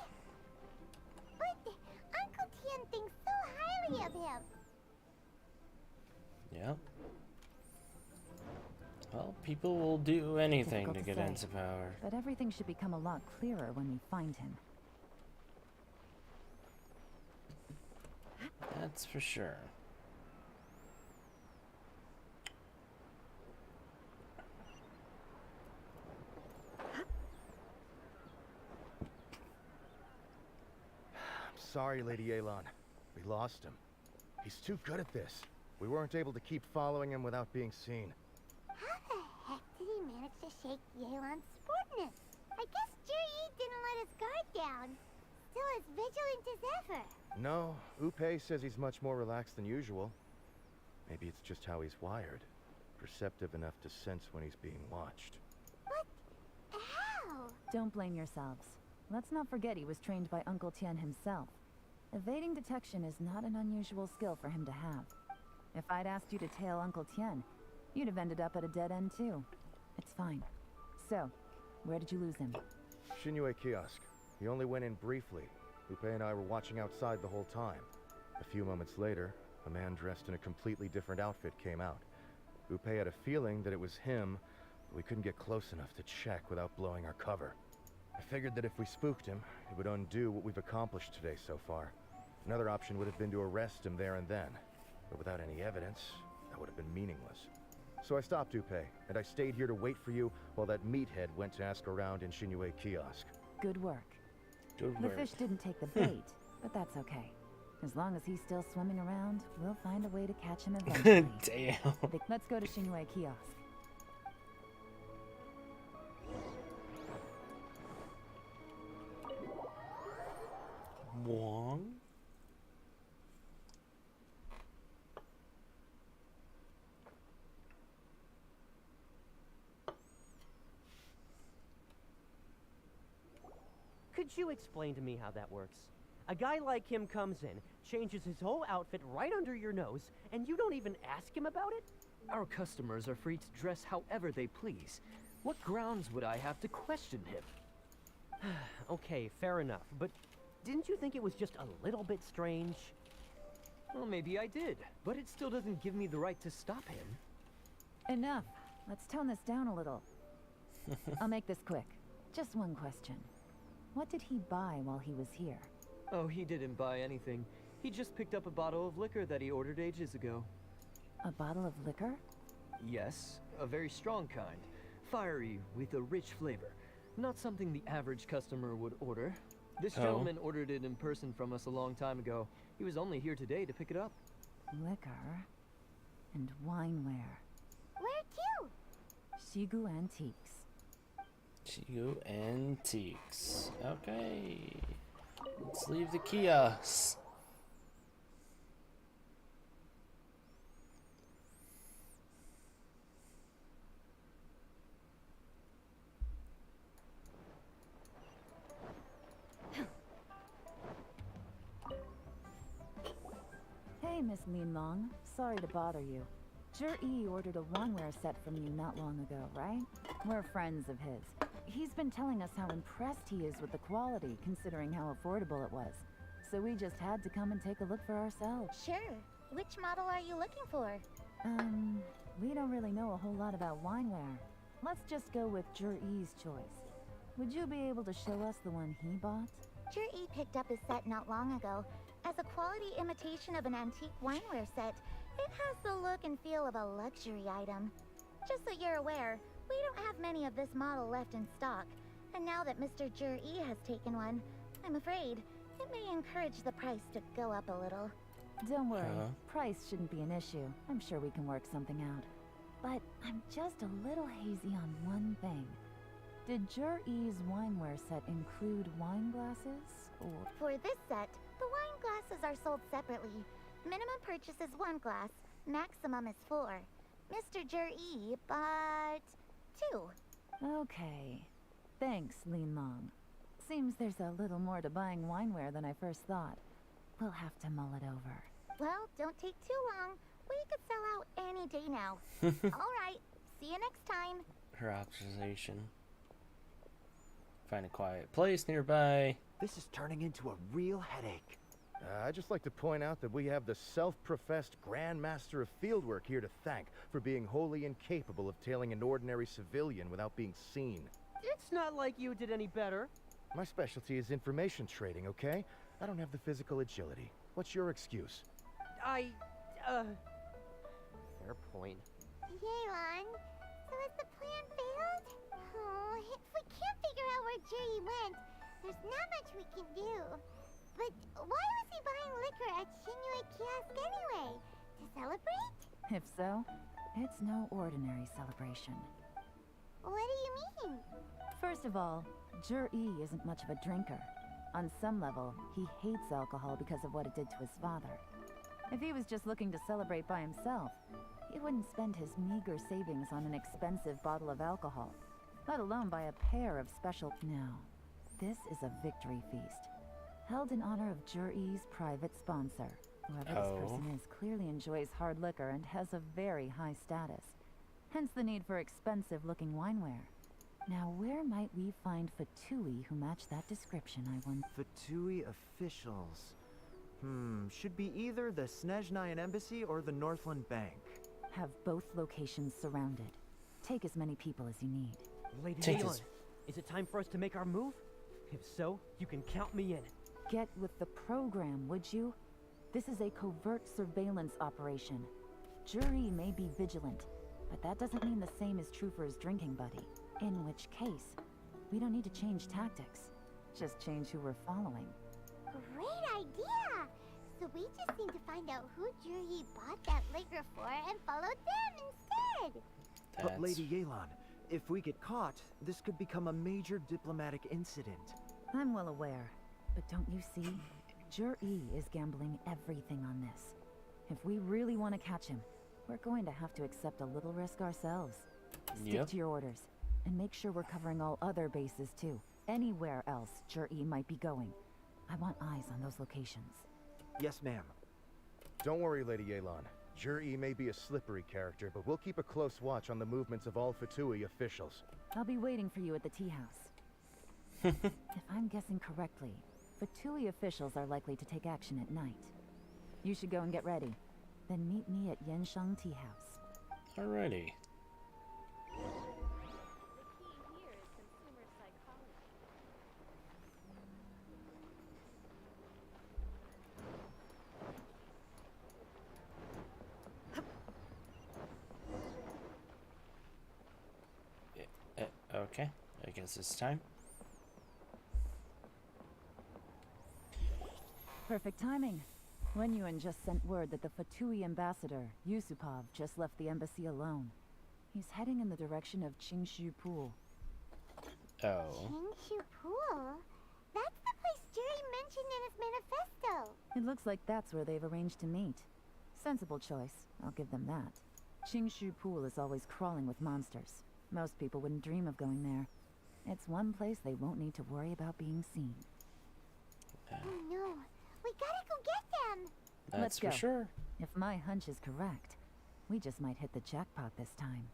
But Uncle Tien thinks so highly of him. Yep. Well, people will do anything to get say, into power. But everything should become a lot clearer when we find him. That's for sure. Sorry, Lady Yalen. We lost him. He's too good at this. We weren't able to keep following him without being seen. How the heck did he manage to shake Yalen's sportness? I guess Zhi didn't let his guard down. Still as vigilant as ever. No, Upe says he's much more relaxed than usual. Maybe it's just how he's wired. Perceptive enough to sense when he's being watched. But how? Don't blame yourselves. Let's not forget he was trained by Uncle Tien himself. Evading detection is not an unusual skill for him to have. If I'd asked you to tail Uncle Tien, you'd have ended up at a dead end too. It's fine. So, where did you lose him? Shinue Kiosk. He only went in briefly. Upe and I were watching outside the whole time. A few moments later, a man dressed in a completely different outfit came out. Upe had a feeling that it was him, but we couldn't get close enough to check without blowing our cover. I figured that if we spooked him, it would undo what we've accomplished today so far. Another option would have been to arrest him there and then. But without any evidence, that would have been meaningless. So I stopped Dupe, and I stayed here to wait for you while that meathead went to ask around in Shinue Kiosk. Good work. Good The work. fish didn't take the bait, but that's okay. As long as he's still swimming around, we'll find a way to catch him eventually. Damn. Let's go to Shinue Kiosk. Wong? Could you explain to me how that works? A guy like him comes in, changes his whole outfit right under your nose, and you don't even ask him about it? Our customers are free to dress however they please. What grounds would I have to question him? Okay, fair enough, but didn't you think it was just a little bit strange? Well, maybe I did, but it still doesn't give me the right to stop him. Enough. Let's tone this down a little. I'll make this quick. Just one question. What did he buy while he was here? Oh, he didn't buy anything. He just picked up a bottle of liquor that he ordered ages ago. A bottle of liquor? Yes, a very strong kind. Fiery, with a rich flavor. Not something the average customer would order. This gentleman ordered it in person from us a long time ago. He was only here today to pick it up. Liquor and wineware. Where to? Shigu Antiques. Chigu Antiques. Okay. Let's leave the kiosk. Hey, Miss Lin Long. Sorry to bother you. Jur-E ordered a wineware set from you not long ago, right? We're friends of his. He's been telling us how impressed he is with the quality, considering how affordable it was. So we just had to come and take a look for ourselves. Sure. Which model are you looking for? We don't really know a whole lot about wineware. Let's just go with Jur-E's choice. Would you be able to show us the one he bought? Jur-E picked up his set not long ago. As a quality imitation of an antique wineware set, it has the look and feel of a luxury item. Just so you're aware, we don't have many of this model left in stock. And now that Mr. Jur-E has taken one, I'm afraid it may encourage the price to go up a little. Don't worry, price shouldn't be an issue. I'm sure we can work something out. But I'm just a little hazy on one thing. Did Jur-E's wineware set include wine glasses, or...? For this set, the wine glasses are sold separately. Minimum purchase is 1 glass, maximum is 4. Mr. Jur-E bought 2. Okay. Thanks, Lin Long. Seems there's a little more to buying wineware than I first thought. We'll have to mull it over. Well, don't take too long. We could sell out any day now. All right. See you next time. Her observation. Find a quiet place nearby. This is turning into a real headache. I'd just like to point out that we have the self-professed Grand Master of Fieldwork here to thank for being wholly incapable of tailing an ordinary civilian without being seen. It's not like you did any better. My specialty is information trading, okay? I don't have the physical agility. What's your excuse? Fair point. Yalen, so has the plan failed? Oh, if we can't figure out where Jur-E went, there's not much we can do. But why was he buying liquor at Shinue Kiosk anyway? To celebrate? If so, it's no ordinary celebration. What do you mean? First of all, Jur-E isn't much of a drinker. On some level, he hates alcohol because of what it did to his father. If he was just looking to celebrate by himself, he wouldn't spend his meager savings on an expensive bottle of alcohol, let alone buy a pair of special... No, this is a victory feast, held in honor of Jur-E's private sponsor. Whoever this person is clearly enjoys hard liquor and has a very high status. Hence the need for expensive-looking wineware. Now, where might we find Fatui who match that description, I wonder? Fatui officials. Should be either the Snezhnayan Embassy or the Northland Bank. Have both locations surrounded. Take as many people as you need. Lady Yalen, is it time for us to make our move? If so, you can count me in. Get with the program, would you? This is a covert surveillance operation. Jur-E may be vigilant, But that doesn't mean the same is true for his drinking buddy. In which case, we don't need to change tactics. Just change who we're following. Great idea! So we just need to find out who Juri bought that liquor for and follow them instead. But Lady Yalen, if we get caught, this could become a major diplomatic incident. I'm well aware, but don't you see? Juri is gambling everything on this. If we really want to catch him, we're going to have to accept a little risk ourselves. Stick to your orders, and make sure we're covering all other bases too. Anywhere else Juri might be going. I want eyes on those locations. Yes, ma'am. Don't worry, Lady Yalen. Juri may be a slippery character, but we'll keep a close watch on the movements of all Fatui officials. I'll be waiting for you at the tea house. If I'm guessing correctly, Fatui officials are likely to take action at night. You should go and get ready. Then meet me at Genshin Tea House. Alrighty. Okay, I guess it's time. Perfect timing. Wenyuan just sent word that the Fatui ambassador, Yusupov, just left the embassy alone. He's heading in the direction of Qingshu Pool. Oh. Qingshu Pool? That's the place Juri mentioned in his manifesto. It looks like that's where they've arranged to meet. Sensible choice, I'll give them that. Qingshu Pool is always crawling with monsters. Most people wouldn't dream of going there. It's one place they won't need to worry about being seen. Oh no, we gotta go get them! Let's go. For sure. If my hunch is correct, we just might hit the jackpot this time.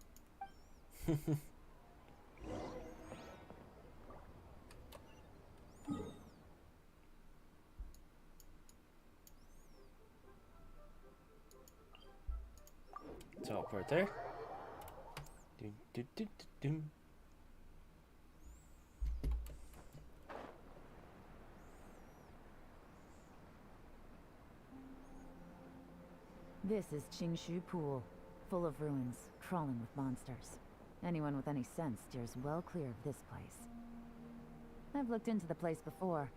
Teleport there. This is Qingshu Pool, full of ruins, crawling with monsters. Anyone with any sense steers well clear of this place. I've looked into the place before.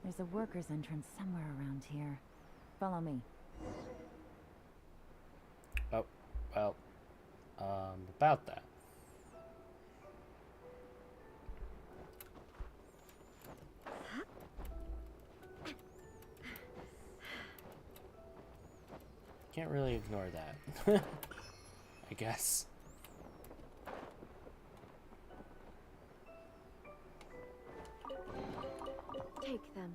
There's a workers' entrance somewhere around here. Follow me. Oh, well, about that. Can't really ignore that. I guess. Take them.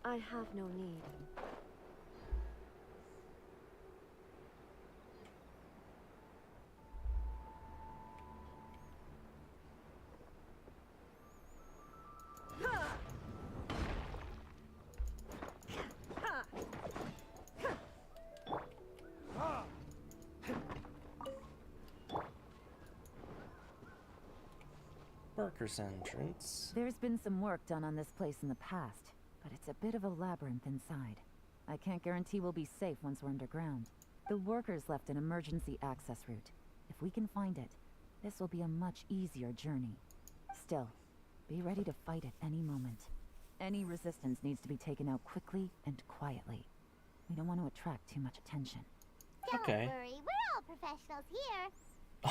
I have no need. Workers' entrance. There's been some work done on this place in the past, but it's a bit of a labyrinth inside. I can't guarantee we'll be safe once we're underground. The workers left an emergency access route. If we can find it, this will be a much easier journey. Still, be ready to fight at any moment. Any resistance needs to be taken out quickly and quietly. We don't want to attract too much attention. Okay. Don't worry, we're all professionals here.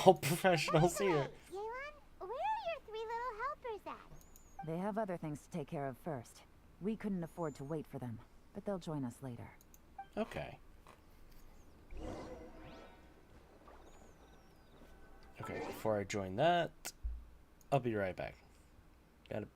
All professionals here. Yalen, where are your three little helpers at? They have other things to take care of first. We couldn't afford to wait for them, but they'll join us later. Okay. Okay, before I join that, I'll be right back. Gotta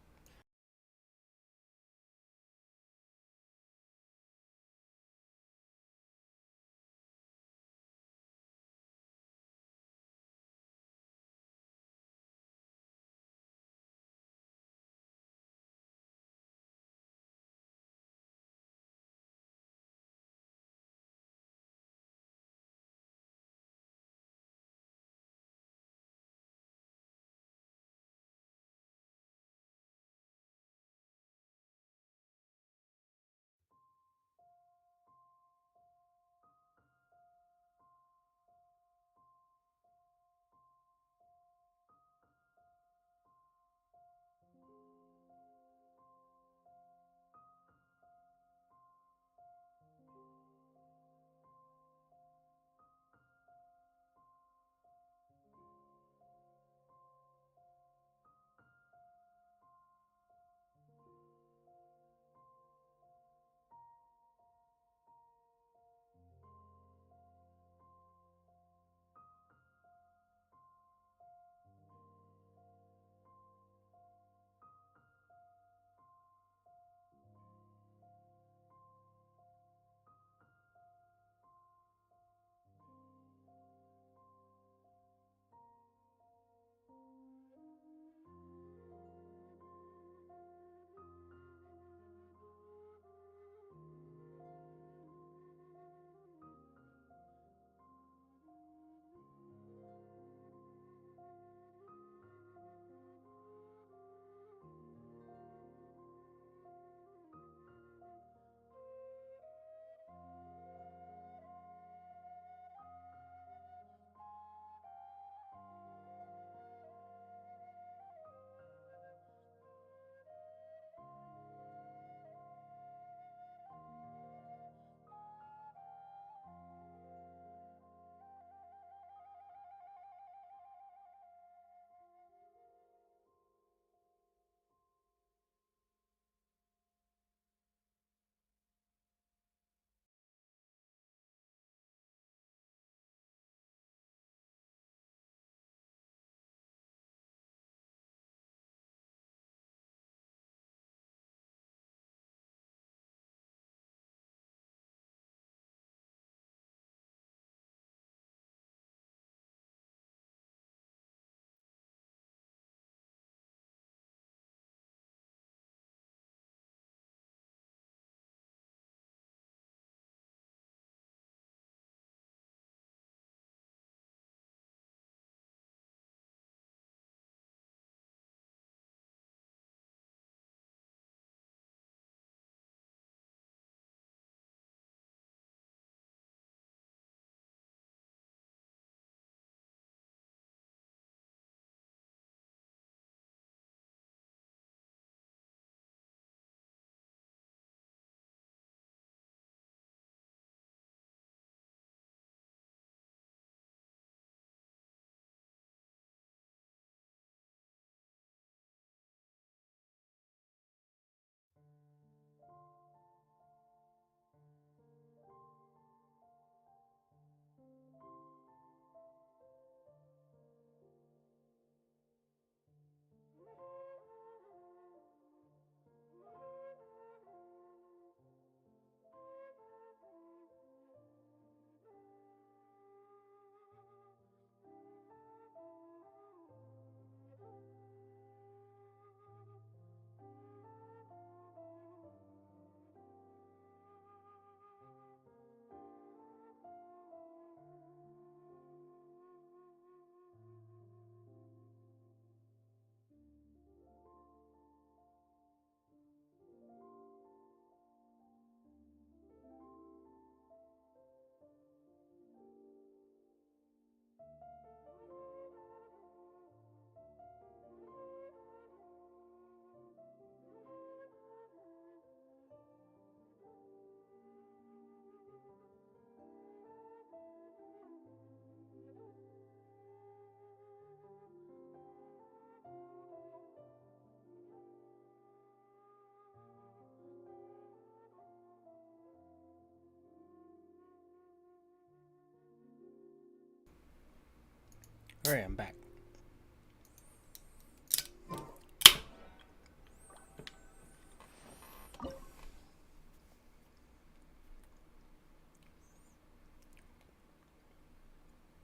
Alright, I'm back.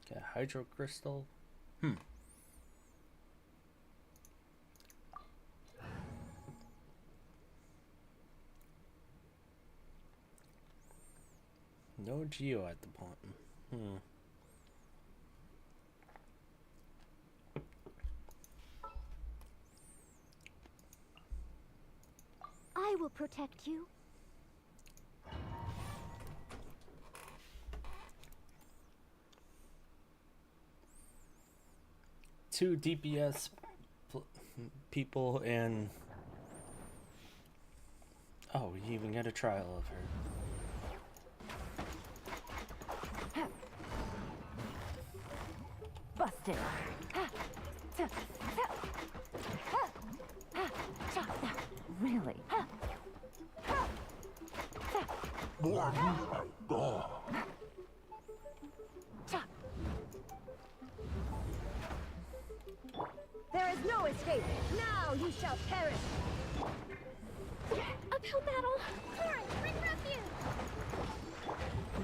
Okay, hydro crystal. No Geo at the point. I will protect you. Two DPS people and oh, you even get a trial of her. Busted. Really? There is no escape. Now you shall perish. Uphill battle. Torrent, bring refuge.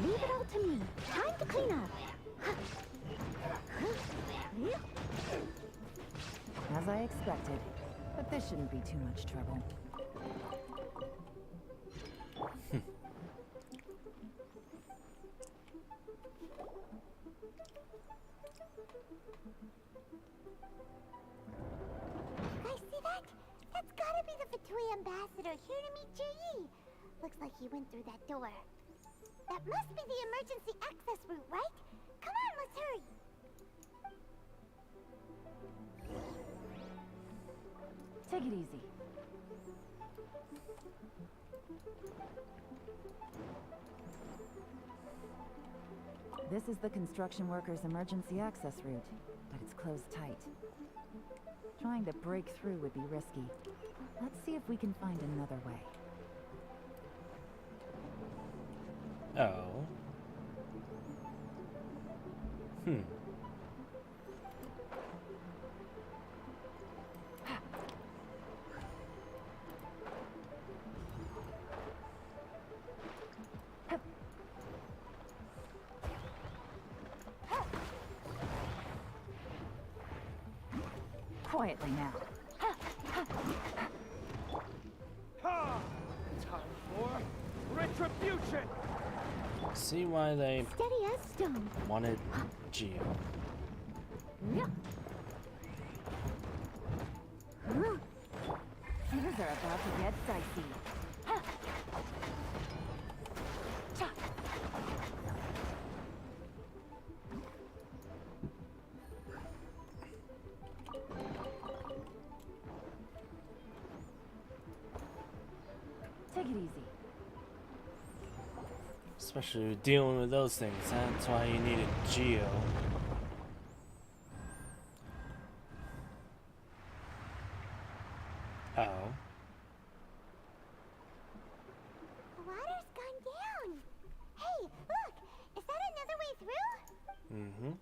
Leave it all to me. Time to clean up. As I expected. But this shouldn't be too much trouble. Guys, see that? That's gotta be the Fatui ambassador here to meet Ji. Looks like he went through that door. That must be the emergency access route, right? Come on, let's hurry. Take it easy. This is the construction workers' emergency access route, but it's closed tight. Trying to break through would be risky. Let's see if we can find another way. Oh. Quietly now. Time for retribution. See why they Steady as stone. wanted Geo. Things are about to get dicey. Take it easy. Especially dealing with those things. That's why you needed Geo. Oh. The water's gone down. Hey, look! Is that another way through? Mm-hmm.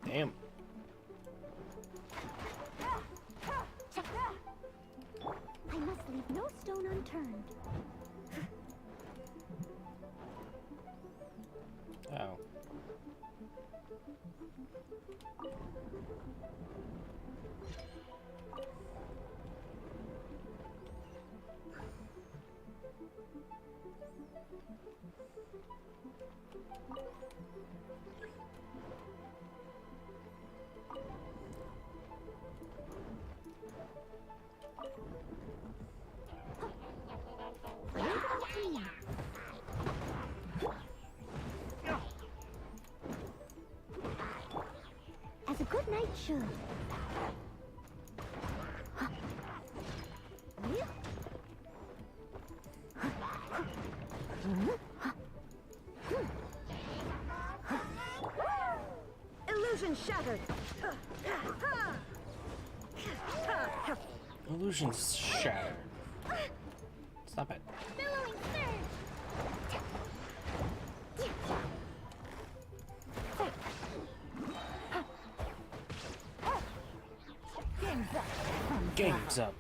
Damn. I must leave no stone unturned. Oh. As a good knight should. Illusion shattered. Illusion's shattered. Stop it. Billowing surge. Game's up.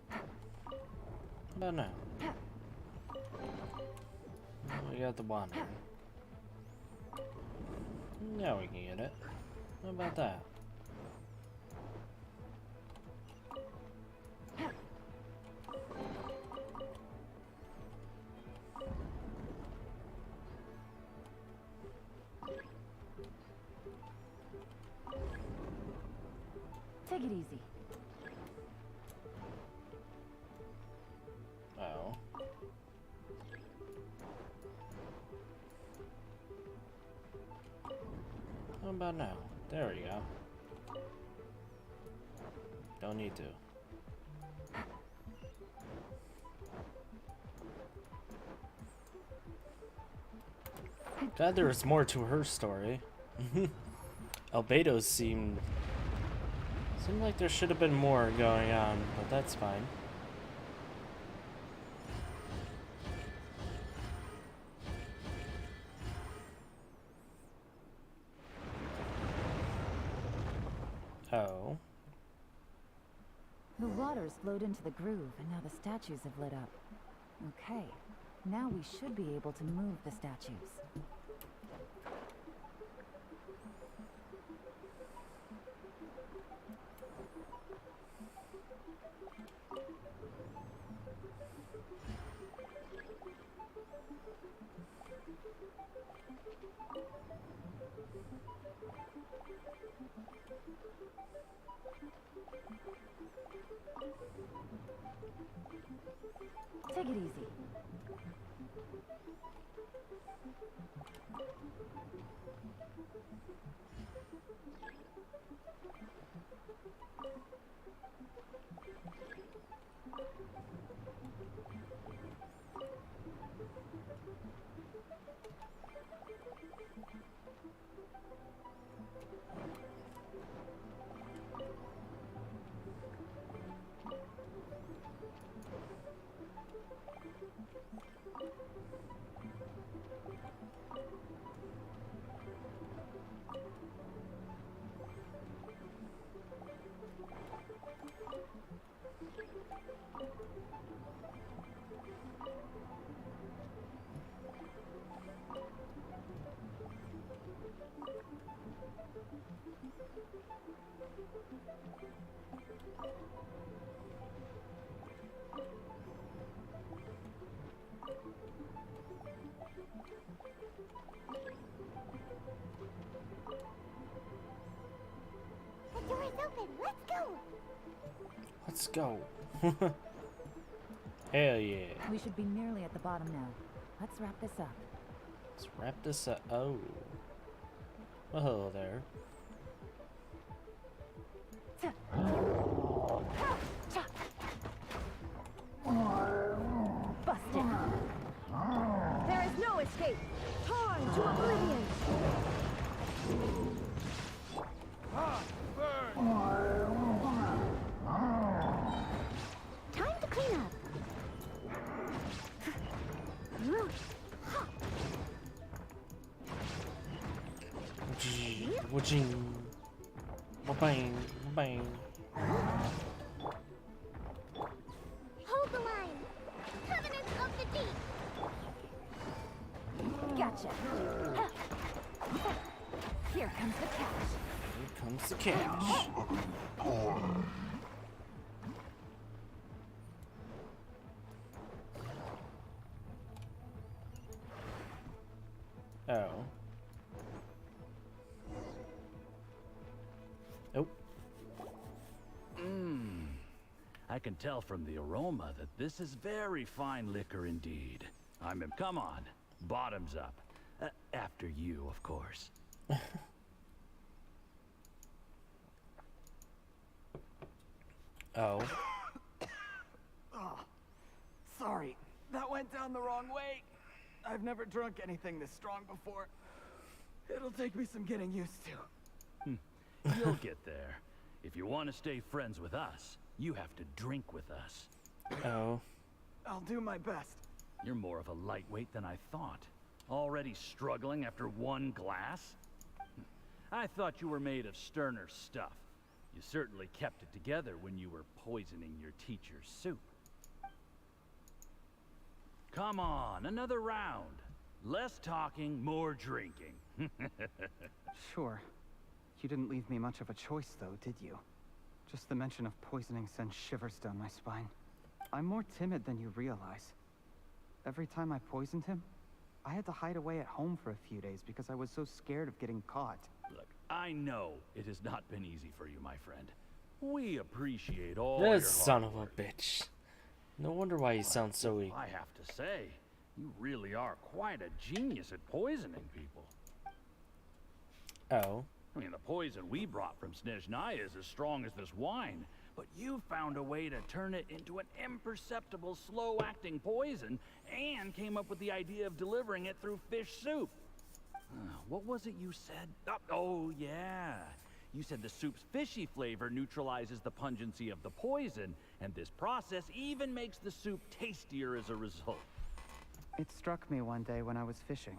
How about now? We got the wand. Now we can get it. How about that? Take it easy. Oh. How about now? There we go. Don't need to. Glad there was more to her story. Albedo seemed like there should have been more going on, but that's fine. Oh. The water's flowed into the groove, and now the statues have lit up. Okay, now we should be able to move the statues. Take it easy. The door is open. Let's go. Let's go. Hell yeah. We should be nearly at the bottom now. Let's wrap this up. Let's wrap this up. Oh. Well, hello there. Busted. There is no escape. Torn to oblivion. Time to clean up. Wajing. Bang. Bang. Hold the line. Gotcha. Here comes the catch. Here comes the catch. Oh. Oh. I can tell from the aroma that this is very fine liquor indeed. Come on, bottoms up. After you, of course. Oh. Oh, sorry, that went down the wrong way. I've never drunk anything this strong before. It'll take me some getting used to. You'll get there. If you want to stay friends with us, you have to drink with us. Oh. I'll do my best. You're more of a lightweight than I thought. Already struggling after one glass? I thought you were made of sterner stuff. You certainly kept it together when you were poisoning your teacher's soup. Come on, another round. Less talking, more drinking. Sure. You didn't leave me much of a choice, though, did you? Just the mention of poisoning sends shivers down my spine. I'm more timid than you realize. Every time I poisoned him, I had to hide away at home for a few days because I was so scared of getting caught. Look, I know it has not been easy for you, my friend. We appreciate all your This son of a bitch. No wonder why he sounds so weak. I have to say, you really are quite a genius at poisoning people. Oh. I mean, the poison we brought from Snezhnaya is as strong as this wine, but you found a way to turn it into an imperceptible, slow-acting poison, and came up with the idea of delivering it through fish soup. What was it you said? Oh, yeah. You said the soup's fishy flavor neutralizes the pungency of the poison, and this process even makes the soup tastier as a result. It struck me one day when I was fishing.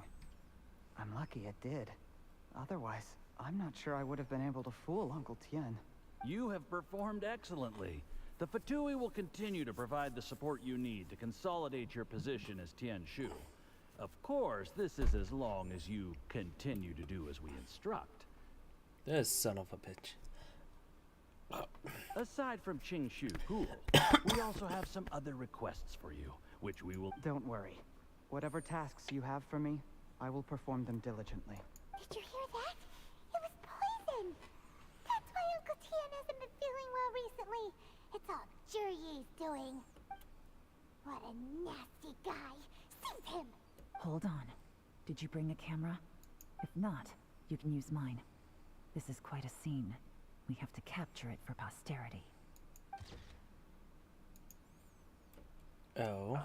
I'm lucky it did. Otherwise, I'm not sure I would have been able to fool Uncle Tien. You have performed excellently. The Fatui will continue to provide the support you need to consolidate your position as Tien Shu. Of course, this is as long as you continue to do as we instruct. This son of a bitch. Aside from Qing Shu Pool, we also have some other requests for you, which we will... Don't worry. Whatever tasks you have for me, I will perform them diligently. Did you hear that? It was poison! That's why Uncle Tien hasn't been feeling well recently. It's all Jurye's doing. What a nasty guy. Seize him! Hold on. Did you bring a camera? If not, you can use mine. This is quite a scene. We have to capture it for posterity. Oh.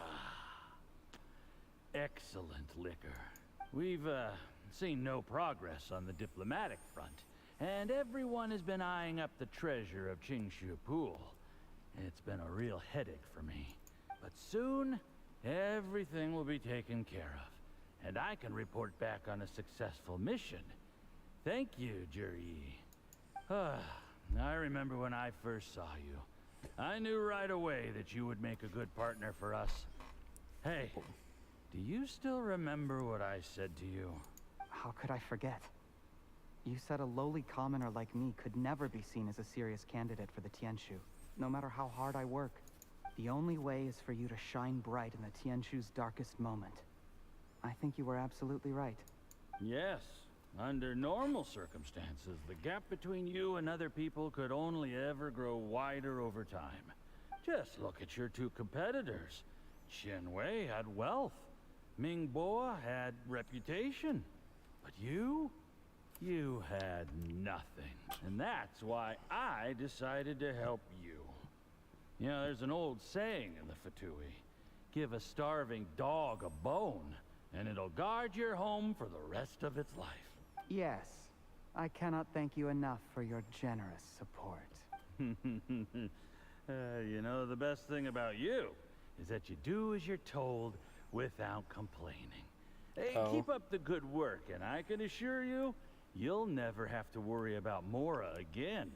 Excellent liquor. We've, seen no progress on the diplomatic front, and everyone has been eyeing up the treasure of Qingshu Pool. It's been a real headache for me. But soon, everything will be taken care of, and I can report back on a successful mission. Thank you, Juryi. I remember when I first saw you. I knew right away that you would make a good partner for us. Hey, do you still remember what I said to you? How could I forget? You said a lowly commoner like me could never be seen as a serious candidate for the Tianshu, no matter how hard I work. The only way is for you to shine bright in the Tianshu's darkest moment. I think you were absolutely right. Yes. Under normal circumstances, the gap between you and other people could only ever grow wider over time. Just look at your two competitors. Chen Wei had wealth. Ming Boa had reputation. But you had nothing. And that's why I decided to help you. You know, there's an old saying in the Fatui. Give a starving dog a bone, and it'll guard your home for the rest of its life. Yes. I cannot thank you enough for your generous support. You know, the best thing about you is that you do as you're told without complaining. Hey, keep up the good work, and I can assure you, you'll never have to worry about Mora again.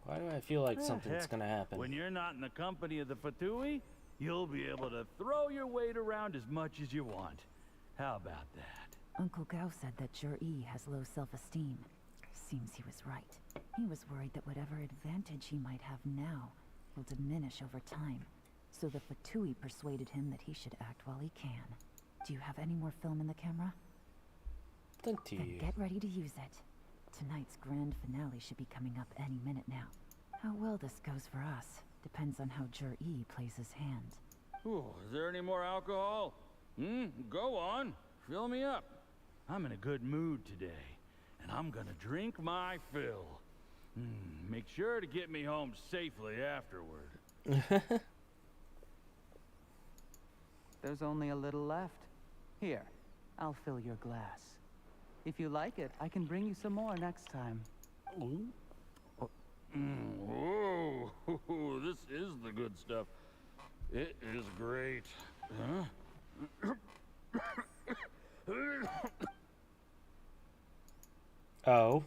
Why do I feel like something's gonna happen? When you're not in the company of the Fatui, you'll be able to throw your weight around as much as you want. How about that? Uncle Gao said that Jur-E has low self-esteem. Seems he was right. He was worried that whatever advantage he might have now will diminish over time. So the Fatui persuaded him that he should act while he can. Do you have any more film in the camera? Plenty. Then get ready to use it. Tonight's grand finale should be coming up any minute now. How well this goes for us depends on how Jur-E plays his hand. Ooh, is there any more alcohol? Go on. Fill me up. I'm in a good mood today, and I'm gonna drink my fill. Make sure to get me home safely afterward. There's only a little left. Here, I'll fill your glass. If you like it, I can bring you some more next time. Ooh. Whoa, this is the good stuff. It is great. Huh? Oh.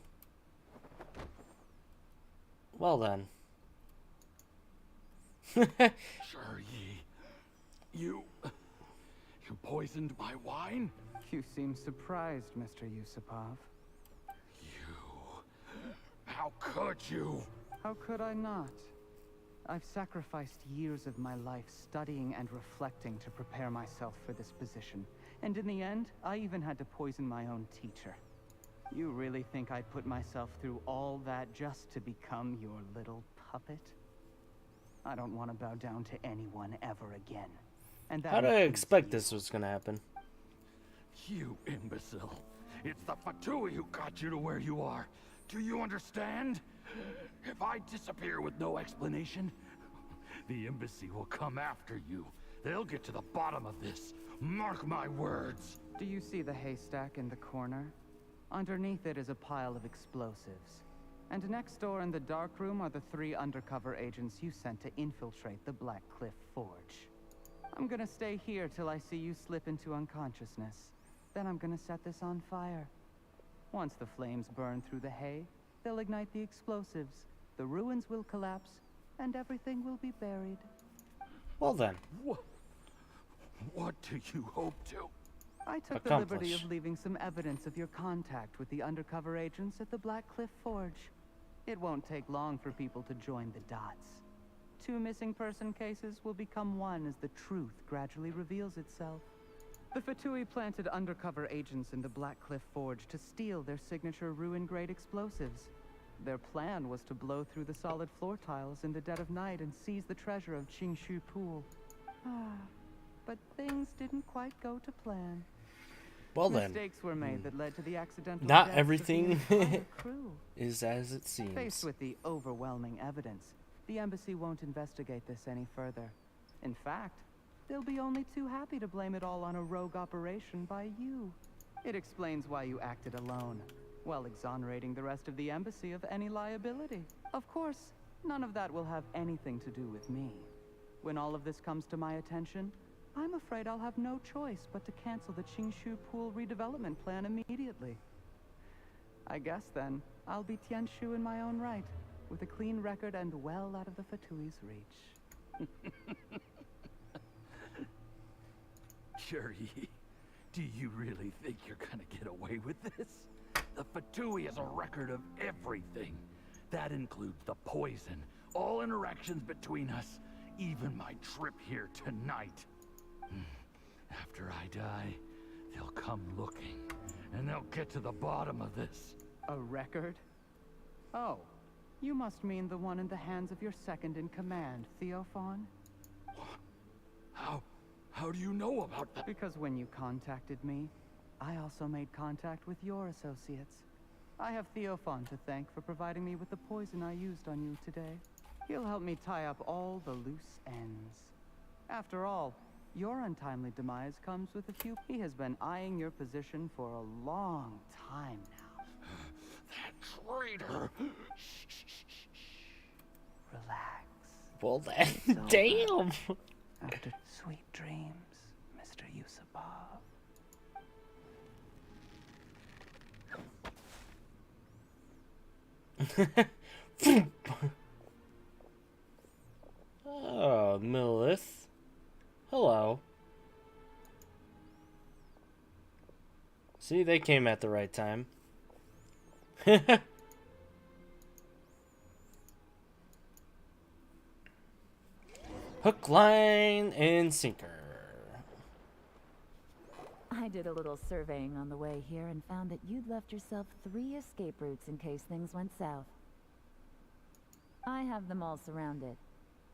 Well then. Jur-E, you poisoned my wine? You seem surprised, Mr. Yusupov. How could you? How could I not? I've sacrificed years of my life studying and reflecting to prepare myself for this position. And in the end, I even had to poison my own teacher. You really think I'd put myself through all that just to become your little puppet? I don't want to bow down to anyone ever again. And that How did I expect this was gonna happen? You imbecile. It's the Fatui who got you to where you are. Do you understand? If I disappear with no explanation, the embassy will come after you. They'll get to the bottom of this. Mark my words. Do you see the haystack in the corner? Underneath it is a pile of explosives. And next door in the dark room are the 3 undercover agents you sent to infiltrate the Black Cliff Forge. I'm gonna stay here till I see you slip into unconsciousness. Then I'm gonna set this on fire. Once the flames burn through the hay, they'll ignite the explosives. The ruins will collapse, and everything will be buried. Well then. What do you hope to I took the liberty of leaving some evidence of your contact with the undercover agents at the Black Cliff Forge. It won't take long for people to join the dots. 2 missing person cases will become one as the truth gradually reveals itself. The Fatui planted undercover agents in the Black Cliff Forge to steal their signature ruin-grade explosives. Their plan was to blow through the solid floor tiles in the dead of night and seize the treasure of Qingshu Pool. But things didn't quite go to plan. Well then. Mistakes were made that led to the accidental Not deaths everything of the entire crew. is as it seems. Faced with the overwhelming evidence, the embassy won't investigate this any further. In fact, they'll be only too happy to blame it all on a rogue operation by you. It explains why you acted alone, while exonerating the rest of the embassy of any liability. Of course, none of that will have anything to do with me. When all of this comes to my attention, I'm afraid I'll have no choice but to cancel the Qingshu Pool redevelopment plan immediately. I guess then, I'll be Tianshu in my own right, with a clean record and well out of the Fatui's reach. Jur-E, do you really think you're gonna get away with this? The Fatui has a record of everything. That includes the poison, all interactions between us, even my trip here tonight. After I die, they'll come looking, and they'll get to the bottom of this. A record? Oh, you must mean the one in the hands of your second-in-command, Theophan? How do you know about that? Because when you contacted me, I also made contact with your associates. I have Theophan to thank for providing me with the poison I used on you today. He'll help me tie up all the loose ends. After all, your untimely demise comes with a few. He has been eyeing your position for a long time now. That traitor! Relax. Well then, damn! After sweet dreams, Mr. Yusupov. Oh, Milith. Hello. See, they came at the right time. Hook, line, and sinker. I did a little surveying on the way here and found that you'd left yourself 3 escape routes in case things went south. I have them all surrounded.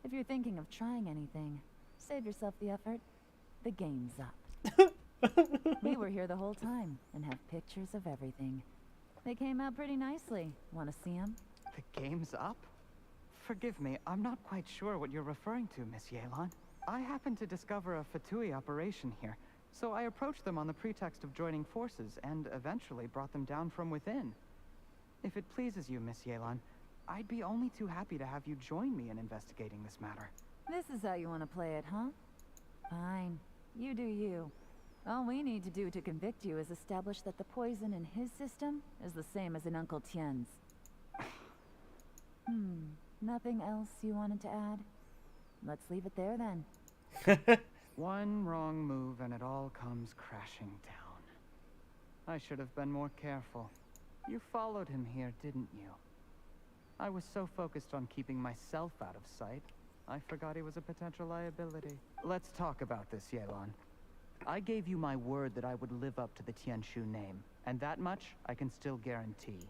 If you're thinking of trying anything, save yourself the effort. The game's up. We were here the whole time and have pictures of everything. They came out pretty nicely. Want to see them? The game's up? Forgive me, I'm not quite sure what you're referring to, Miss Yalen. I happened to discover a Fatui operation here, so I approached them on the pretext of joining forces and eventually brought them down from within. If it pleases you, Miss Yalen, I'd be only too happy to have you join me in investigating this matter. This is how you want to play it, huh? Fine. You do you. All we need to do to convict you is establish that the poison in his system is the same as in Uncle Tien's. Nothing else you wanted to add? Let's leave it there then. One wrong move and it all comes crashing down. I should have been more careful. You followed him here, didn't you? I was so focused on keeping myself out of sight, I forgot he was a potential liability. Let's talk about this, Yalen. I gave you my word that I would live up to the Tianshu name, and that much I can still guarantee.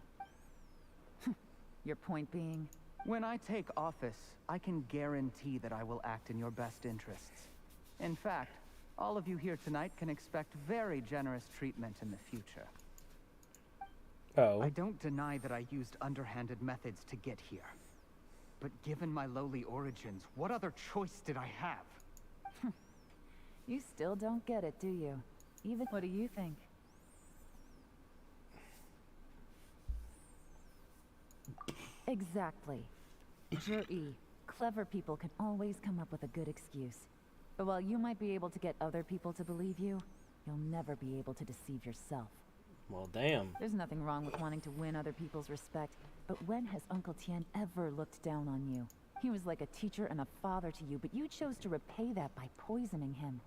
Your point being? When I take office, I can guarantee that I will act in your best interests. In fact, all of you here tonight can expect very generous treatment in the future. Oh. I don't deny that I used underhanded methods to get here. But given my lowly origins, what other choice did I have? You still don't get it, do you? Even what do you think? Exactly. Jur-E, clever people can always come up with a good excuse. But while you might be able to get other people to believe you, you'll never be able to deceive yourself. Well, damn. There's nothing wrong with wanting to win other people's respect, but when has Uncle Tien ever looked down on you? He was like a teacher and a father to you, but you chose to repay that by poisoning him.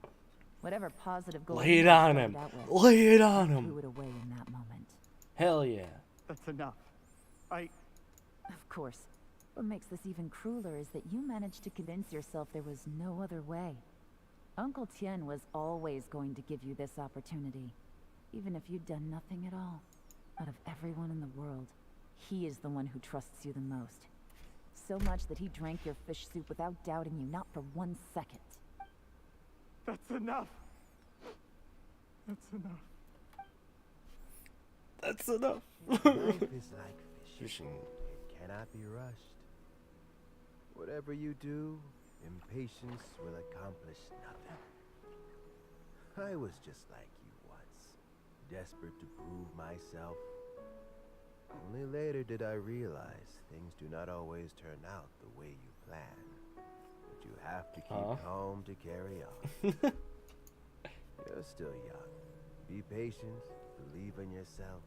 Whatever positive goal Lay it on him. Lay it on him. Threw it away in that moment. Hell yeah. That's enough. Of course. What makes this even crueler is that you managed to convince yourself there was no other way. Uncle Tien was always going to give you this opportunity, even if you'd done nothing at all. Out of everyone in the world, he is the one who trusts you the most. So much that he drank your fish soup without doubting you, not for 1 second. That's enough. That's enough. That's enough. Life is like fishing. It cannot be rushed. Whatever you do, impatience will accomplish nothing. I was just like you once, desperate to prove myself. Only later did I realize things do not always turn out the way you plan. But you have to keep calm to carry on. You're still young. Be patient, believe in yourself,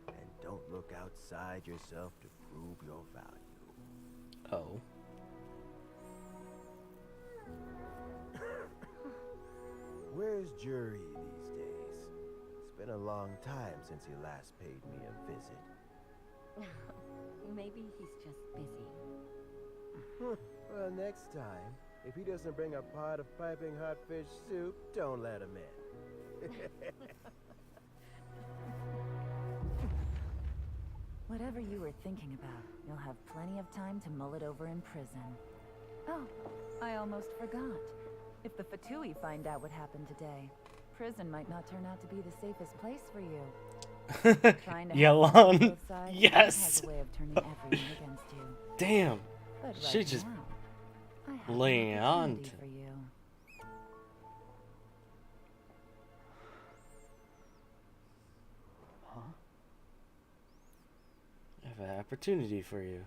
and don't look outside yourself to prove your value. Oh. Where's Jur-E these days? It's been a long time since he last paid me a visit. Maybe he's just busy. Well, next time, if he doesn't bring a pot of piping hot fish soup, don't let him in. Whatever you were thinking about, you'll have plenty of time to mull it over in prison. Oh, I almost forgot. If the Fatui find out what happened today, prison might not turn out to be the safest place for you. Yalen. Yes. Has a way of turning everyone against you. Damn. But She right just now, I have laying an on opportunity to. for you. Huh? I have an opportunity for you.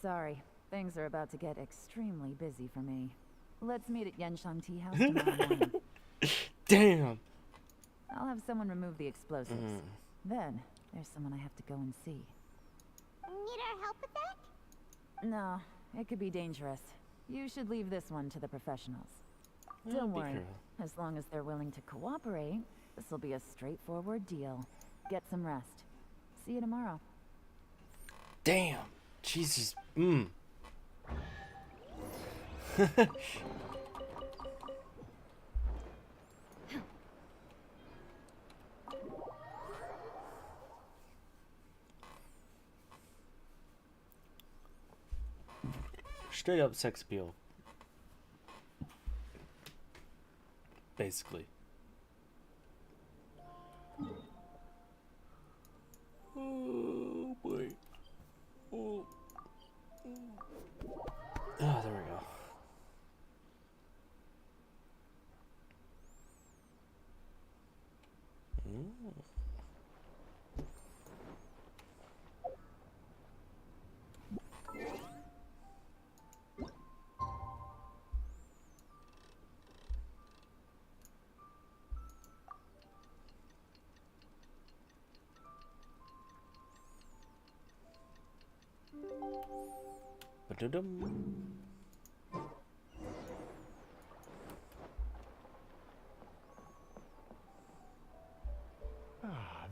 Sorry, things are about to get extremely busy for me. Let's meet at Yenshang Tea House tomorrow morning. Damn. I'll have someone remove the explosives. Then, there's someone I have to go and see. Need our help with that? No, it could be dangerous. You should leave this one to the professionals. Oh, Don't big worry, girl. as long as they're willing to cooperate, This'll be a straightforward deal. Get some rest. See you tomorrow. Damn. Jesus. Straight up sex appeal. Basically. Oh boy. Oh. Oh, there we go.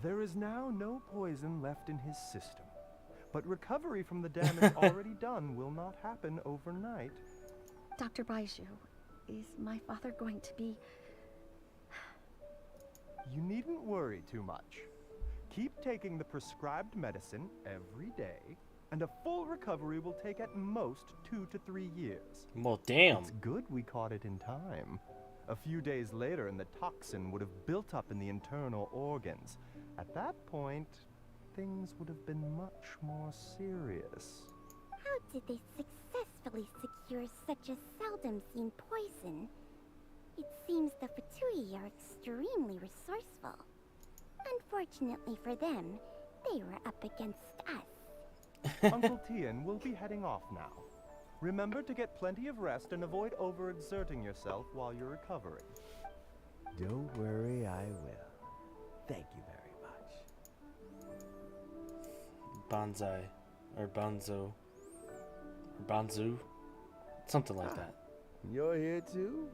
There is now no poison left in his system, but recovery from the damage already done will not happen overnight. Dr. Baiju, is my father going to be... You needn't worry too much. Keep taking the prescribed medicine every day, and a full recovery will take at most 2 to 3 years. Well, damn. It's good we caught it in time. A few days later, and the toxin would have built up in the internal organs. At that point, things would have been much more serious. How did they successfully secure such a seldom-seen poison? It seems the Fatui are extremely resourceful. Unfortunately for them, they were up against us. Uncle Tien will be heading off now. Remember to get plenty of rest and avoid overexerting yourself while you're recovering. Don't worry, I will. Thank you very much. Bonsai. Or Bonzo. Or Bonzu. Something like that. You're here too?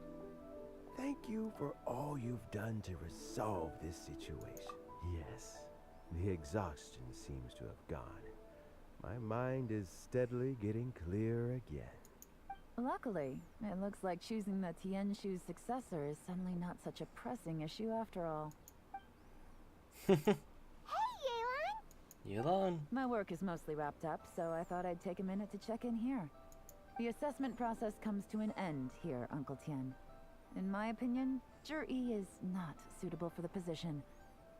Thank you for all you've done to resolve this situation. Yes, the exhaustion seems to have gone. My mind is steadily getting clearer again. Luckily, it looks like choosing the Tianshu's successor is suddenly not such a pressing issue after all. Hey, Yalen! Yalen? My work is mostly wrapped up, so I thought I'd take a minute to check in here. The assessment process comes to an end here, Uncle Tien. In my opinion, Zhi is not suitable for the position.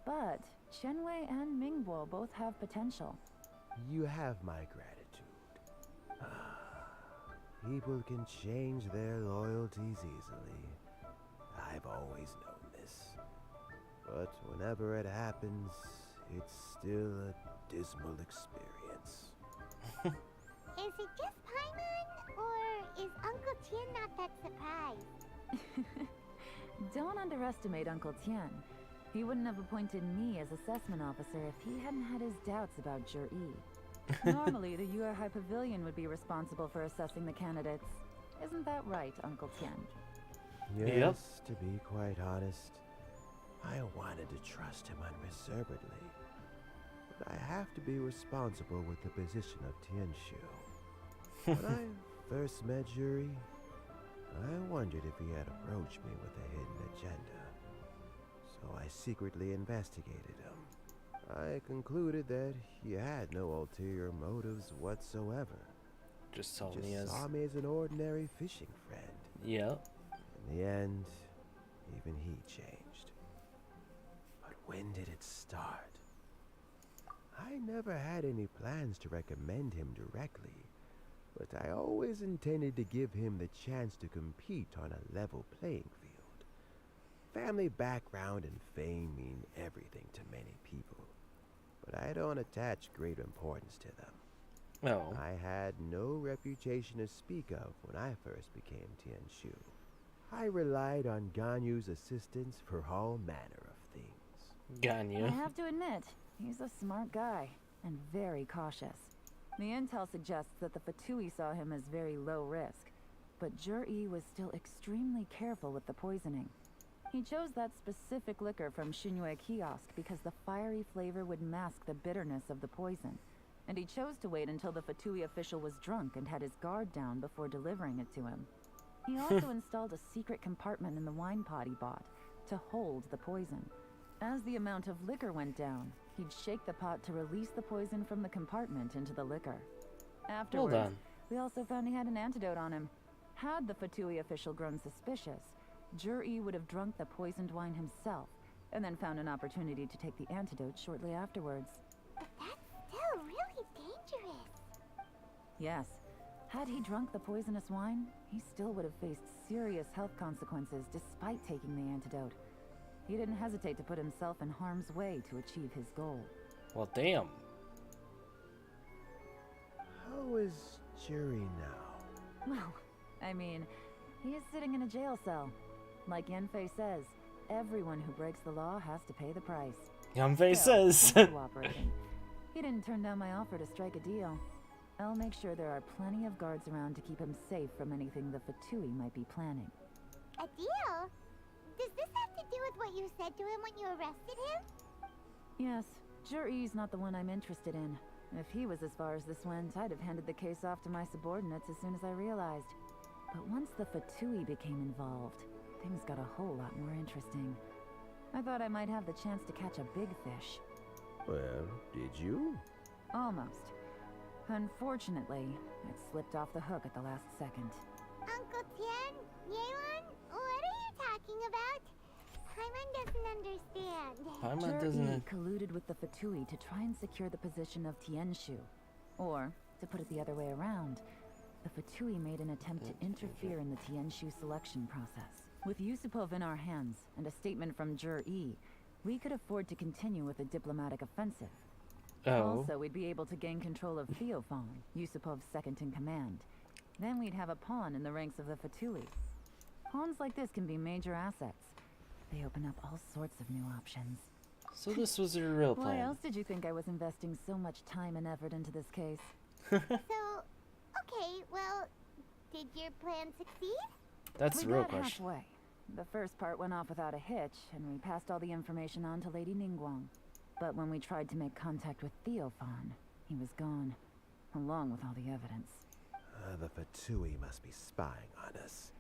But Qianwei and Mingbo both have potential. You have my gratitude. People can change their loyalties easily. I've always known this. But whenever it happens, it's still a dismal experience. Is it just Paimon, or is Uncle Tien not that surprised? Don't underestimate Uncle Tien. He wouldn't have appointed me as assessment officer if he hadn't had his doubts about Zhi. Normally, the Yuehai Pavilion would be responsible for assessing the candidates. Isn't that right, Uncle Tien? Yes, to be quite honest, I wanted to trust him unreservedly. But I have to be responsible with the position of Tianshu. When I first met Zhi, I wondered if he had approached me with a hidden agenda. So I secretly investigated him. I concluded that he had no ulterior motives whatsoever. Just saw me as an ordinary fishing friend. Yeah. In the end, even he changed. But when did it start? I never had any plans to recommend him directly, but I always intended to give him the chance to compete on a level playing field. Family background and fame mean everything to many people, but I don't attach great importance to them. No. I had no reputation to speak of when I first became Tianshu. I relied on Ganyu's assistance for all manner of things. Ganyu. I have to admit, he's a smart guy, and very cautious. The intel suggests that the Fatui saw him as very low risk, but Zhi was still extremely careful with the poisoning. He chose that specific liquor from Shinue Kiosk because the fiery flavor would mask the bitterness of the poison. And he chose to wait until the Fatui official was drunk and had his guard down before delivering it to him. He also installed a secret compartment in the wine pot he bought to hold the poison. As the amount of liquor went down, he'd shake the pot to release the poison from the compartment into the liquor. Afterwards, we also found he had an antidote on him. Had the Fatui official grown suspicious, Jur-E would have drunk the poisoned wine himself, and then found an opportunity to take the antidote shortly afterwards. But that's still really dangerous. Yes. Had he drunk the poisonous wine, he still would have faced serious health consequences despite taking the antidote. He didn't hesitate to put himself in harm's way to achieve his goal. Well, damn. How is Juri now? Well, I mean, he is sitting in a jail cell. Like Yanfei says, everyone who breaks the law has to pay the price. Yanfei says. Cooperating. He didn't turn down my offer to strike a deal. I'll make sure there are plenty of guards around to keep him safe from anything the Fatui might be planning. A deal? Does this have to do with what you said to him when you arrested him? Yes, Jur-E's not the one I'm interested in. If he was as far as this went, I'd have handed the case off to my subordinates as soon as I realized. But once the Fatui became involved, things got a whole lot more interesting. I thought I might have the chance to catch a big fish. Well, did you? Almost. Unfortunately, it slipped off the hook at the last second. Uncle Tien? Yalen? What are you talking about? Paimon doesn't understand. Jur-E colluded with the Fatui to try and secure the position of Tianshu. Or, to put it the other way around, the Fatui made an attempt to interfere in the Tianshu selection process. With Yusupov in our hands, and a statement from Jur-E, we could afford to continue with a diplomatic offensive. Also, we'd be able to gain control of Theophan, Yusupov's second in command. Then we'd have a pawn in the ranks of the Fatui. Pawns like this can be major assets. They open up all sorts of new options. So this was your real plan. Why else did you think I was investing so much time and effort into this case? So, okay, well, did your plan succeed? That's the real question. Halfway. The first part went off without a hitch, and we passed all the information on to Lady Ningguang. But when we tried to make contact with Theophan, he was gone, along with all the evidence. The Fatui must be spying on us.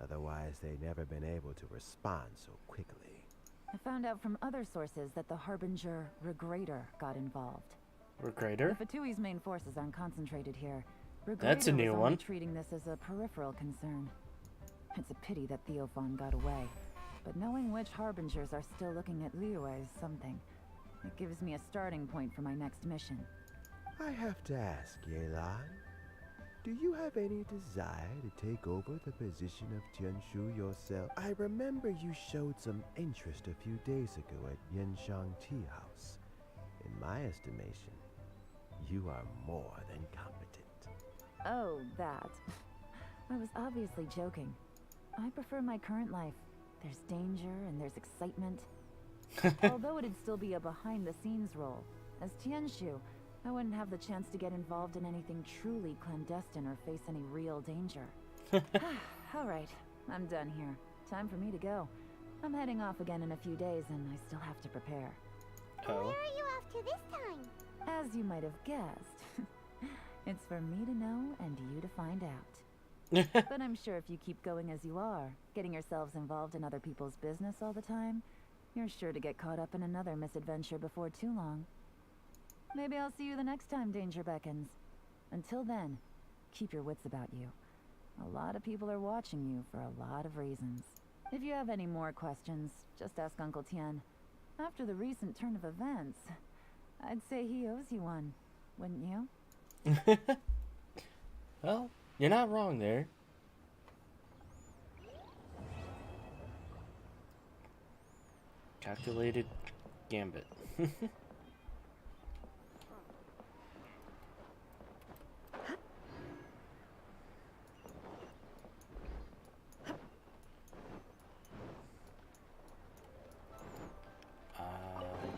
Otherwise, they'd never been able to respond so quickly. I found out from other sources that the Harbinger Regrator got involved. Regrator? The Fatui's main forces aren't concentrated here. Regrator That's a new was one. only treating this as a peripheral concern. It's a pity that Theophan got away. But knowing which Harbingers are still looking at Liyue is something. It gives me a starting point for my next mission. I have to ask, Yelan, do you have any desire to take over the position of Tianshu yourself? I remember you showed some interest a few days ago at Yanshang Tea House. In my estimation, you are more than competent. Oh, that. I was obviously joking. I prefer my current life. There's danger and there's excitement. Although it'd still be a behind-the-scenes role. As Tianshu, I wouldn't have the chance to get involved in anything truly clandestine or face any real danger. Alright, I'm done here. Time for me to go. I'm heading off again in a few days and I still have to prepare. Where are you off to this time? As you might have guessed, it's for me to know and you to find out. But I'm sure if you keep going as you are, getting yourselves involved in other people's business all the time, you're sure to get caught up in another misadventure before too long. Maybe I'll see you the next time danger beckons. Until then, keep your wits about you. A lot of people are watching you for a lot of reasons. If you have any more questions, just ask Uncle Tien. After the recent turn of events, I'd say he owes you one, wouldn't you? Well, you're not wrong there. Calculated gambit. I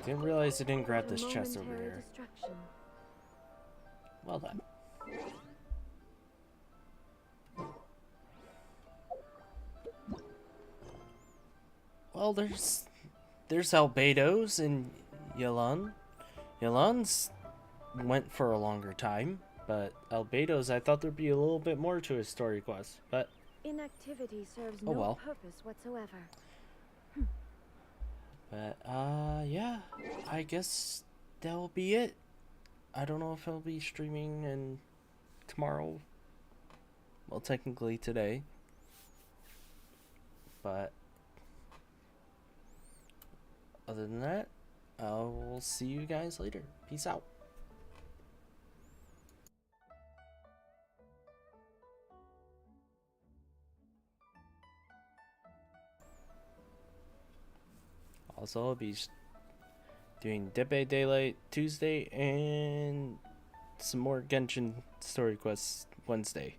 didn't realize I didn't grab this chest over here. Well then. well, there's Albedo's and Yalen. Yalen's went for a longer time, but Albedo's, I thought there'd be a little bit more to his story quest, but inactivity serves oh no well. purpose whatsoever. But yeah, I guess that'll be it. I don't know if I'll be streaming and tomorrow. Well, technically today. But other than that, I will see you guys later. Peace out. Also, I'll be doing Dead by Daylight Tuesday and some more Genshin story quests Wednesday.